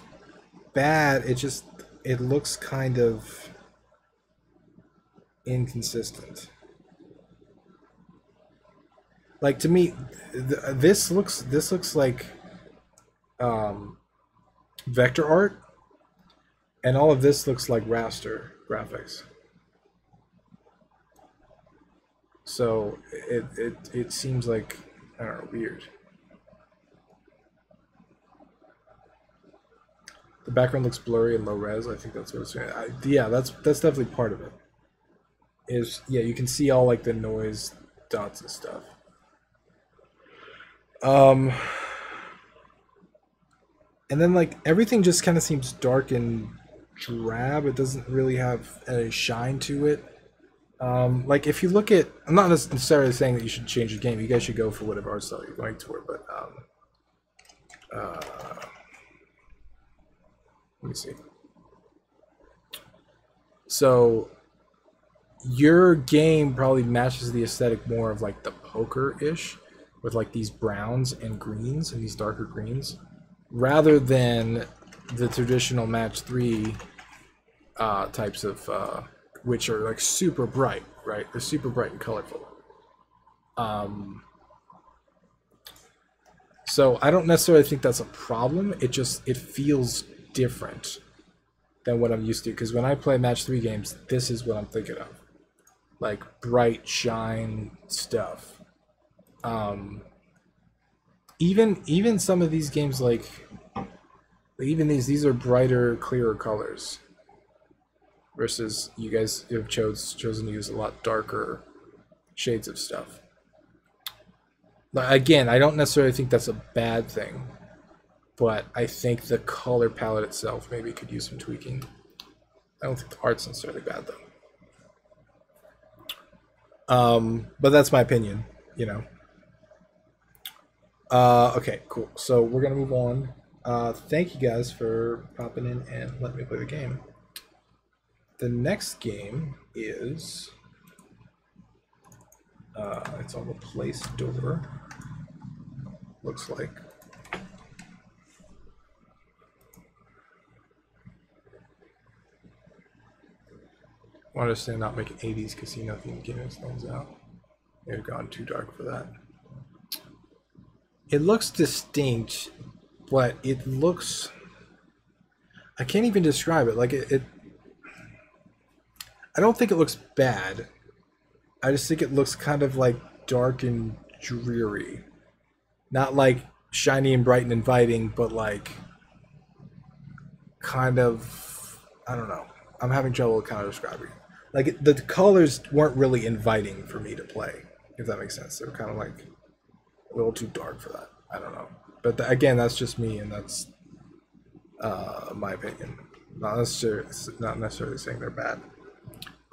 bad, it looks kind of inconsistent. Like, to me, this looks like vector art, and all of this looks like raster graphics. So it seems like, I don't know, weird. The background looks blurry and low res. I think that's what it's saying. Yeah, that's definitely part of it. Yeah, you can see all like the noise dots and stuff. And then like everything just kind of seems dark and drab. It doesn't really have any shine to it. Like if you look at, I'm not necessarily saying that you should change the game. You guys should go for whatever art style you're going toward, but let me see. So your game probably matches the aesthetic more of like the poker-ish, with like these browns and greens and these darker greens, rather than the traditional match 3 types of which are like super bright, right? They're super bright and colorful. So I don't necessarily think that's a problem. It feels different than what I'm used to. Because when I play Match 3 games, this is what I'm thinking of. Like bright, shine stuff. Even some of these games, like even these are brighter, clearer colors. Versus you guys have chosen to use a lot darker shades of stuff. Again, I don't necessarily think that's a bad thing, but I think the color palette itself maybe could use some tweaking. I don't think the art's necessarily bad though. But that's my opinion, you know. Okay, cool. So we're gonna move on. Thank you guys for popping in and letting me play the game. The next game is it's on the Play Store. Looks like. I understand not making 80s casino themed game stands out. They've gone too dark for that. It looks distinct, but it looks. I can't even describe it. Like it I don't think it looks bad. I just think it looks kind of like dark and dreary. Not like shiny and bright and inviting, but like kind of, I don't know. I'm having trouble kind of describing. Like the colors weren't really inviting for me to play, if that makes sense. They're kind of like a little too dark for that. I don't know. But again, that's just me, and that's my opinion. Not necessarily saying they're bad.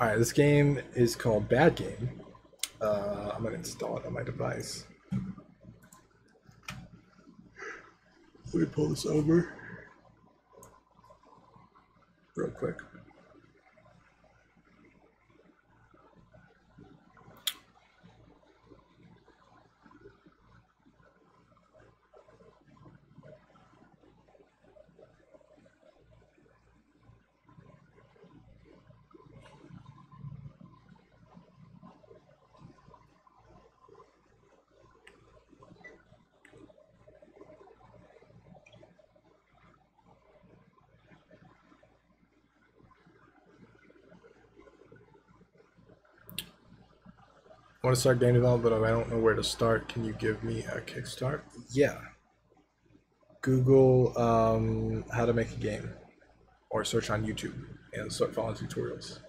All right, this game is called Bad Game. I'm gonna install it on my device. Let me pull this over real quick. I want to start game development, but I don't know where to start. Can you give me a kickstart? Yeah. Google how to make a game, or search on YouTube and start following tutorials.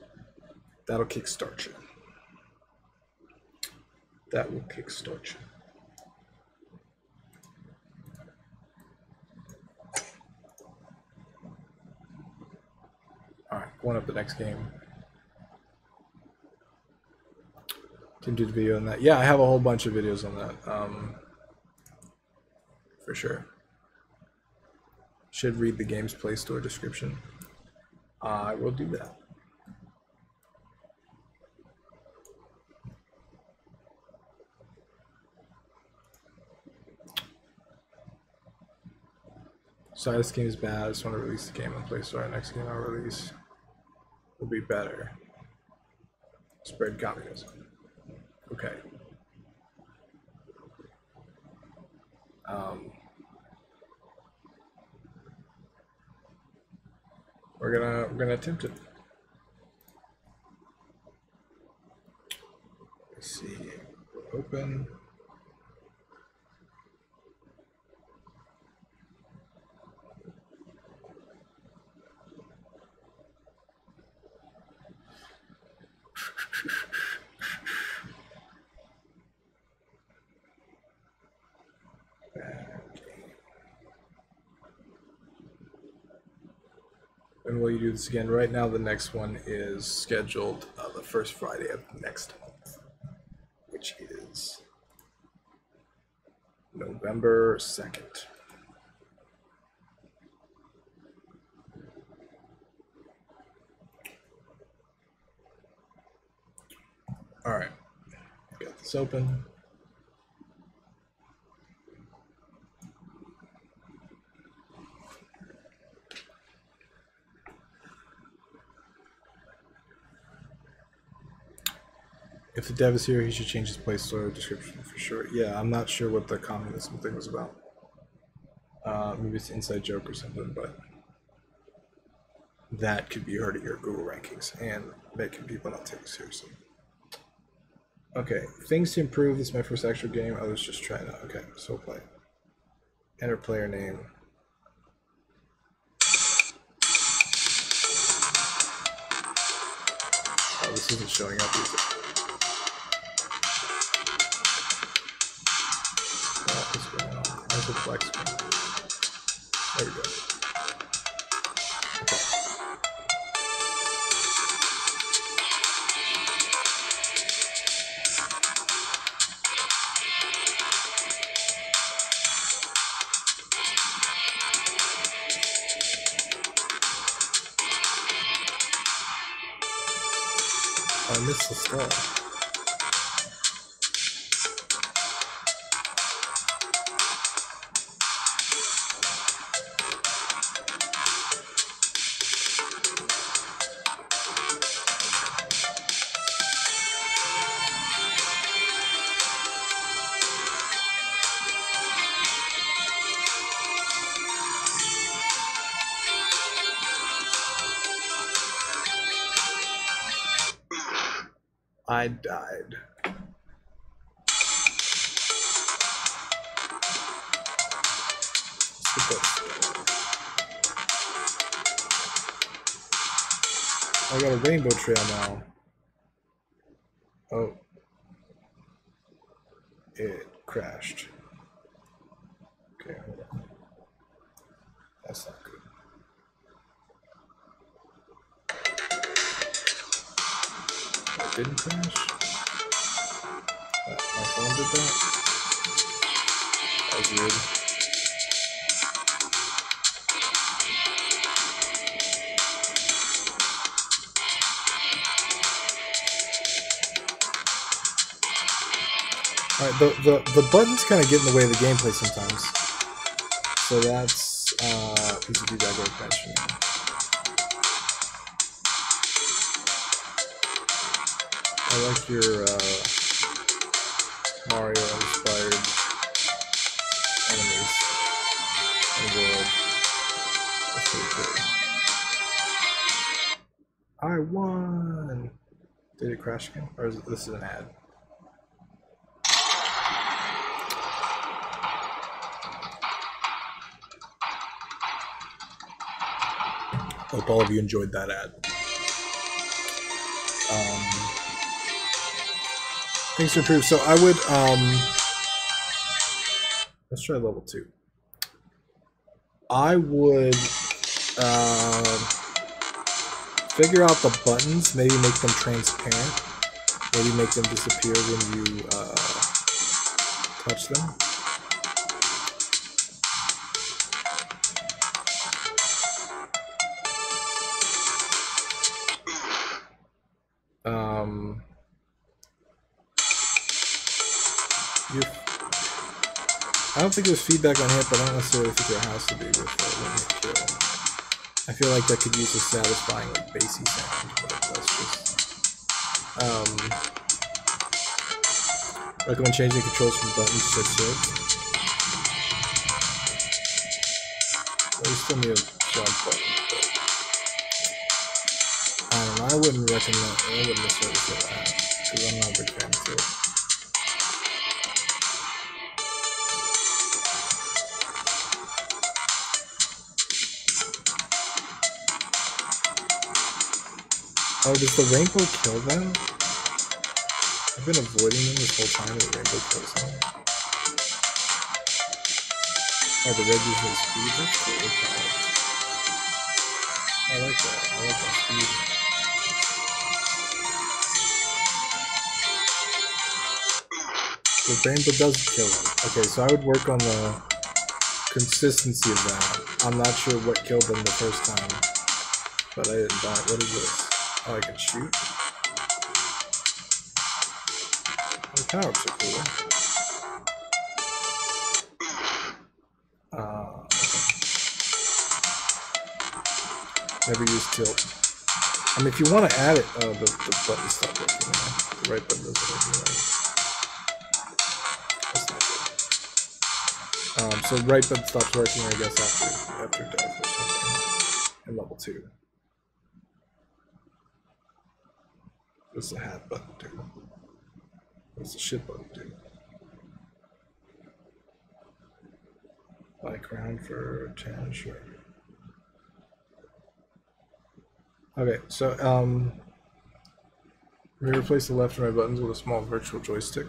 That'll kickstart you. That will kickstart you. All right, going up the next game. Didn't do the video on that. Yeah, I have a whole bunch of videos on that. For sure. Should read the game's Play Store description. I will do that. Sorry, this game is bad. I just want to release the game on Play Store. Next game I'll release will be better. Spread communism. Okay. We're gonna attempt it. Let's see. Open. When will you do this again? Right now, the next one is scheduled the first Friday of next month, which is November 2nd. All right, got this open. If the dev is here, he should change his Play Store description for sure. Yeah, I'm not sure what the communism thing was about. Maybe it's an inside joke or something, but that could be heard at your Google rankings and making people not take it seriously. Okay, things to improve. This is my first actual game. I was just trying to. Okay, so play. Enter player name. Oh, this isn't showing up either. What's going on? Where's the black screen? There we go. Okay. I missed the star. I died. I got a rainbow trail now. Oh. It crashed. Okay, hold on. That's not good. It didn't crash? My phone did that? That was weird. Alright, the buttons kind of get in the way of the gameplay sometimes. So that's piece of feedback worth mentioning. I like your Mario-inspired enemies and world. That's pretty cool. I won! Did it crash again? Or is it, this is an ad? Hope all of you enjoyed that ad. Things to improve. So I would let's try level 2. I would figure out the buttons, maybe make them transparent, maybe make them disappear when you touch them. I don't think there's feedback on hit, but I don't necessarily think there has to be with when you kill. I feel like that could use a satisfying, like, bassy sound, but that's just... recommend changing controls from buttons to shit. Well, you still need a jump button, but... I don't know, I wouldn't recommend... I wouldn't necessarily say that, because I'm not a big fan of it. Oh, does the rainbow kill them? I've been avoiding them this whole time and the rainbow kills them. Oh, the red gives me speed? That's cool. I like that. I like that speed. The rainbow does kill them. Okay, so I would work on the consistency of that. I'm not sure what killed them the first time, but I didn't die. What is this? Oh, I can shoot? The power-ups are cool. Okay. Never use tilt. I I mean, if you want to add it, oh, the button stopped working now. The right button doesn't work anymore. That's not good. So right button stops working, I guess, after death or something. In level 2. What's the hat button do? What's the shit button do? Buy crown for 10, sure. Okay, so we replace the left and right buttons with a small virtual joystick.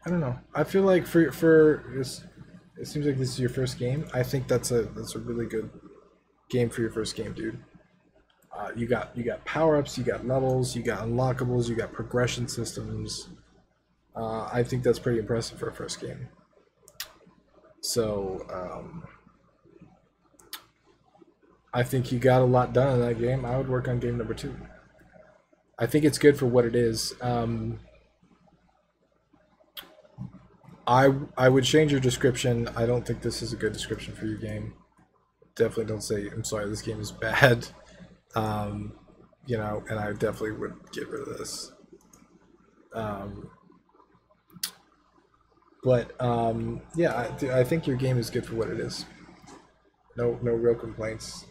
I don't know. I feel like for this, it seems like this is your first game. I think that's a really good game for your first game, dude. You got power-ups, you got levels, you got unlockables, you got progression systems. I think that's pretty impressive for a first game. So I think you got a lot done in that game. I would work on game number 2. I think it's good for what it is. I would change your description. I don't think this is a good description for your game. Definitely don't say, I'm sorry, this game is bad. You know, and I definitely would get rid of this. Yeah, I think your game is good for what it is. No real complaints.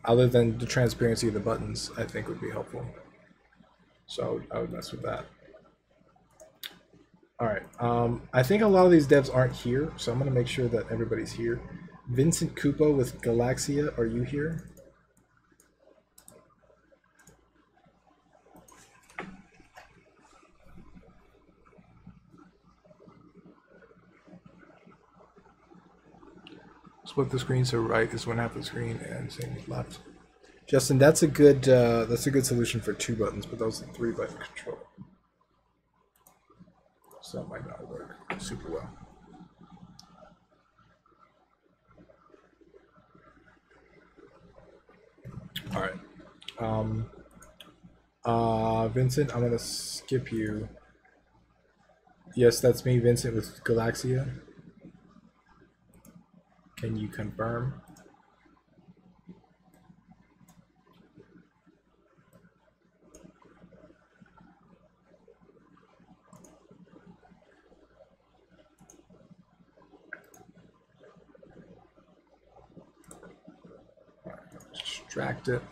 Other than the transparency of the buttons, I think would be helpful. So I would mess with that. All right. I think a lot of these devs aren't here, so I'm going to make sure that everybody's here. Vincent Kupo with Galaxia, are you here? Split the screen so right is one half of the screen and same as left. Justin, that's a good solution for 2 buttons, but those are 3-button control. So that might not work super well. All right. Vincent, I'm gonna skip you. Yes, that's me, Vincent with Galaxia. Can you confirm? Extract it.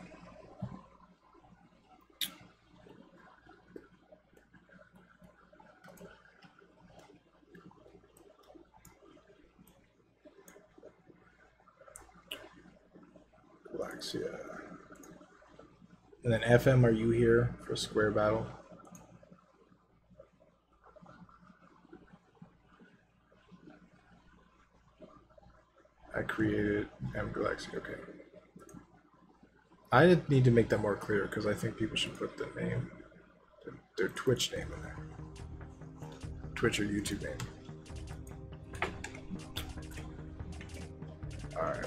Galaxia. And then FM, are you here for Square Battle? I created M Galaxia, okay. I need to make that more clear because I think people should put the name, their Twitch name in there. Twitch or YouTube name. Alright.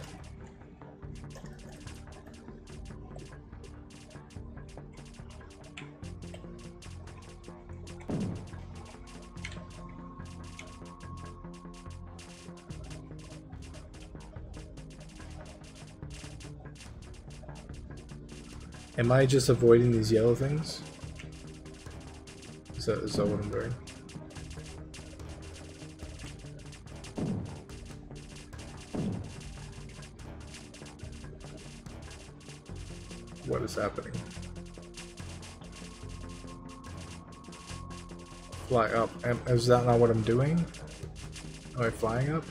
Am I just avoiding these yellow things? Is that what I'm doing? What is happening? Fly up. Is that not what I'm doing? Am I flying up?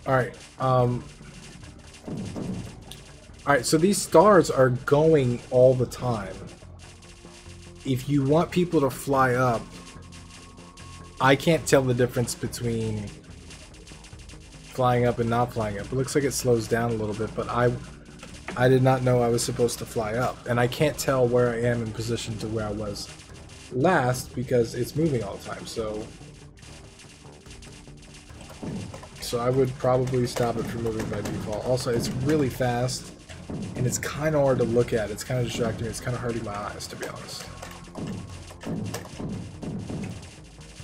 Alright, alright, so these stars are going all the time. If you want people to fly up, I can't tell the difference between flying up and not flying up. It looks like it slows down a little bit, but I did not know I was supposed to fly up. And I can't tell where I am in position to where I was last because it's moving all the time, so I would probably stop it from moving by default. Also, it's really fast, And it's kind of hard to look at. It's kind of distracting. It's kind of hurting my eyes, to be honest.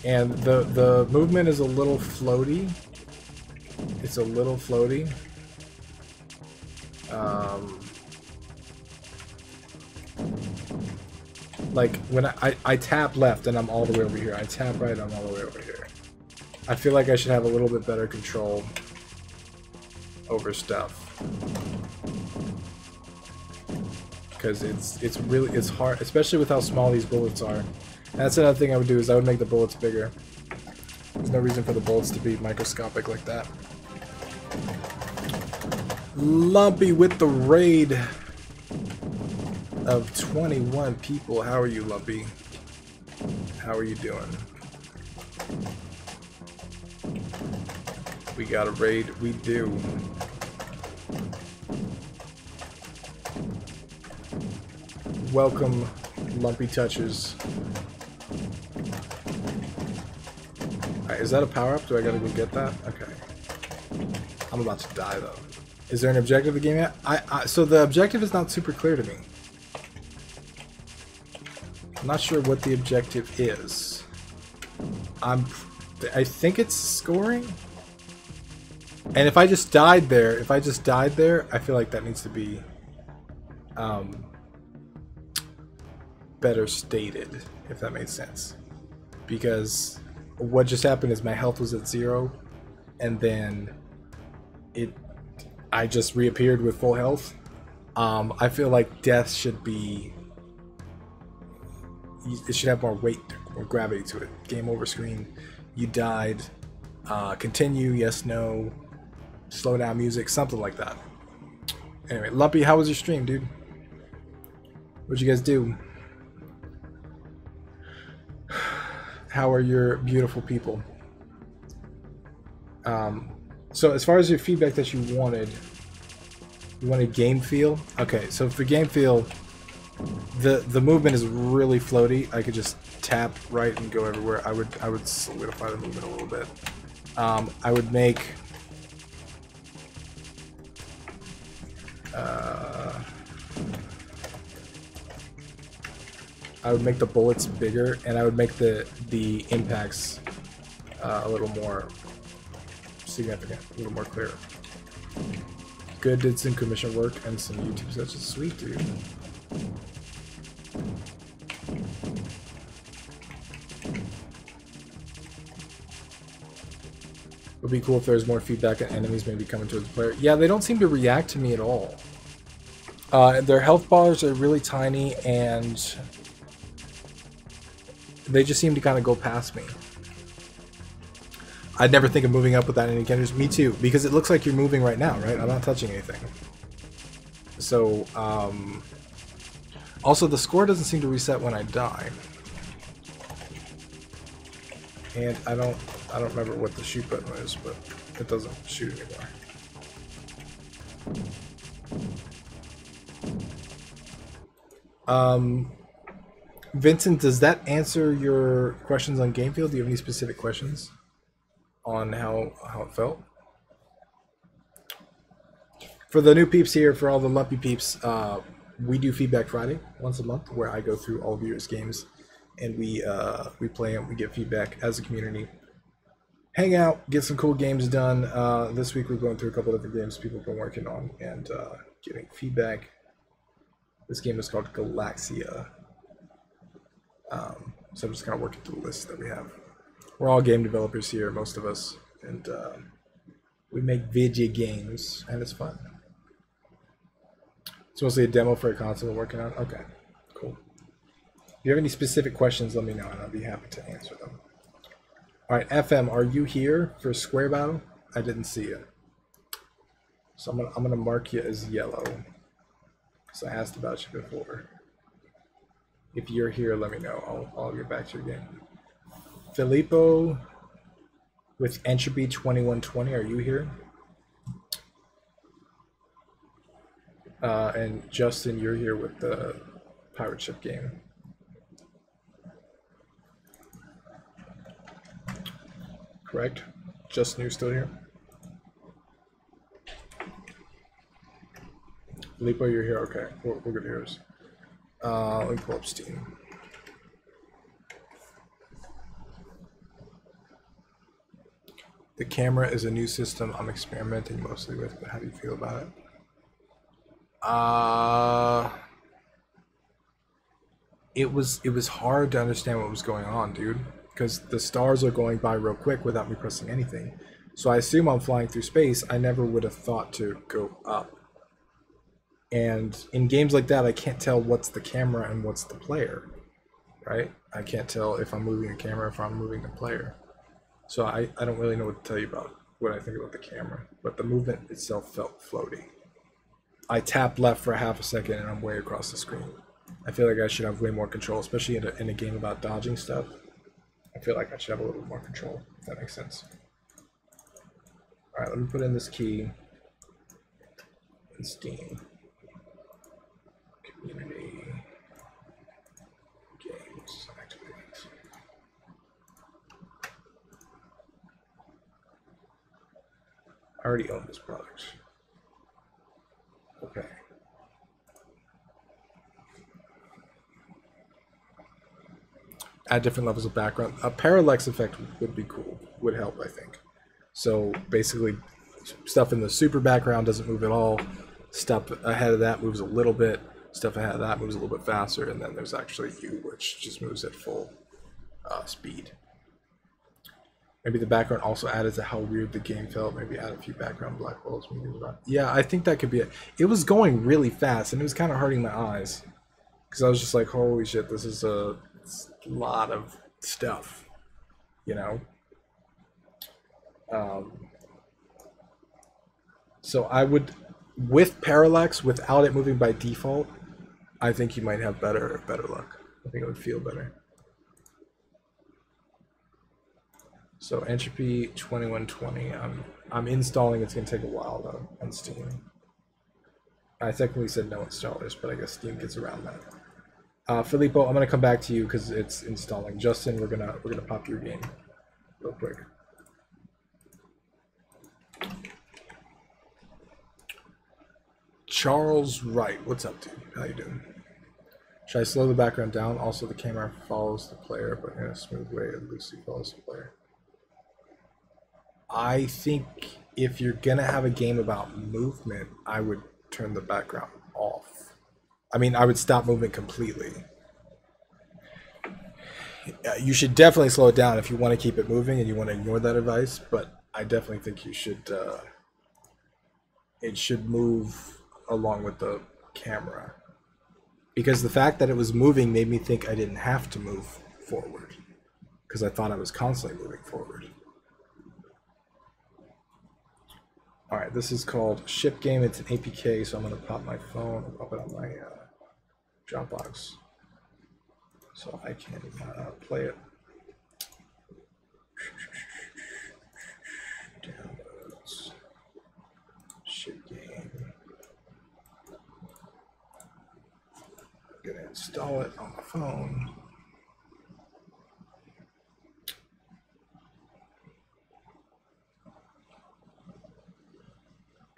And the movement is a little floaty. It's a little floaty. Like when I tap left and I'm all the way over here. I tap right, I'm all the way over here. I feel like I should have a little bit better control over stuff. Because it's hard, especially with how small these bullets are. And that's another thing I would do, is I would make the bullets bigger. There's no reason for the bullets to be microscopic like that. Lumpy with the raid of 21 people. How are you, Lumpy? How are you doing? We got a raid. We do. Welcome, Lumpy Touchers. Alright, is that a power-up? Do I gotta go get that? Okay. I'm about to die, though. Is there an objective of the game yet? So the objective is not super clear to me. I'm not sure what the objective is. I think it's scoring? And if I just died there, I feel like that needs to be better stated, if that makes sense. Because what just happened is my health was at 0, and then I just reappeared with full health. I feel like death should be... It should have more weight, more gravity to it. Game over screen. You died. Continue, yes, no. Slow down music, something like that. Anyway, Lumpy, how was your stream, dude? What'd you guys do? How are your beautiful people? So as far as your feedback that you wanted game feel? Okay, so for game feel, the movement is really floaty. I could just tap right and go everywhere. I would solidify the movement a little bit. I would make the bullets bigger, and I would make the impacts a little more significant, a little more clear. Good, did some commission work and some YouTube sessions. Sweet, dude. Would be cool if there's more feedback and enemies maybe coming towards the player. Yeah, they don't seem to react to me at all. Their health bars are really tiny, and they just seem to kind of go past me. I'd never think of moving up without any encounters. Me too, because it looks like you're moving right now, right? I'm not touching anything. So, also the score doesn't seem to reset when I die. And I don't remember what the shoot button is, but it doesn't shoot anymore. Vincent, does that answer your questions on game feel? Do you have any specific questions on how it felt? For the new peeps here, for all the lumpy peeps, we do Feedback Friday once a month, where I go through all viewers' games, and we play them, we get feedback as a community, hang out, get some cool games done. This week we're going through a couple of different games people have been working on and giving feedback. This game is called Galaxia. So I'm just kind of working through the list that we have. We're all game developers here, most of us, and we make video games, and it's fun. It's mostly a demo for a console we're working on. Okay, cool. If you have any specific questions, let me know, and I'll be happy to answer them. All right, FM, are you here for Square Battle? I didn't see you. So I'm gonna mark you as yellow. So I asked about you before. If you're here, let me know. I'll get back to you again. Filippo with Entropy 2120, are you here? And Justin, you're here with the Pirate Ship game. Correct? Justin, you're still here? Filippo, you're here. Okay, we're good heroes. Let me pull up Steam. The camera is a new system I'm experimenting mostly with, but how do you feel about it? It was hard to understand what was going on, dude, because the stars are going by real quick without me pressing anything. So I assume I'm flying through space. I never would have thought to go up. And in games like that, I can't tell what's the camera and what's the player, right? I can't tell if I'm moving the camera, if I'm moving the player. So I don't really know what to tell you about what I think about the camera, but the movement itself felt floaty. I tapped left for a half a second and I'm way across the screen. I feel like I should have way more control, especially in a game about dodging stuff. I feel like I should have a little more control, if that makes sense. All right, let me put in this key in Steam. Community games activate. I already own this product. Okay. Add different levels of background. A parallax effect would be cool, would help, I think. So basically, stuff in the super background doesn't move at all. Stuff ahead of that moves a little bit. Stuff ahead of that moves a little bit faster. And then there's actually you, which just moves at full speed. Maybe the background also added to how weird the game felt. Maybe add a few background black holes. Yeah, I think that could be it. It was going really fast, and it was kind of hurting my eyes. Because I was just like, holy shit, this is a lot of stuff, you know? So I would, with parallax, without it moving by default, I think you might have better luck. I think it would feel better. So Entropy 2120, I'm installing. It's gonna take a while though on Steam. I technically said no installers, but I guess Steam gets around that. Filippo, I'm gonna come back to you because it's installing. Justin, we're gonna pop your game real quick. Charles Wright, what's up, dude? How you doing? Should I slow the background down? Also, the camera follows the player, but in a smooth way, it loosely follows the player. I think if you're gonna have a game about movement, I would turn the background off. I mean, I would stop movement completely. You should definitely slow it down if you want to keep it moving and you want to ignore that advice, but I definitely think you should, it should move along with the camera. Because the fact that it was moving made me think I didn't have to move forward. Because I thought I was constantly moving forward. Alright, this is called Ship Game. It's an APK, so I'm going to pop my phone and pop it on my Dropbox. So I can play it. Downloads. Ship Game. I'm going to install it on my phone.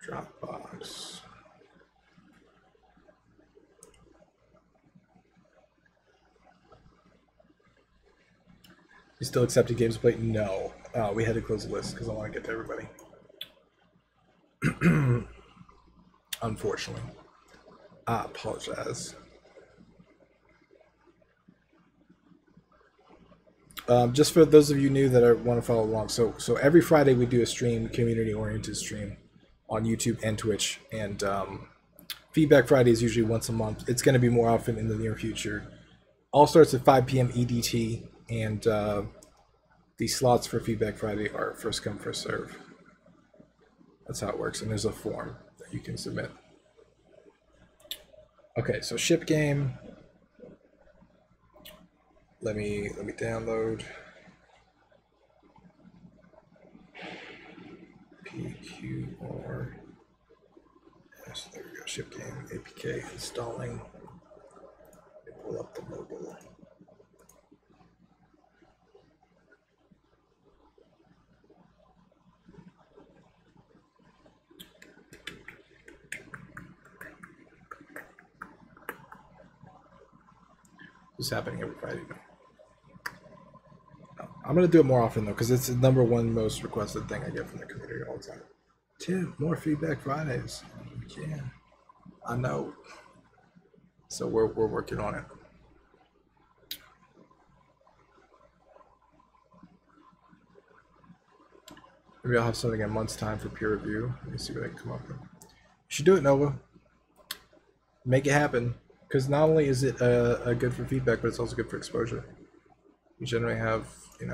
Dropbox. You still accepted games to play? No. We had to close the list because I want to get to everybody. Unfortunately. I apologize. Just for those of you new that want to follow along, so every Friday we do a stream, community-oriented stream, on YouTube and Twitch, and Feedback Friday is usually once a month. It's going to be more often in the near future. All starts at 5 p.m. EDT, and the slots for Feedback Friday are first come, first serve. That's how it works, and there's a form that you can submit. Okay, so Ship Game. Let me download. PQR. Yes, there we go. Ship Game APK installing. Pull up the mobile. It's happening every Friday night. I'm gonna do it more often though, because it's the #1 most requested thing I get from the community all the time. Tim, more feedback Fridays. Yeah, I know. So we're working on it. Maybe I'll have something in a month's time for peer review. Let me see what I can come up with. You should do it, Nova. Make it happen. Because not only is it good for feedback, but it's also good for exposure. We generally have, 80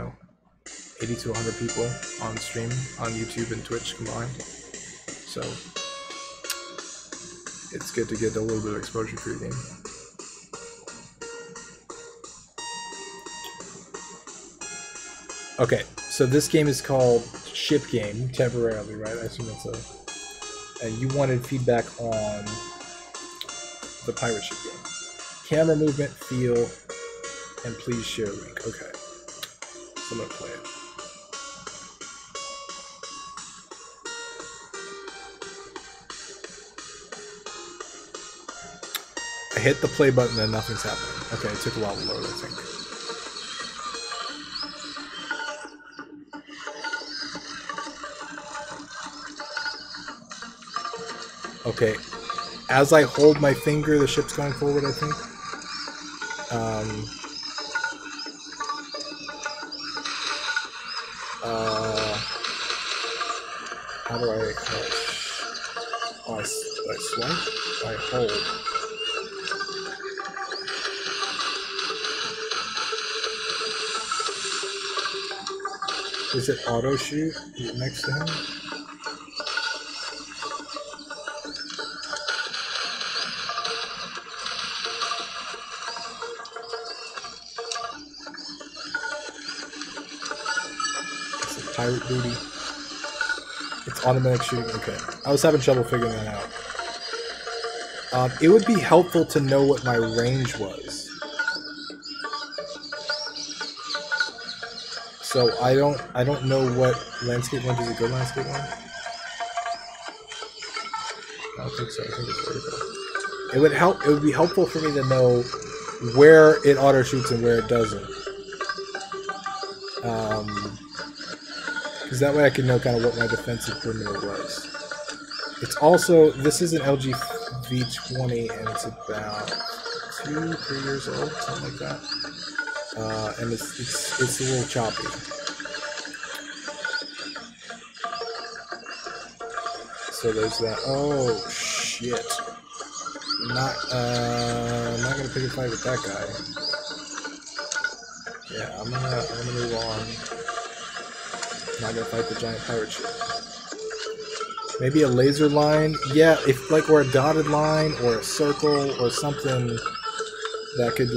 to 100 people on stream on YouTube and Twitch combined. So it's good to get a little bit of exposure for your game. Okay, so this game is called Ship Game, temporarily, right? I assume it's and you wanted feedback on the pirate ship game. Camera movement, feel, and please share link. Okay, so I'm gonna play it. I hit the play button and nothing's happening. Okay, it took a while to load, I think. Okay, as I hold my finger, the ship's going forward, I think. How do I swipe? I hold. Is it auto shoot next to him? Pirate booty. It's automatic shooting. Okay. I was having trouble figuring that out. It would be helpful to know what my range was. So I don't know what landscape one. Is a good landscape one? I don't think so. I think it's vertical. It would be helpful for me to know where it auto shoots and where it doesn't. Because that way I can know kind of what my defensive perimeter was. It's also, this is an LG V20 and it's about 2-3 years old, something like that. And it's a little choppy. So there's that. Oh shit! I'm not gonna pick a fight with that guy. Yeah, I'm gonna move on. I'm not gonna fight the giant pirate ship. Maybe a laser line. Yeah, or a dotted line or a circle or something that could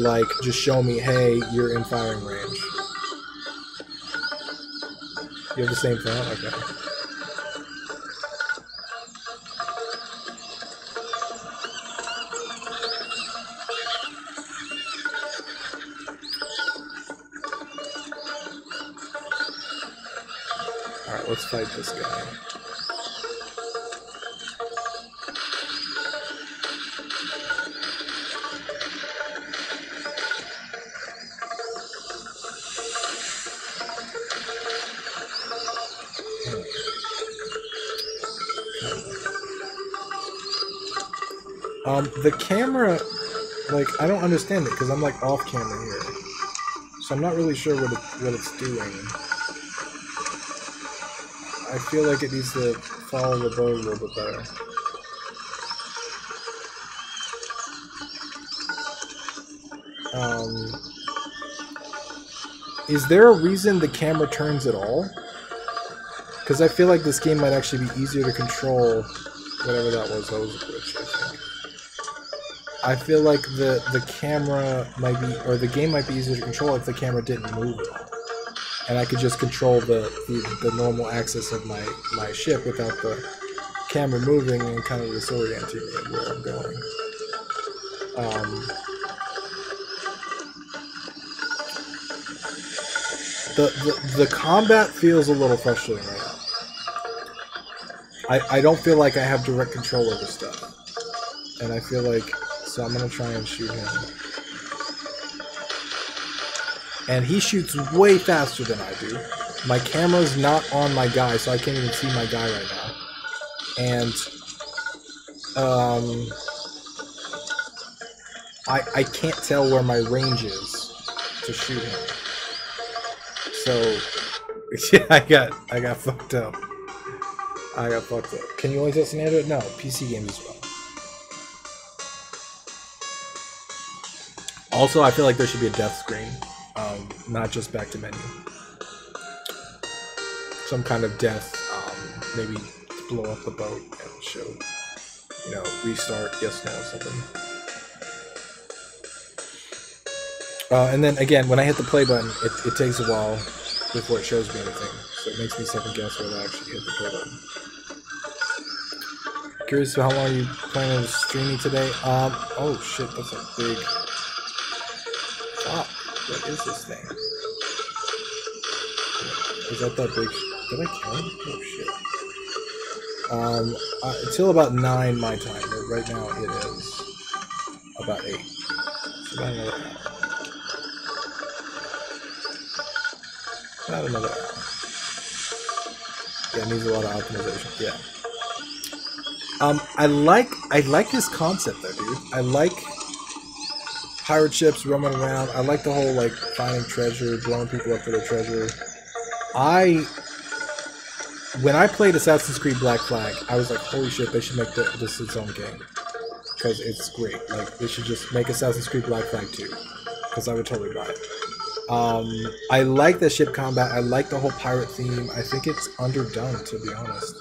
just show me, hey, you're in firing range. You have the same thing? Okay. Alright, let's fight this guy. The camera, I don't understand it because I'm off camera here, so I'm not really sure what it's doing. I feel like it needs to follow the boat a little bit better. Is there a reason the camera turns at all? Because I feel like this game might actually be easier to control. Whatever that was a glitch, I think. I feel like the camera might be, or the game might be easier to control if the camera didn't move at all. And I could just control the normal axis of my ship without the camera moving and kind of disorienting me at where I'm going. The combat feels a little frustrating right now. I don't feel like I have direct control over stuff. And I feel like, so I'm gonna try and shoot him. and he shoots way faster than I do. My camera's not on my guy, so I can't even see my guy right now. And I can't tell where my range is to shoot him. So yeah, I got fucked up. I got fucked up. Can you only test an Android? No, PC games as well. Also, I feel like there should be a death screen, not just back to menu. Some kind of death, maybe blow up the boat and show, you know, restart, yes, no, something. And then again, when I hit the play button, it takes a while before it shows me anything, so it makes me second guess whether I actually hit the play button. Curious to how long you planning on streaming today? Oh shit, that's a big. Fuck, what is this thing? Is that big? Did I count? Oh shit. Until about 9 my time, but right now it is about 8. So about another hour. About another hour. Yeah, it needs a lot of optimization. Yeah. I like this concept though, dude. I like pirate ships roaming around. I like the whole like finding treasure, blowing people up for their treasure. When I played Assassin's Creed Black Flag, I was like, holy shit, they should make this its own game. Because it's great. Like, they should just make Assassin's Creed Black Flag 2. Because I would totally buy it. I like the ship combat. I like the whole pirate theme. I think it's underdone, to be honest.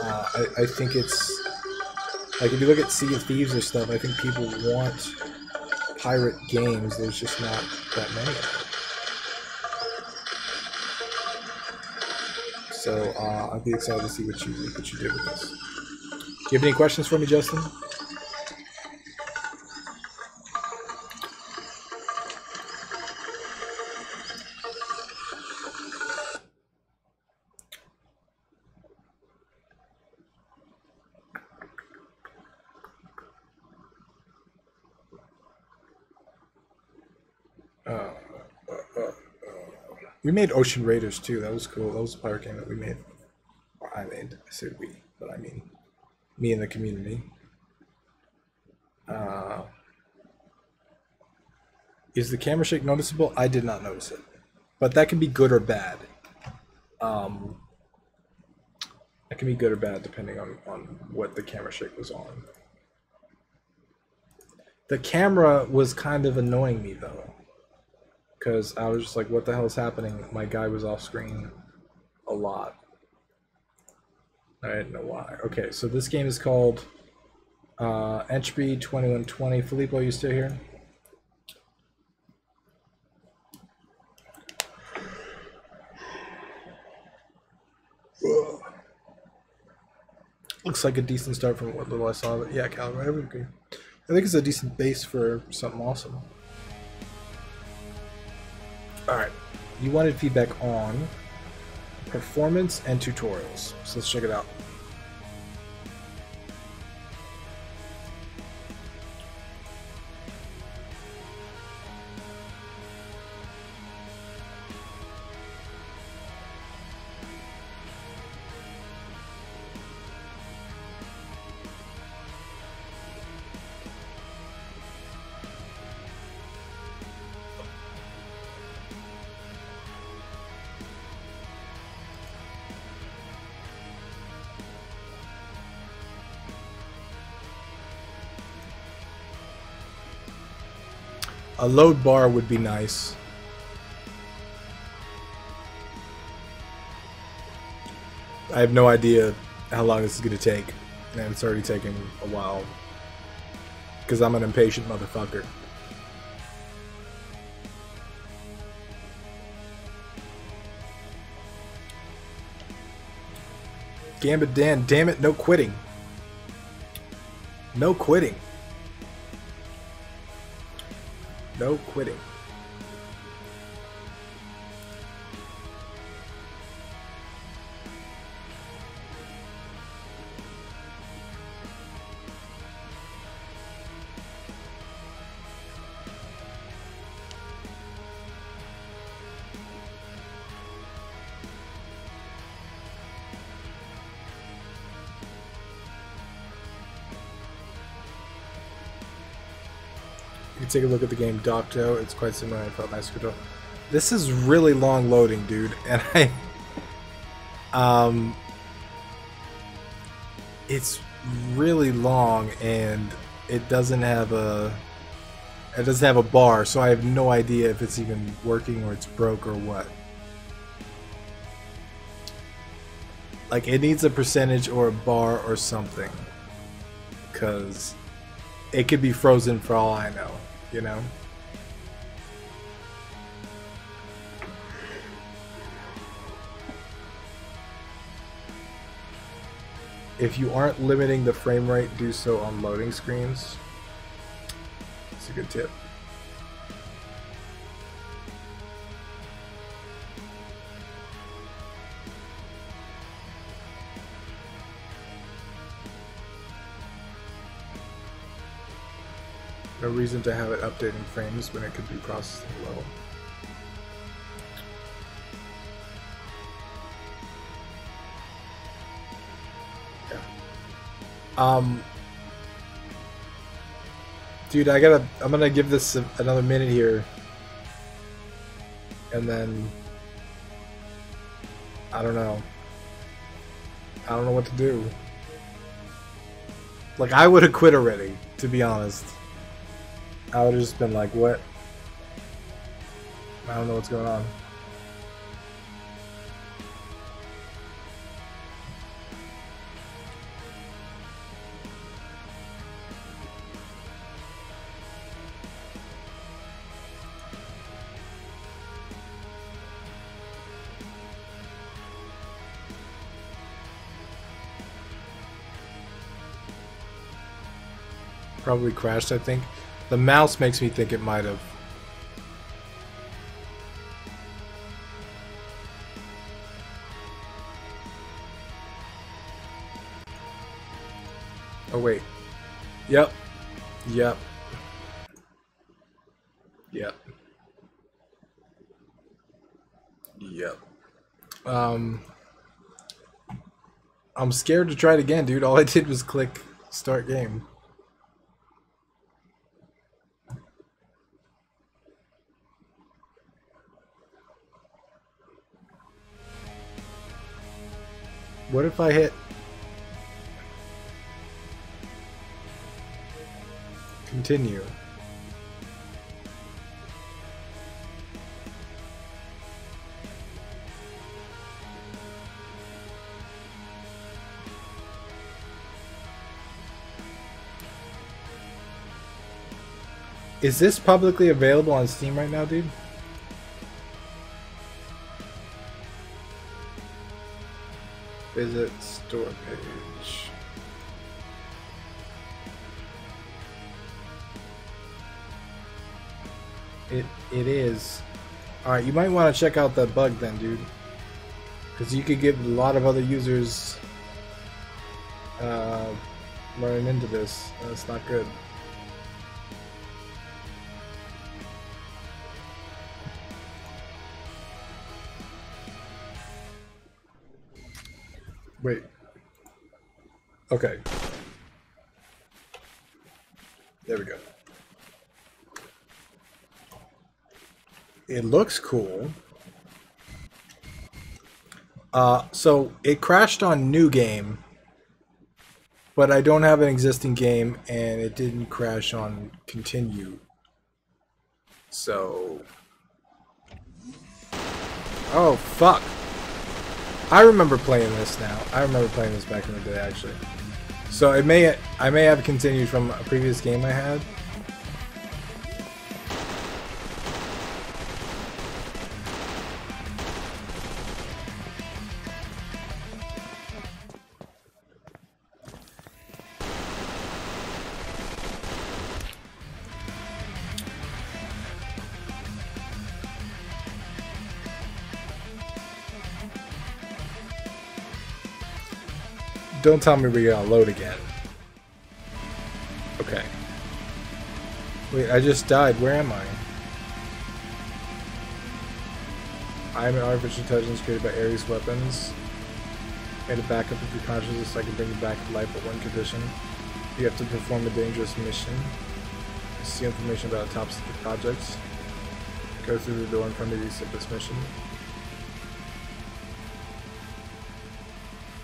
I think it's... Like, if you look at Sea of Thieves or stuff, I think people want pirate games. There's just not that many of them. So I'd be excited to see what you did with this. Do you have any questions for me, Justin? We made Ocean Raiders too. That was cool. That was a pirate game that we made. Or I made. I said we, but I mean me and the community. Is the camera shake noticeable? I did not notice it, but that can be good or bad. That can be good or bad depending on what the camera shake was on. The camera was kind of annoying me though. Because I was just like, what the hell is happening? My guy was off screen a lot. I didn't know why. Okay, so this game is called Entropy 2120. Filippo, you still here? Looks like a decent start from what little I saw. But yeah, Caliber, I would agree. I think it's a decent base for something awesome. Alright, you wanted feedback on performance and tutorials, so let's check it out. A load bar would be nice. I have no idea how long this is going to take, and it's already taking a while because I'm an impatient motherfucker. Gambit Dan, damn it, no quitting. No quitting. No quitting. You take a look at the game Docto. It's quite similar. I felt nice control. This is really long loading, dude, and it's really long, and it doesn't have a bar, so I have no idea if it's even working or it's broke or what. Like, it needs a percentage or a bar or something, because it could be frozen for all I know, you know? If you aren't limiting the frame rate, do so on loading screens. It's a good tip. No reason to have it updating frames when it could be processing low. Dude, I'm gonna give this another minute here, and then I don't know what to do. Like, I would have quit already, to be honest. I would have just been like, what? I don't know what's going on. Probably crashed, I think. The mouse makes me think it might have. Oh, wait. Yep. Yep. Yep. Yep. I'm scared to try it again, dude. All I did was click start game. What if I hit continue? Is this publicly available on Steam right now, dude? Visit store page. It is. Alright, you might want to check out that bug then, dude. Because you could give a lot of other users running into this. That's not good. Wait. Okay. There we go. It looks cool. So it crashed on new game, but I don't have an existing game, and it didn't crash on continue. So, oh fuck! I remember playing this now. I remember playing this back in the day, actually. So I may have continued from a previous game I had. Don't tell me we're gonna load again. Okay. Wait, I just died. Where am I? I am an artificial intelligence created by Ares Weapons. Made a backup of your consciousness so I can bring you back to life, but one condition. You have to perform a dangerous mission. See information about top secret projects. Go through the door in front of you, accept this mission.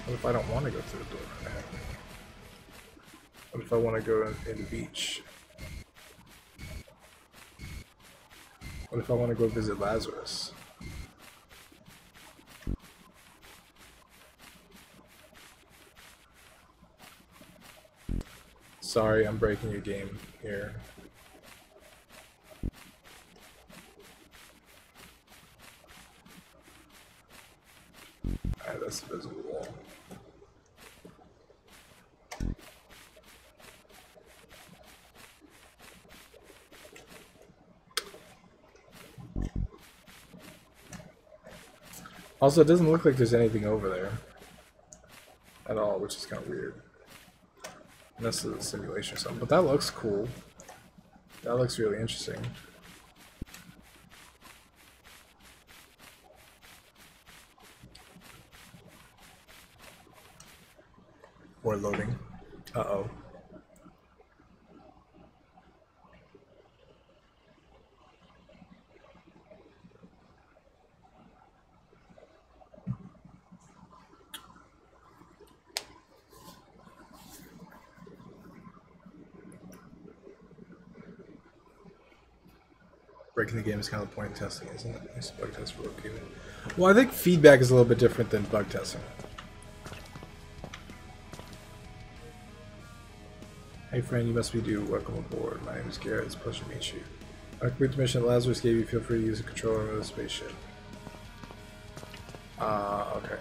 What if I don't want to go through the door? What if I want to go in the beach? What if I want to go visit Lazarus? Sorry, I'm breaking a game here. Alright, that's the visible wall. Also, it doesn't look like there's anything over there at all, which is kind of weird. Unless it's a simulation or something. But that looks cool. That looks really interesting. Or loading. Uh-oh. Breaking the game is kind of the point of testing, isn't it? Nice bug test for locating. Well, I think feedback is a little bit different than bug testing. Hey friend, you must be due. Welcome aboard. My name is Garrett. It's a pleasure to meet you. I complete the mission that Lazarus gave you. Feel free to use a controller of the spaceship. Okay.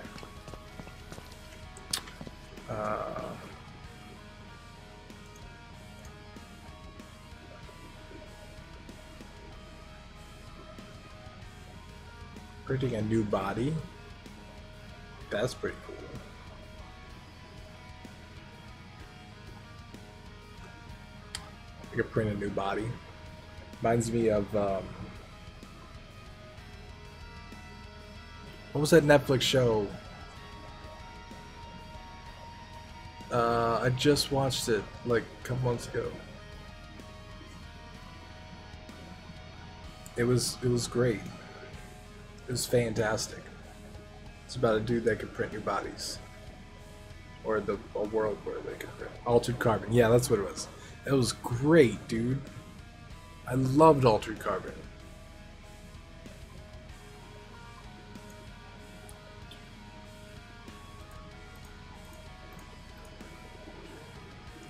Creating a new body. That's pretty cool. I could print a new body. Reminds me of what was that Netflix show? I just watched it like a couple months ago. It was great. It was fantastic. It's about a dude that could print new bodies. Or a world where they could print. Altered Carbon. Yeah, that's what it was. It was great, dude. I loved Altered Carbon.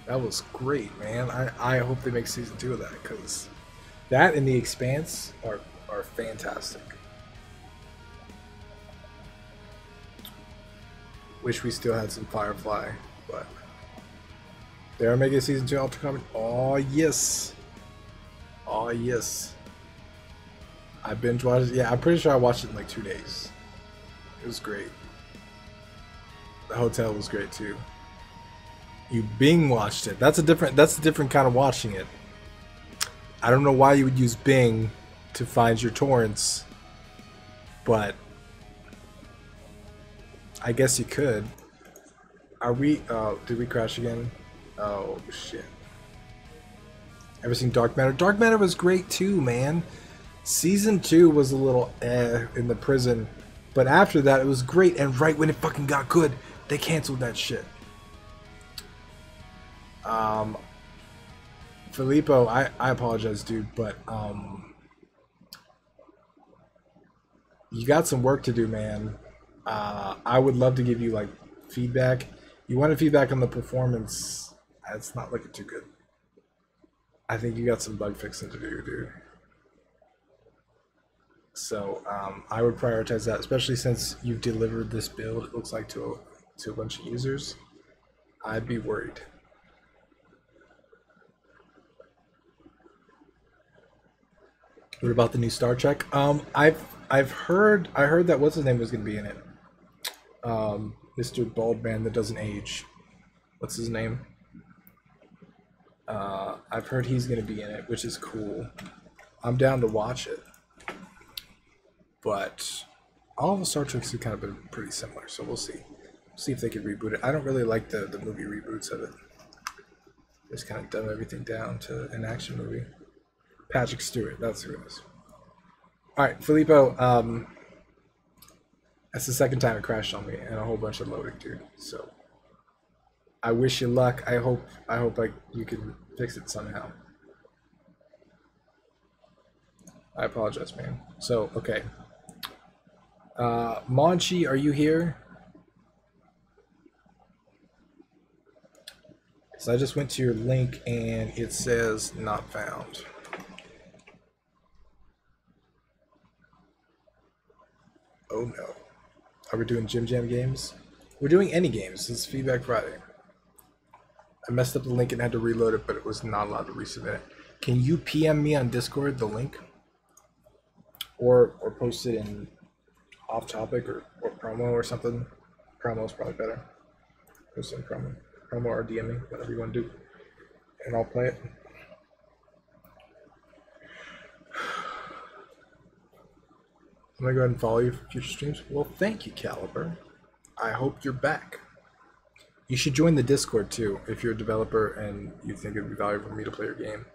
That was great, man. I hope they make season 2 of that, because that and The Expanse are fantastic. Wish we still had some Firefly, but they are making season 2 Altered Carbon. Oh yes, oh yes. I binge watched it. Yeah, I'm pretty sure I watched it in like 2 days. It was great. The hotel was great too. You Bing watched it. That's a different kind of watching it. I don't know why you would use Bing to find your torrents, but I guess you could. Are we? Did we crash again? Oh shit! Ever seen Dark Matter? Dark Matter was great too, man. Season 2 was a little in the prison, but after that it was great. And right when it fucking got good, they canceled that shit. Filippo, I apologize, dude, but you got some work to do, man. I would love to give you like feedback. You wanted feedback on the performance. It's not looking too good. I think you got some bug fixing to do, dude. So I would prioritize that, especially since you've delivered this build, it looks like, to a bunch of users. I'd be worried. What about the new Star Trek? I heard that what's his name was gonna be in it. Mr. Baldman that doesn't age. What's his name? I've heard he's gonna be in it, which is cool. I'm down to watch it. But all the Star Treks have kind of been pretty similar, so we'll see. See if they can reboot it. I don't really like the movie reboots of it. Just kind of dumb everything down to an action movie. Patrick Stewart, that's who it is. All right, Filippo. That's the second time it crashed on me, and a whole bunch of loading, dude. So I wish you luck. I hope like you can fix it somehow. I apologize, man. So okay. Monchi, are you here? So I just went to your link and it says not found. Oh no. Are we doing Gym Jam games? We're doing any games. It's Feedback Friday. I messed up the link and had to reload it, but it was not allowed to resubmit it. Can you PM me on Discord the link? Or post it in off topic or promo or something? Promo is probably better. Post it in promo. Promo or DM me, whatever you want to do. And I'll play it. I'm going to go ahead and follow you for future streams. Well, thank you, Caliber. I hope you're back. You should join the Discord, too, if you're a developer and you think it would be valuable for me to play your game.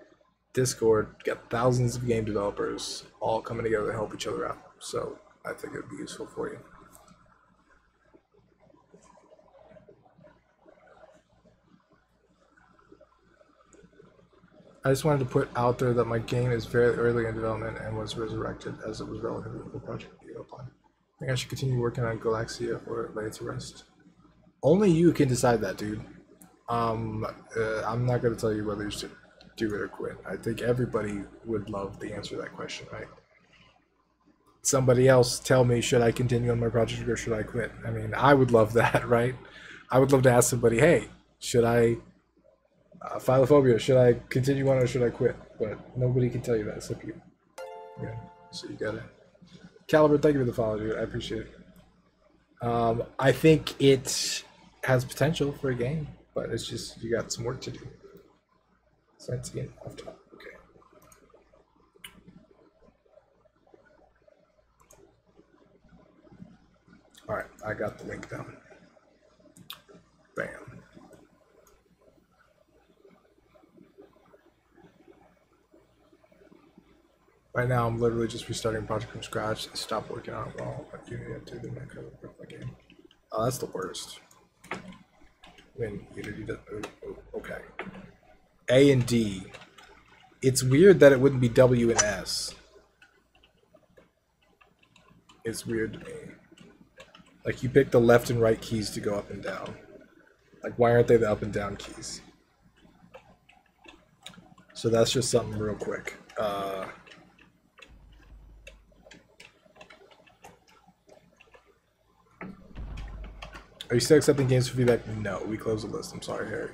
Discord, got thousands of game developers all coming together to help each other out. So I think it would be useful for you. I just wanted to put out there that my game is very early in development and was resurrected as it was relatively a project to give up on. I think I should continue working on Galaxia or lay it to rest. Only you can decide that, dude. I'm not going to tell you whether you should do it or quit. I think everybody would love the answer to that question, right? Somebody else tell me, should I continue on my project or should I quit? I mean, I would love that, right? I would love to ask somebody, hey, should I... Philophobia, should I continue on or should I quit? But nobody can tell you that except you. Yeah, so you got it. Caliber, thank you for the follow, dude. I appreciate it. I think it has potential for a game, but it's just, you got some work to do. So that's again off top. Okay. Alright, I got the link down. Bam. Right now, I'm literally just restarting project from scratch. I stopped working on it while Unity updated my code for my game. Oh, that's the worst. When Unity does. Okay. A and D. It's weird that it wouldn't be W and S. It's weird to me. Like, you pick the left and right keys to go up and down. Like, why aren't they the up and down keys? So that's just something real quick. Are you still accepting games for feedback? No, we closed the list. I'm sorry, Harry.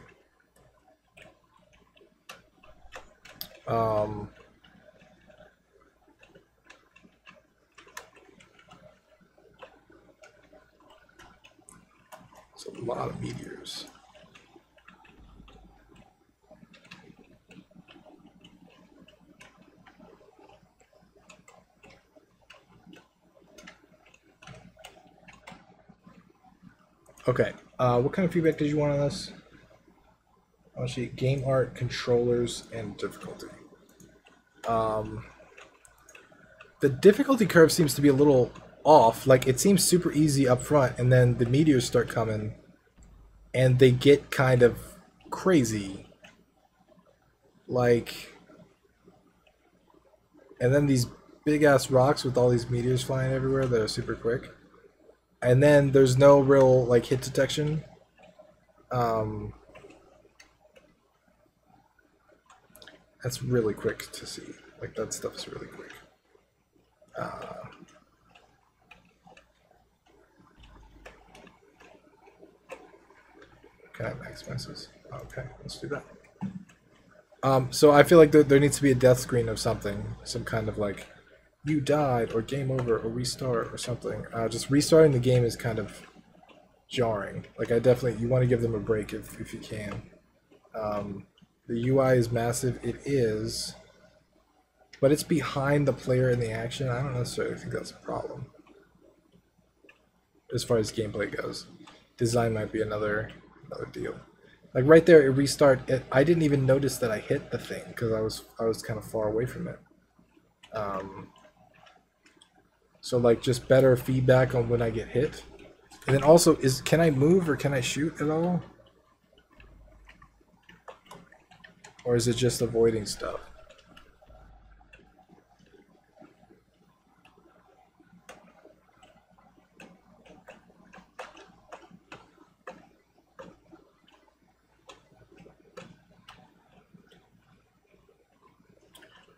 It's a lot of meteors. Okay, what kind of feedback did you want on this? Actually, game art, controllers, and difficulty. The difficulty curve seems to be a little off. Like, it seems super easy up front, and then the meteors start coming, and they get kind of crazy. Like, and then these big-ass rocks with all these meteors flying everywhere that are super quick. And then there's no real, like, hit detection. That's really quick to see. Like, that stuff is really quick. Can I maximize this? Okay, let's do that. So I feel like there needs to be a death screen of something. Some kind of, like, you died, or game over, or restart, or something. Just restarting the game is kind of jarring. Like, you want to give them a break if you can. The UI is massive. It is. But it's behind the player in the action. I don't necessarily think that's a problem. As far as gameplay goes. Design might be another deal. Like right there, it restart. I didn't even notice that I hit the thing because I was kind of far away from it. So like just better feedback on when I get hit. And then also, can I move or can I shoot at all? Or is it just avoiding stuff?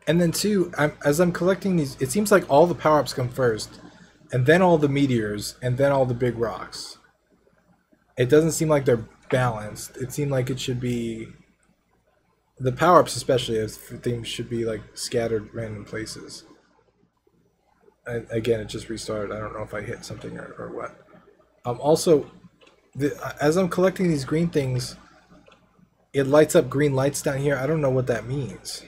And then too, as I'm collecting these, it seems like all the power-ups come first, and then all the meteors, and then all the big rocks. It doesn't seem like they're balanced. It seemed like it should be... The power-ups especially, as things should be like scattered random places. And again, it just restarted. I don't know if I hit something or what. Also, as I'm collecting these green things, it lights up green lights down here. I don't know what that means.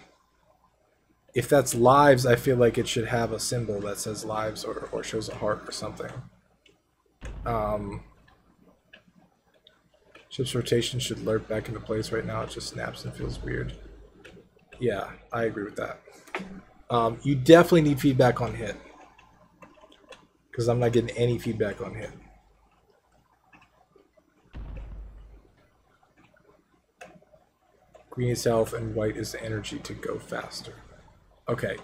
If that's lives, I feel like it should have a symbol that says lives or shows a heart or something. Ship's rotation should lerp back into place right now. It just snaps and feels weird. Yeah, I agree with that. You definitely need feedback on hit. Because I'm not getting any feedback on hit. Green is health and white is the energy to go faster. Okay,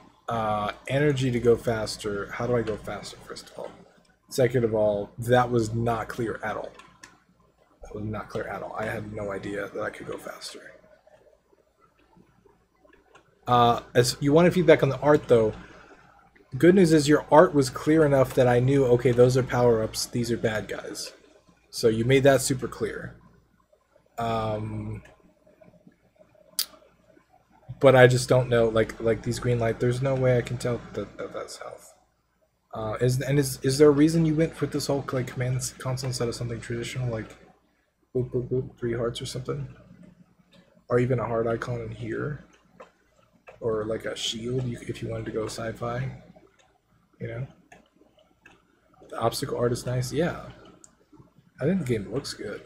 energy to go faster. How do I go faster, first of all? Second of all, that was not clear at all. That was not clear at all. I had no idea that I could go faster. As you wanted feedback on the art, though, good news is your art was clear enough that I knew, okay, those are power-ups, these are bad guys. So you made that super clear. But I just don't know, like these green light. There's no way I can tell that that's health. Is there a reason you went with this whole like command console instead of something traditional like boop boop boop 3 hearts or something, or even a heart icon in here, or like a shield if you wanted to go sci-fi, you know? The obstacle art is nice. Yeah, I think the game looks good.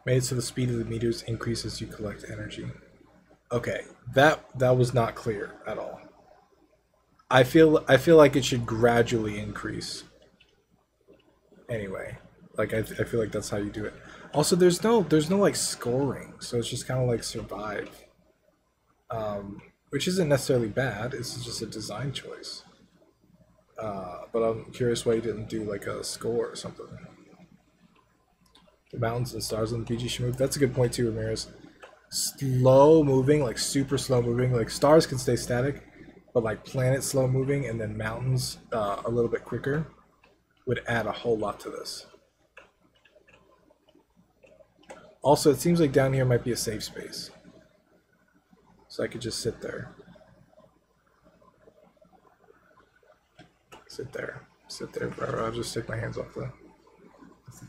Made it so the speed of the meters increases as you collect energy. Okay, that was not clear at all. I feel like it should gradually increase. Anyway, like I feel like that's how you do it. Also, there's no like scoring, so it's just kind of like survive, which isn't necessarily bad. It's just a design choice. But I'm curious why you didn't do like a score or something. The mountains and stars on the PG should move. That's a good point too, Ramirez. Slow moving, like super slow moving. Like stars can stay static, but like planets slow moving and then mountains a little bit quicker would add a whole lot to this. Also, it seems like down here might be a safe space. So I could just sit there. Sit there forever. I'll just take my hands off the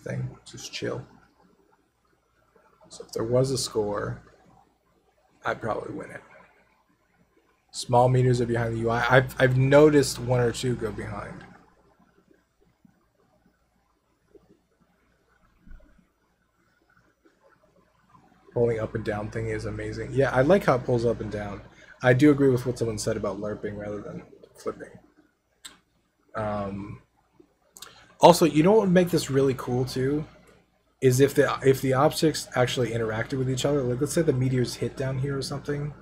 thing. Just chill. So if there was a score, I'd probably win it. Small meters are behind the UI. I've noticed 1 or 2 go behind. Pulling up and down thing is amazing. Yeah, I like how it pulls up and down. I do agree with what someone said about lerping rather than flipping. Also, you know what would make this really cool too? Is if the objects actually interacted with each other. Like let's say the meteors hit down here or something.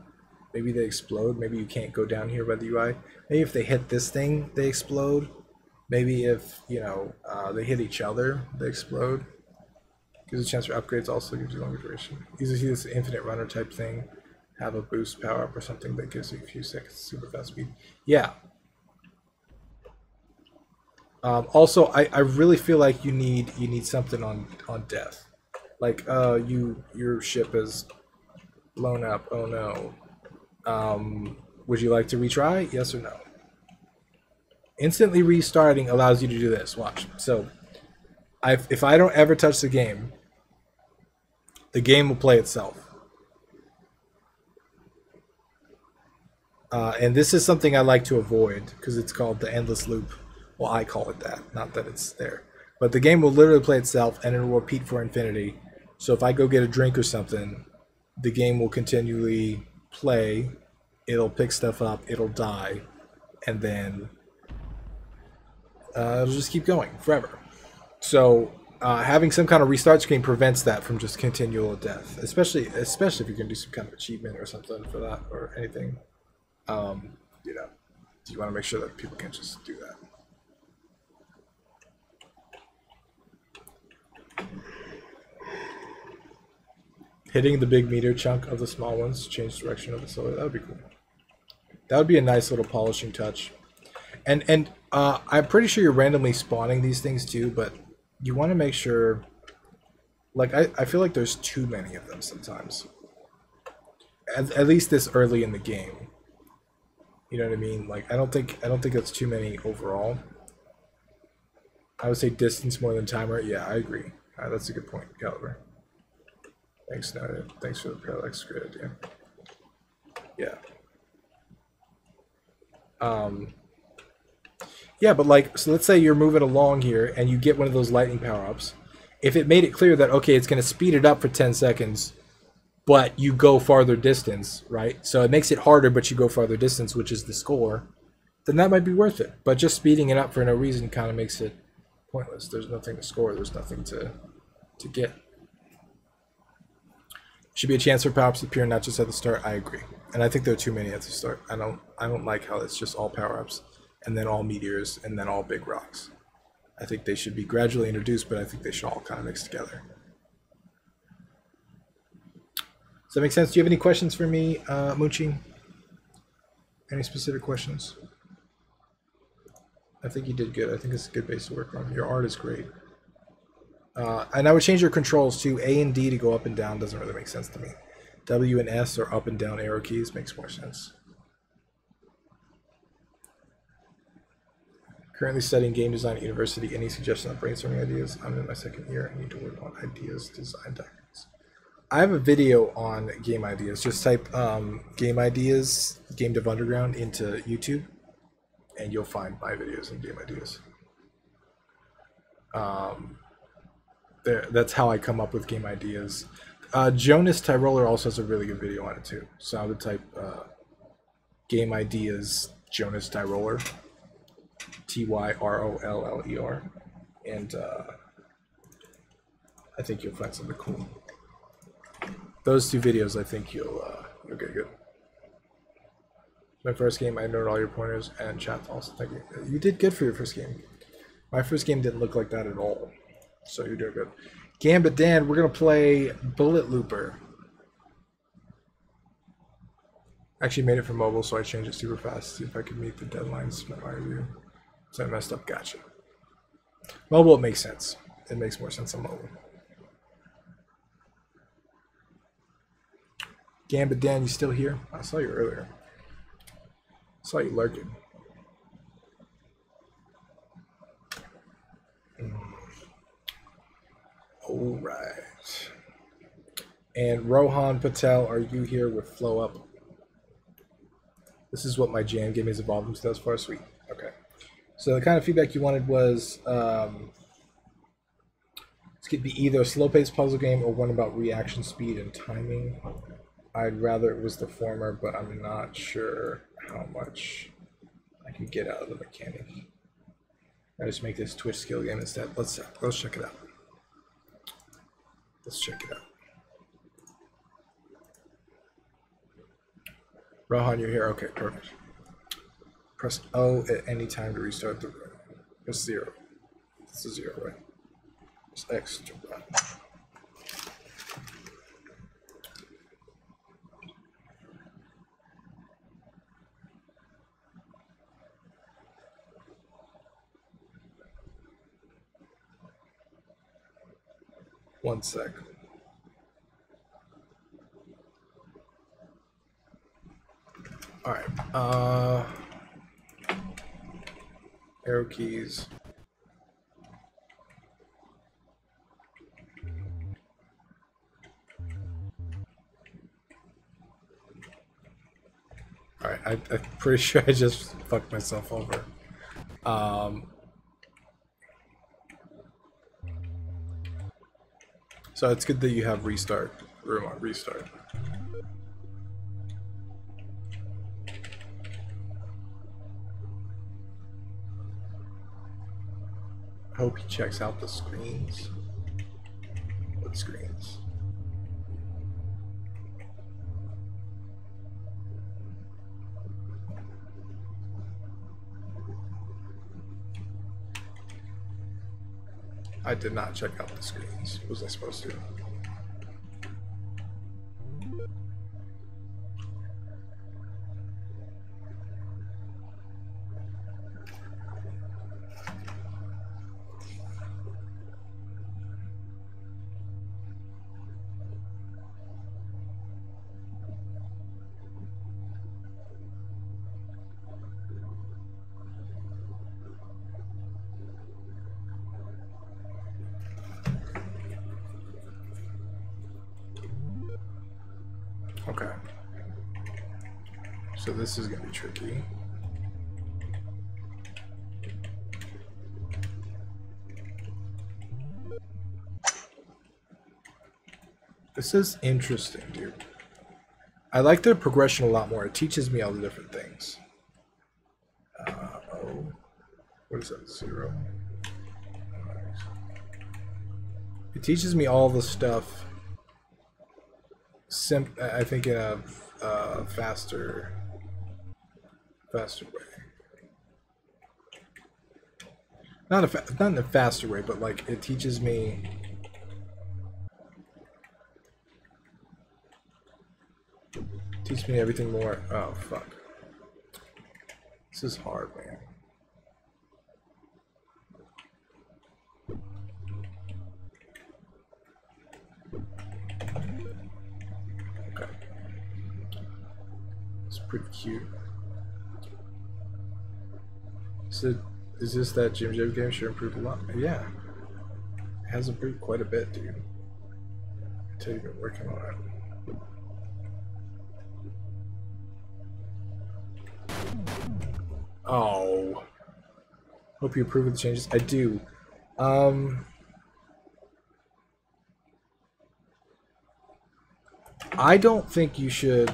Maybe they explode. Maybe you can't go down here by the UI. Maybe if they hit this thing, they explode. Maybe if, you know, they hit each other, they explode. Gives a chance for upgrades, also gives you longer duration. Easy to see this infinite runner type thing. Have a boost power up or something that gives you a few seconds super fast speed. Yeah. Also, I really feel like you need something on death. Like your ship is blown up. Oh no. Would you like to retry? Yes or no? Instantly restarting allows you to do this. Watch. So if I don't ever touch the game will play itself. And this is something I like to avoid because it's called the endless loop. Well, I call it that, not that it's there. But the game will literally play itself and it will repeat for infinity. So if I go get a drink or something, the game will continually play. It'll pick stuff up, it'll die, and then it'll just keep going forever. So having some kind of restart screen prevents that from just continual death, especially if you can do some kind of achievement or something for that or anything. You know, you want to make sure that people can't just do that. Hitting the big meter chunk of the small ones to change the direction of the solar. That would be cool. That would be a nice little polishing touch. And I'm pretty sure you're randomly spawning these things too, but you want to make sure. Like I feel like there's too many of them sometimes. At least this early in the game. You know what I mean? Like I don't think that's too many overall. I would say distance more than timer. Yeah, I agree. That's a good point, Caliber. Thanks, Noted. Thanks for the parallax. Great idea. Yeah. Yeah, but like, so let's say you're moving along here and you get one of those lightning power-ups. If it made it clear that, okay, it's going to speed it up for 10 seconds, but you go farther distance, right? So it makes it harder, but you go farther distance, which is the score, then that might be worth it. But just speeding it up for no reason kind of makes it pointless. There's nothing to score. There's nothing to get. Should be a chance for power-ups to appear, not just at the start. I agree. And I think there are too many at the start. I don't like how it's just all power-ups, and then all meteors, and then all big rocks. I think they should be gradually introduced, but I think they should all kind of mix together. Does that make sense? Do you have any questions for me, Moochie? Any specific questions? I think you did good. I think it's a good base to work on. Your art is great. And I would change your controls to A and D to go up and down. Doesn't really make sense to me. W and S or up and down arrow keys makes more sense. Currently studying game design at university. Any suggestions on brainstorming ideas? I'm in my second year. I need to work on ideas, design documents. I have a video on game ideas. Just type game ideas, Game Dev Underground into YouTube, and you'll find my videos on game ideas. That's how I come up with game ideas. Jonas Tyroller also has a really good video on it too. So I would type game ideas Jonas Tyroller, Tyroller, and I think you'll find something cool. Those two videos, I think you'll get good. My first game, I noted all your pointers and chat also. Thank you. You did good for your first game. My first game didn't look like that at all. So you're doing good. Gambit Dan, we're going to play Bullet Looper. Actually made it for mobile, so I changed it super fast. See if I could meet the deadlines. My review. So I messed up. Gotcha. Mobile, it makes sense. It makes more sense on mobile. Gambit Dan, you still here? I saw you earlier. I saw you lurking. All right. And Rohan Patel, are you here with Flow Up? This is what my jam game has evolved into thus far. Sweet. Okay. So the kind of feedback you wanted was this could be either a slow-paced puzzle game or one about reaction speed and timing. I'd rather it was the former, but I'm not sure how much I can get out of the mechanic. I just make this Twitch skill game instead. Let's check it out. Let's check it out. Rohan, you're here. Okay, perfect. Press O at any time to restart the room. Press 0. This is 0, right? Press X to run. One sec. All right. Arrow keys. All right. I'm pretty sure I just fucked myself over. So it's good that you have restart, room on restart. I hope he checks out the screens. What screens? I did not check out the screens. Was I supposed to? Okay. So this is gonna be tricky. This is interesting, dude. I like the progression a lot more. It teaches me all the different things. Oh. What is that? 0. It teaches me all the stuff. I think in a faster way. Not in a faster way, but like it teaches me. Teach me everything more. Oh fuck! This is hard, man. Pretty cute. So, is this that Jim Jam game should improve a lot? Yeah. It has improved quite a bit, dude. I tell you, been working on it. Oh. Hope you approve of the changes. I do. I don't think you should.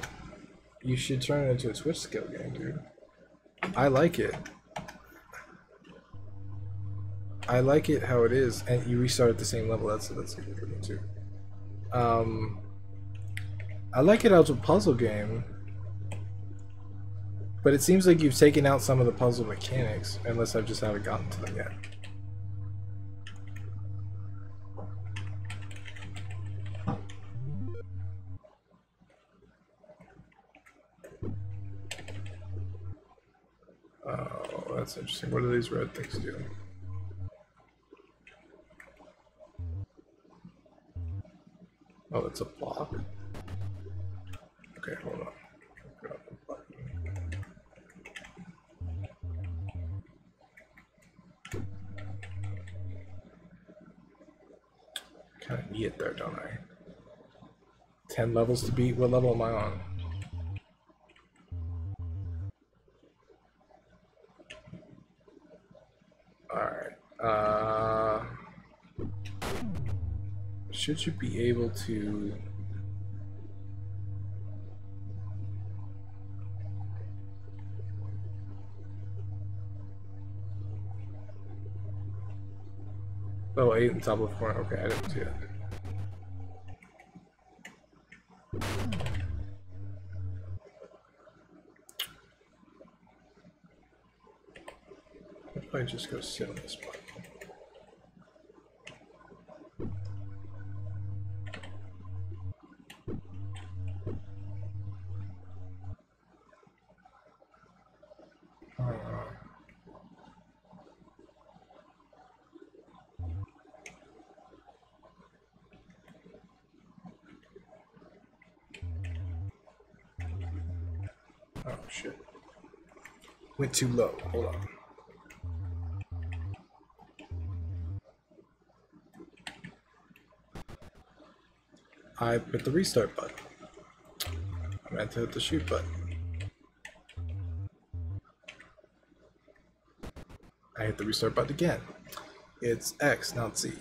You should turn it into a Switch skill game, dude. I like it. I like it how it is, and you restart at the same level. That's a good thing too. I like it as a puzzle game, but it seems like you've taken out some of the puzzle mechanics, unless I just haven't gotten to them yet. Oh, that's interesting. What do these red things do? Oh, it's a block. Okay, hold on. Grab the button. Kind of need it there, don't I? 10 levels to beat. What level am I on? Should you be able to... Oh, 8 in top left corner. Okay, I didn't see it. What if I just go sit on this button? Oh shit. Went too low. Hold on. I hit the restart button. I meant to hit the shoot button. I hit the restart button again. It's X, not Z.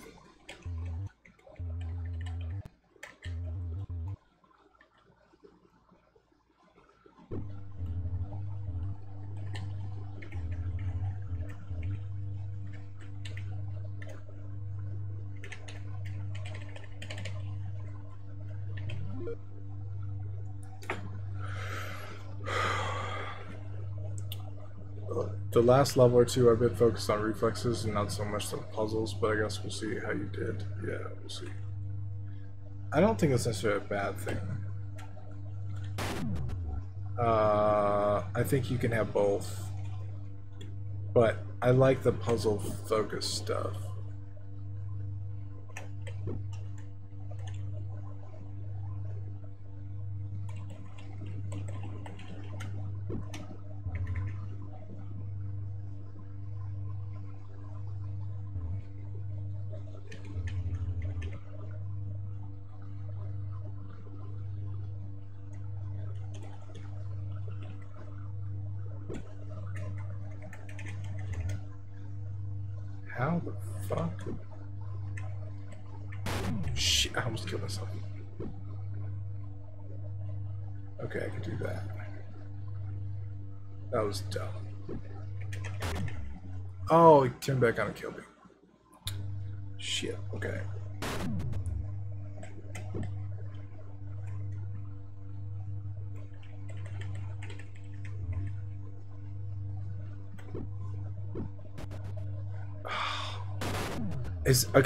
The last level or two are a bit focused on reflexes and not so much the puzzles, but I guess we'll see how you did. Yeah, we'll see. I don't think it's necessarily a bad thing. I think you can have both, but I like the puzzle focused stuff. How the fuck? Shit, I almost killed myself. Okay, I can do that. That was dumb. Oh, he turned back on and killed me. Shit, okay.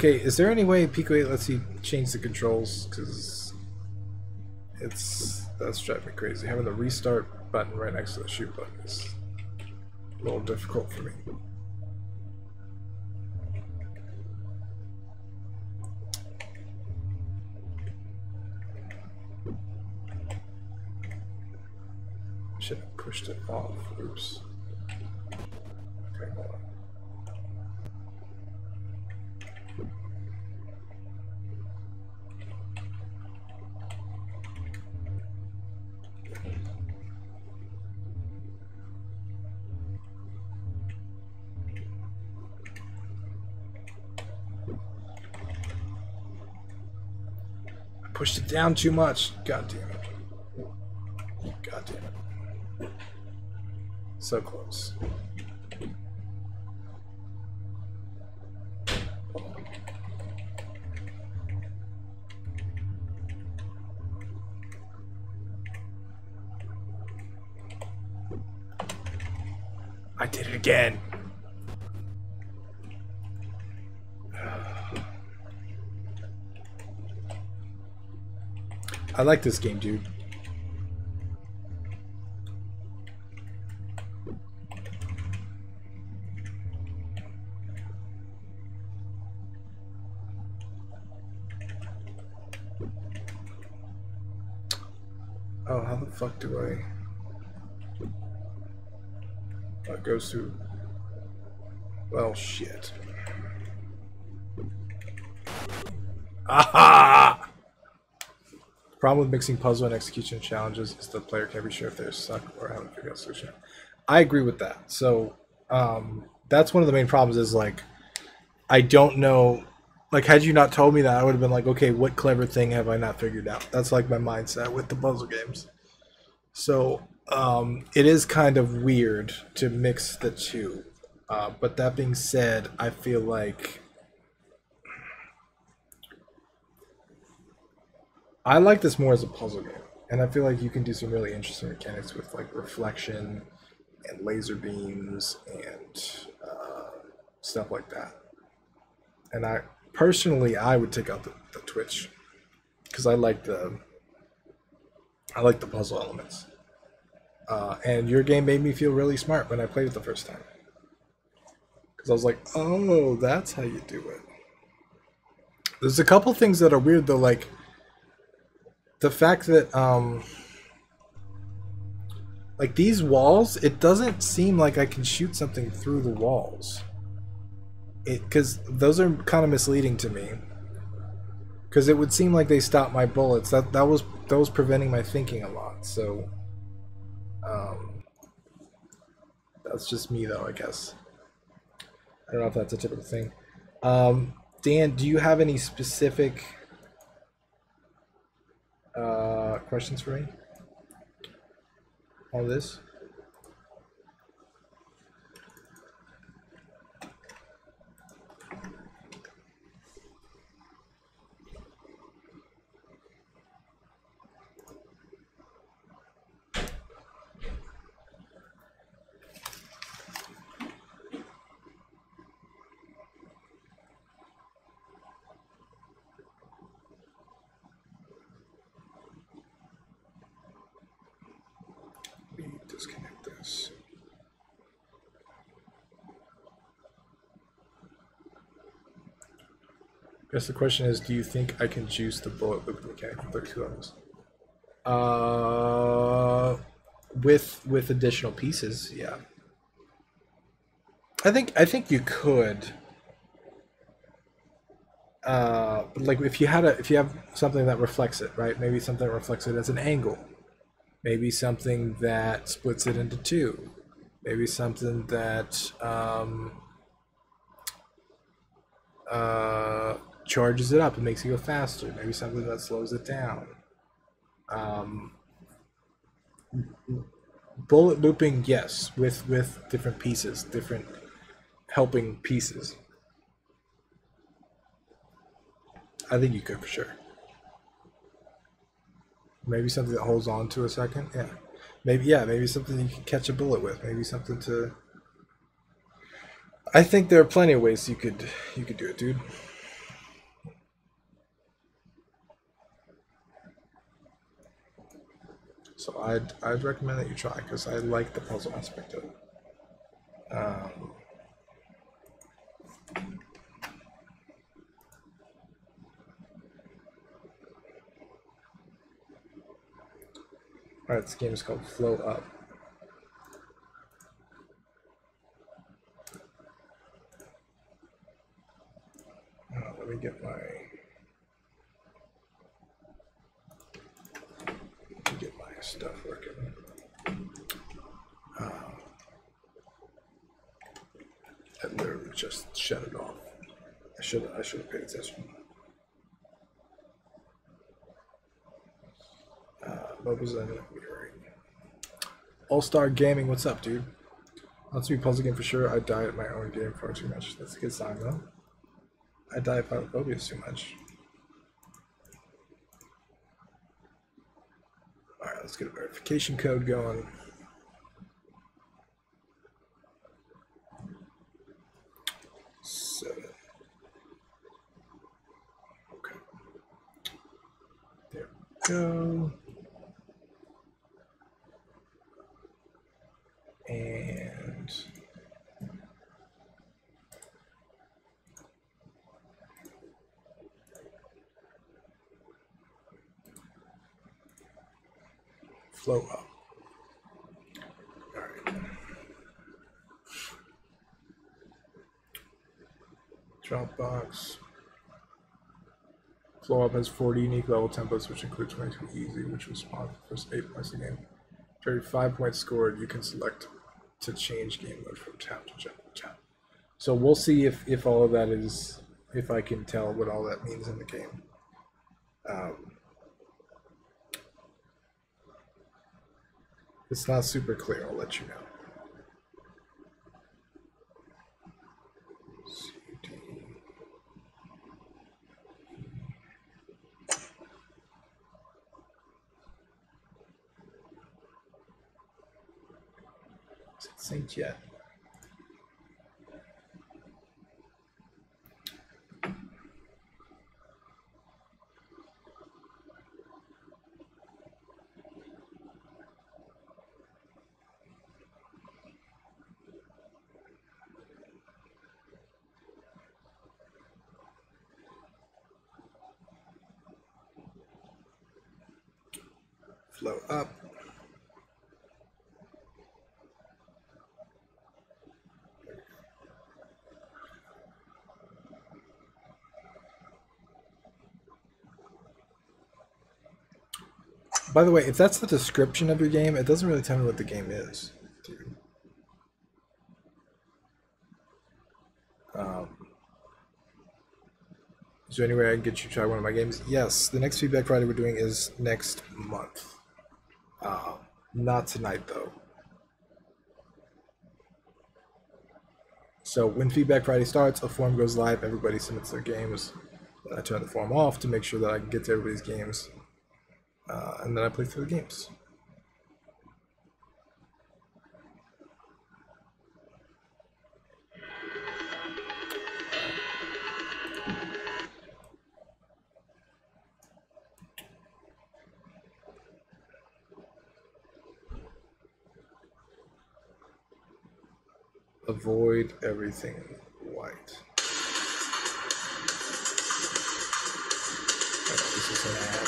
Is there any way Pico 8 lets you change the controls? Because that's driving me crazy. Having the restart button right next to the shoot button is a little difficult for me. Should have pushed it off. Oops. Okay, hold on. Pushed it down too much. God damn it. God damn it. So close. I did it again. I like this game, dude. Oh, how the fuck do I... Oh, it goes through... Well, shit. Aha! Problem with mixing puzzle and execution challenges is the player can't be sure if they're stuck or haven't figured out a solution. I agree with that. So that's one of the main problems is like I don't know. Like had you not told me that, I would have been like, okay, what clever thing have I not figured out? That's like my mindset with the puzzle games. So it is kind of weird to mix the two. But that being said, I feel like I like this more as a puzzle game, and I feel like you can do some really interesting mechanics with like reflection and laser beams and stuff like that. And I personally, I would take out the twitch because I like the puzzle elements. And your game made me feel really smart when I played it the first time because I was like, oh, that's how you do it. There's a couple things that are weird though, like. The fact that, like these walls, it doesn't seem like I can shoot something through the walls. Because those are kind of misleading to me. Because it would seem like they stopped my bullets. That was preventing my thinking a lot. So, that's just me though, I guess. I don't know if that's a typical thing. Dan, do you have any specific questions for me on this? Disconnect this. I guess the question is, do you think I can juice the bullet loop mechanic for 32 levels? With additional pieces, yeah. I think you could. But like if you have something that reflects it, right? Maybe something that reflects it as an angle. Maybe something that splits it into two. Maybe something that charges it up and makes it go faster. Maybe something that slows it down. Bullet looping, yes, with different pieces, different helping pieces. I think you could for sure. Maybe something that holds on to a second. Yeah. Maybe something you can catch a bullet with. Maybe something to. I think there are plenty of ways you could do it, dude. So I'd recommend that you try because I like the puzzle aspect of it. Alright, this game is called Flow Up. Let me get my stuff working. I literally just shut it off. I should have paid attention. What was that? All-Star Gaming, what's up, dude? Wants to be a puzzle game for sure. I die at my own game far too much. That's a good sign, though. I die at Philophobias too much. Alright, let's get a verification code going. Seven. Okay. There we go. And flow up. All right. Dropbox. Flow up has 40 unique level templates, which include 22 easy, which was spawned for the first 8 points a game. For every 5 points scored, you can select to change game mode from tap to tap. So we'll see if all of that is, if I can tell what all that means in the game. It's not super clear, I'll let you know. Is it synced yet? Flow up. By the way, if that's the description of your game, it doesn't really tell me what the game is, dude. Is there any way I can get you to try one of my games? Yes, the next Feedback Friday we're doing is next month. Not tonight, though. So when Feedback Friday starts, a forum goes live, everybody submits their games. Then I turn the forum off to make sure that I can get to everybody's games. And then I play through the games. Avoid everything white. This is an ad.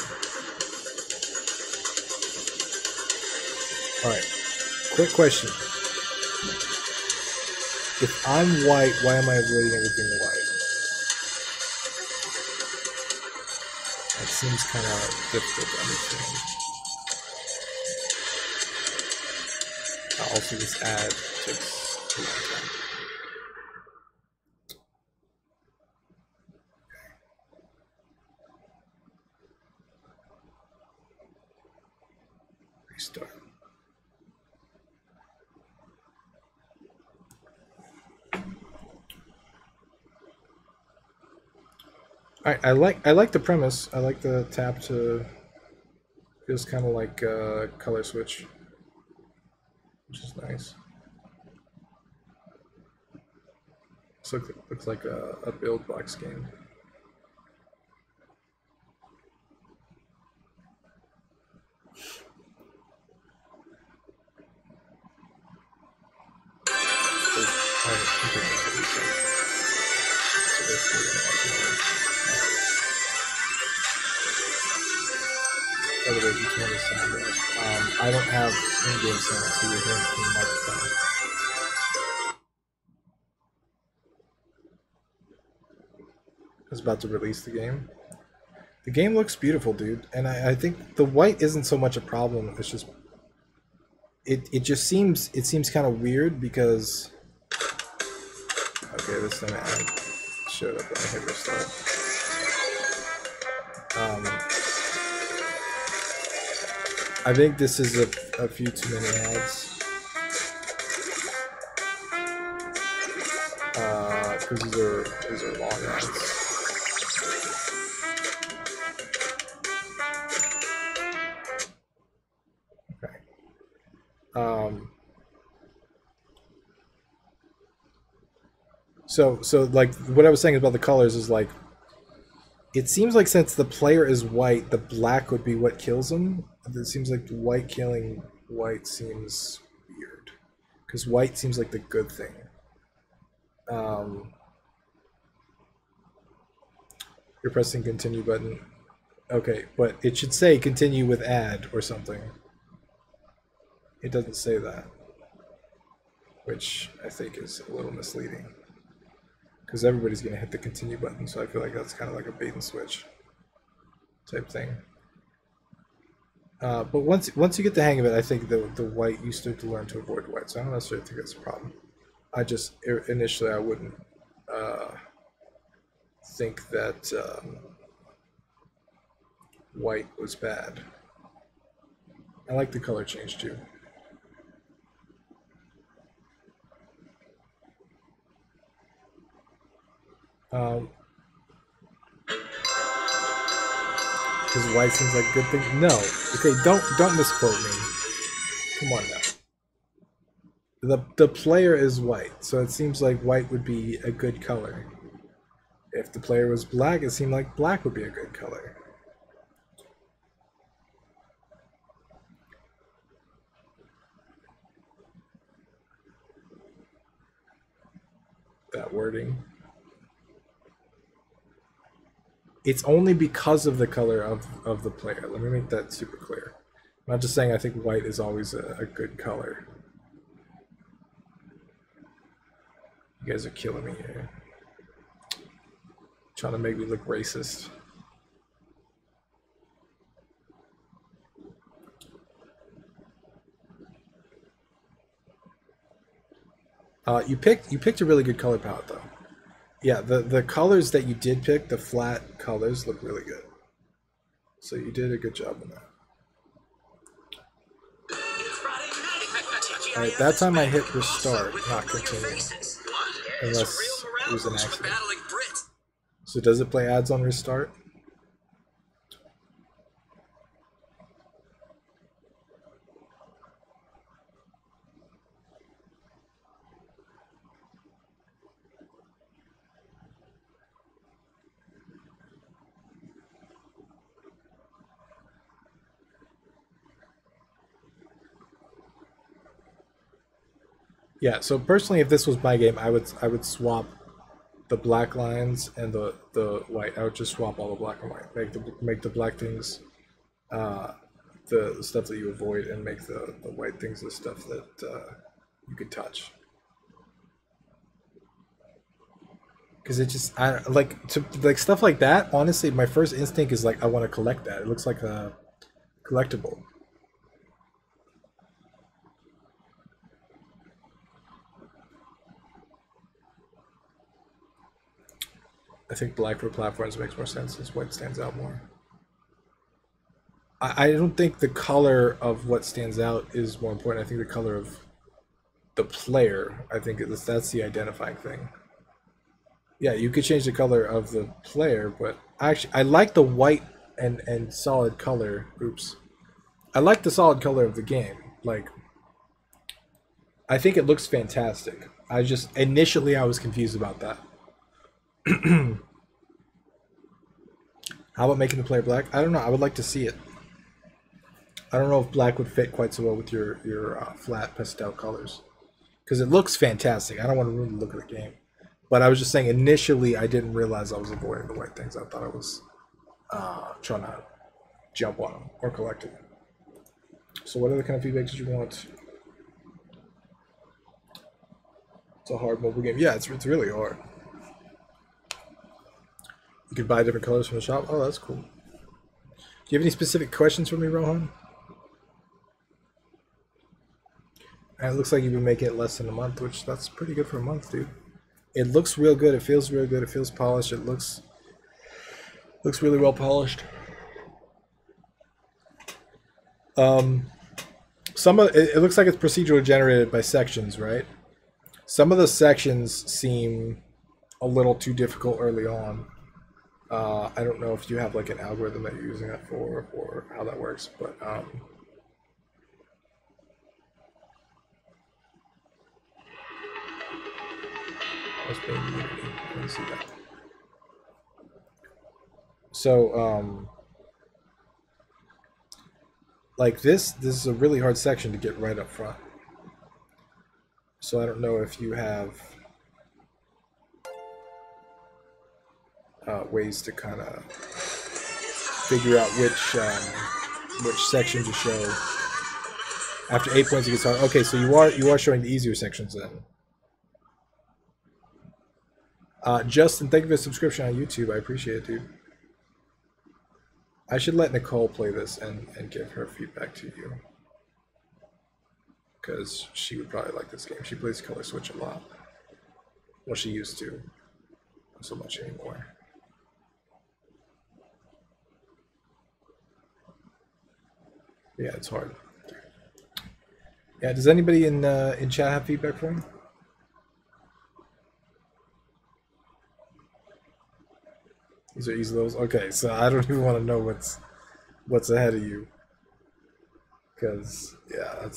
Alright. Quick question. If I'm white, why am I avoiding everything white? That seems kind of difficult to understand. Also, this ad takes a long time. Restart. I like the premise. I like the tap to feels kind of like a color switch, which is nice. Looks like a build box game. By the way, if you turn the sound off, I don't have in-game sound, so you're hearing from the microphone. I was about to release the game. The game looks beautiful, dude, and I think the white isn't so much a problem. It's just it just seems kind of weird because okay, this thing ad showed up when I hit restart. I think this is a few too many ads. Because these are long ads. Okay. So like what I was saying about the colors is like it seems like since the player is white, the black would be what kills him. It seems like white killing white seems weird. Because white seems like the good thing. You're pressing continue button. Okay, but it should say continue with ad or something. It doesn't say that. Which I think is a little misleading. Because everybody's going to hit the continue button, so I feel like that's kind of like a bait and switch type thing. But once you get the hang of it, I think the white, you start to learn to avoid white, so I don't necessarily think that's a problem. I just, initially I wouldn't think that white was bad. I like the color change too. Because white seems like a good thing. No, okay, don't misquote me. Come on now. The player is white, so it seems like white would be a good color. If the player was black, it seemed like black would be a good color. That wording. It's only because of the color of the player. Let me make that super clear. I'm not just saying I think white is always a good color. You guys are killing me here. Trying to make me look racist. You picked a really good color palette though. Yeah, the colors that you did pick, the flat colors, look really good. So you did a good job on that. Alright, that time I hit restart, not continue. Unless it was an accident. So does it play ads on restart? Yeah, so personally, if this was my game, I would swap the black lines and the white. I would just swap all the black and white. Make the black things the stuff that you avoid, and make the white things the stuff that you could touch. Because it just like stuff like that. Honestly, my first instinct is like I want to collect that. It looks like a collectible. I think black for platforms makes more sense since white stands out more. I don't think the color of what stands out is more important. I think the color of the player, I think that's the identifying thing. Yeah, you could change the color of the player, but actually I like the white and solid color. Oops. I like the solid color of the game. Like, I think it looks fantastic. Initially I was confused about that. How about making the player black? I don't know. I would like to see it. I don't know if black would fit quite so well with your flat pastel colors, because it looks fantastic. I don't want to ruin the look of the game, but I was just saying initially I didn't realize I was avoiding the white things. I thought I was trying to jump on them or collect them. So what other kind of feedback did you want? It's a hard mobile game. Yeah, it's really hard. You could buy different colors from the shop. Oh, that's cool. Do you have any specific questions for me, Rohan? And it looks like you've been making it less than a month, which that's pretty good for a month, dude. It looks real good. It feels real good. It feels polished. It looks really well polished. It looks like it's procedurally generated by sections, right? Some of the sections seem a little too difficult early on. I don't know if you have like an algorithm that you're using that for or how that works, but let's pay Unity. Let me see that. So like this is a really hard section to get right up front. So I don't know if you have ways to kind of figure out which section to show. After 8 points, you get started. Okay, so you are showing the easier sections then. Justin, thank you for the subscription on YouTube. I appreciate it, dude. I should let Nicole play this and give her feedback to you, because she would probably like this game. She plays Color Switch a lot. Well, she used to. Not so much anymore. Yeah, it's hard. Yeah, does anybody in chat have feedback for me? These are easy levels. Okay, so I don't even want to know what's ahead of you, because yeah,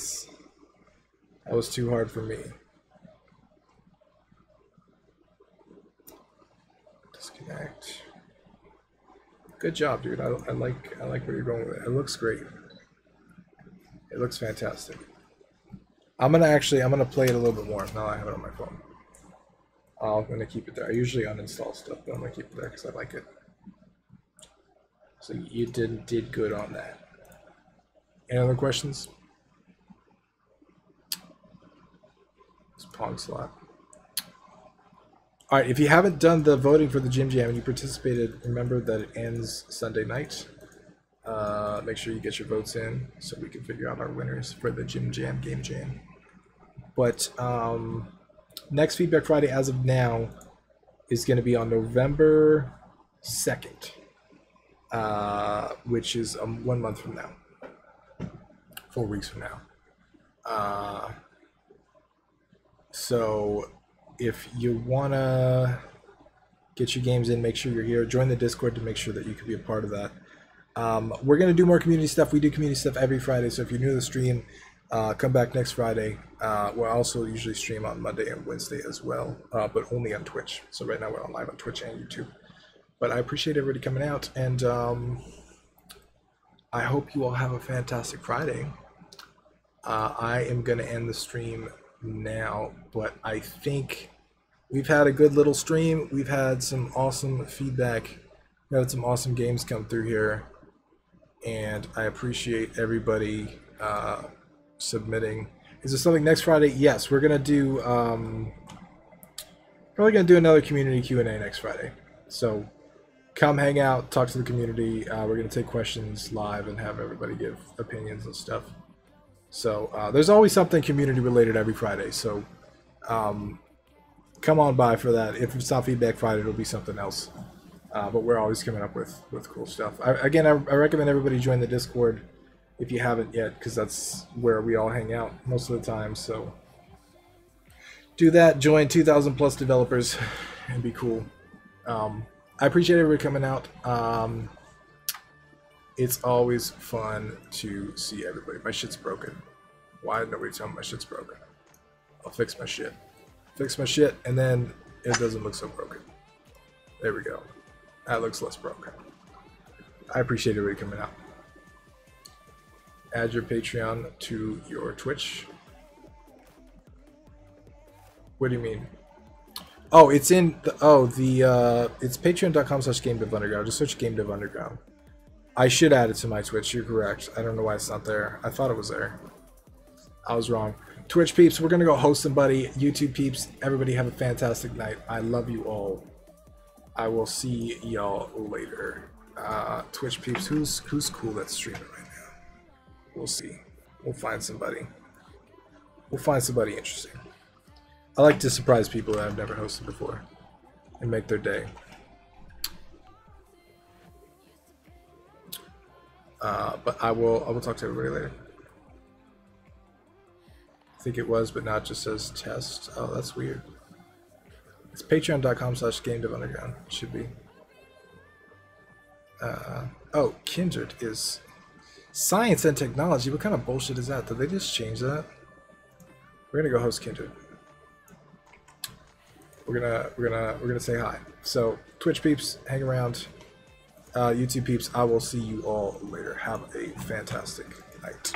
that was too hard for me. Disconnect. Good job, dude. I like where you're going with it. It looks great. It looks fantastic. I'm gonna play it a little bit more. Now I have it on my phone. I'm gonna keep it there. I usually uninstall stuff, but I'm gonna keep it there because I like it. So you did good on that. Any other questions? It's Pong Slot. All right, if you haven't done the voting for the Gym Jam and you participated, remember that it ends Sunday night. Make sure you get your votes in so we can figure out our winners for the Gym Jam Game Jam. But next Feedback Friday, as of now, is going to be on November 2nd, which is 1 month from now, 4 weeks from now. So if you want to get your games in, make sure you're here. Join the Discord to make sure that you can be a part of that. We're going to do more community stuff. We do community stuff every Friday, so if you're new to the stream, come back next Friday. We'll also usually stream on Monday and Wednesday as well, but only on Twitch. So right now we're on live on Twitch and YouTube. But I appreciate everybody coming out, and I hope you all have a fantastic Friday. I am going to end the stream now, but I think we've had a good little stream. We've had some awesome feedback. We had some awesome games come through here, and I appreciate everybody submitting. Is there something next Friday? Yes, we're gonna do probably gonna do another community Q&A next Friday. So come hang out, talk to the community. We're gonna take questions live and have everybody give opinions and stuff. So there's always something community related every Friday. So come on by for that. If it's not Feedback Friday, it'll be something else. But we're always coming up with cool stuff. I recommend everybody join the Discord if you haven't yet, because that's where we all hang out most of the time. So do that. Join 2,000 plus developers and be cool. I appreciate everybody coming out. It's always fun to see everybody. My shit's broken. Why did nobody tell me my shit's broken? I'll fix my shit. Fix my shit, and then it doesn't look so broken. There we go. That looks less broken. I appreciate everybody coming out. Add your Patreon to your Twitch. What do you mean? Oh, it's in the it's patreon.com/GameDevUnderground. Just search GameDevUnderground. I should add it to my Twitch. You're correct. I don't know why it's not there. I thought it was there. I was wrong. Twitch peeps, we're gonna go host somebody. YouTube peeps, everybody have a fantastic night. I love you all. I will see y'all later. Twitch peeps, who's cool that's streaming right now? We'll see. We'll find somebody. We'll find somebody interesting. I like to surprise people that I've never hosted before and make their day. But I will talk to everybody later. I think it was, but not just says test. Oh, that's weird. It's patreon.com/GameDevUnderground. It should be. Oh, Kindred is science and technology. What kind of bullshit is that? Did they just change that? We're gonna go host Kindred. We're gonna say hi. So Twitch peeps, hang around. YouTube peeps, I will see you all later. Have a fantastic night.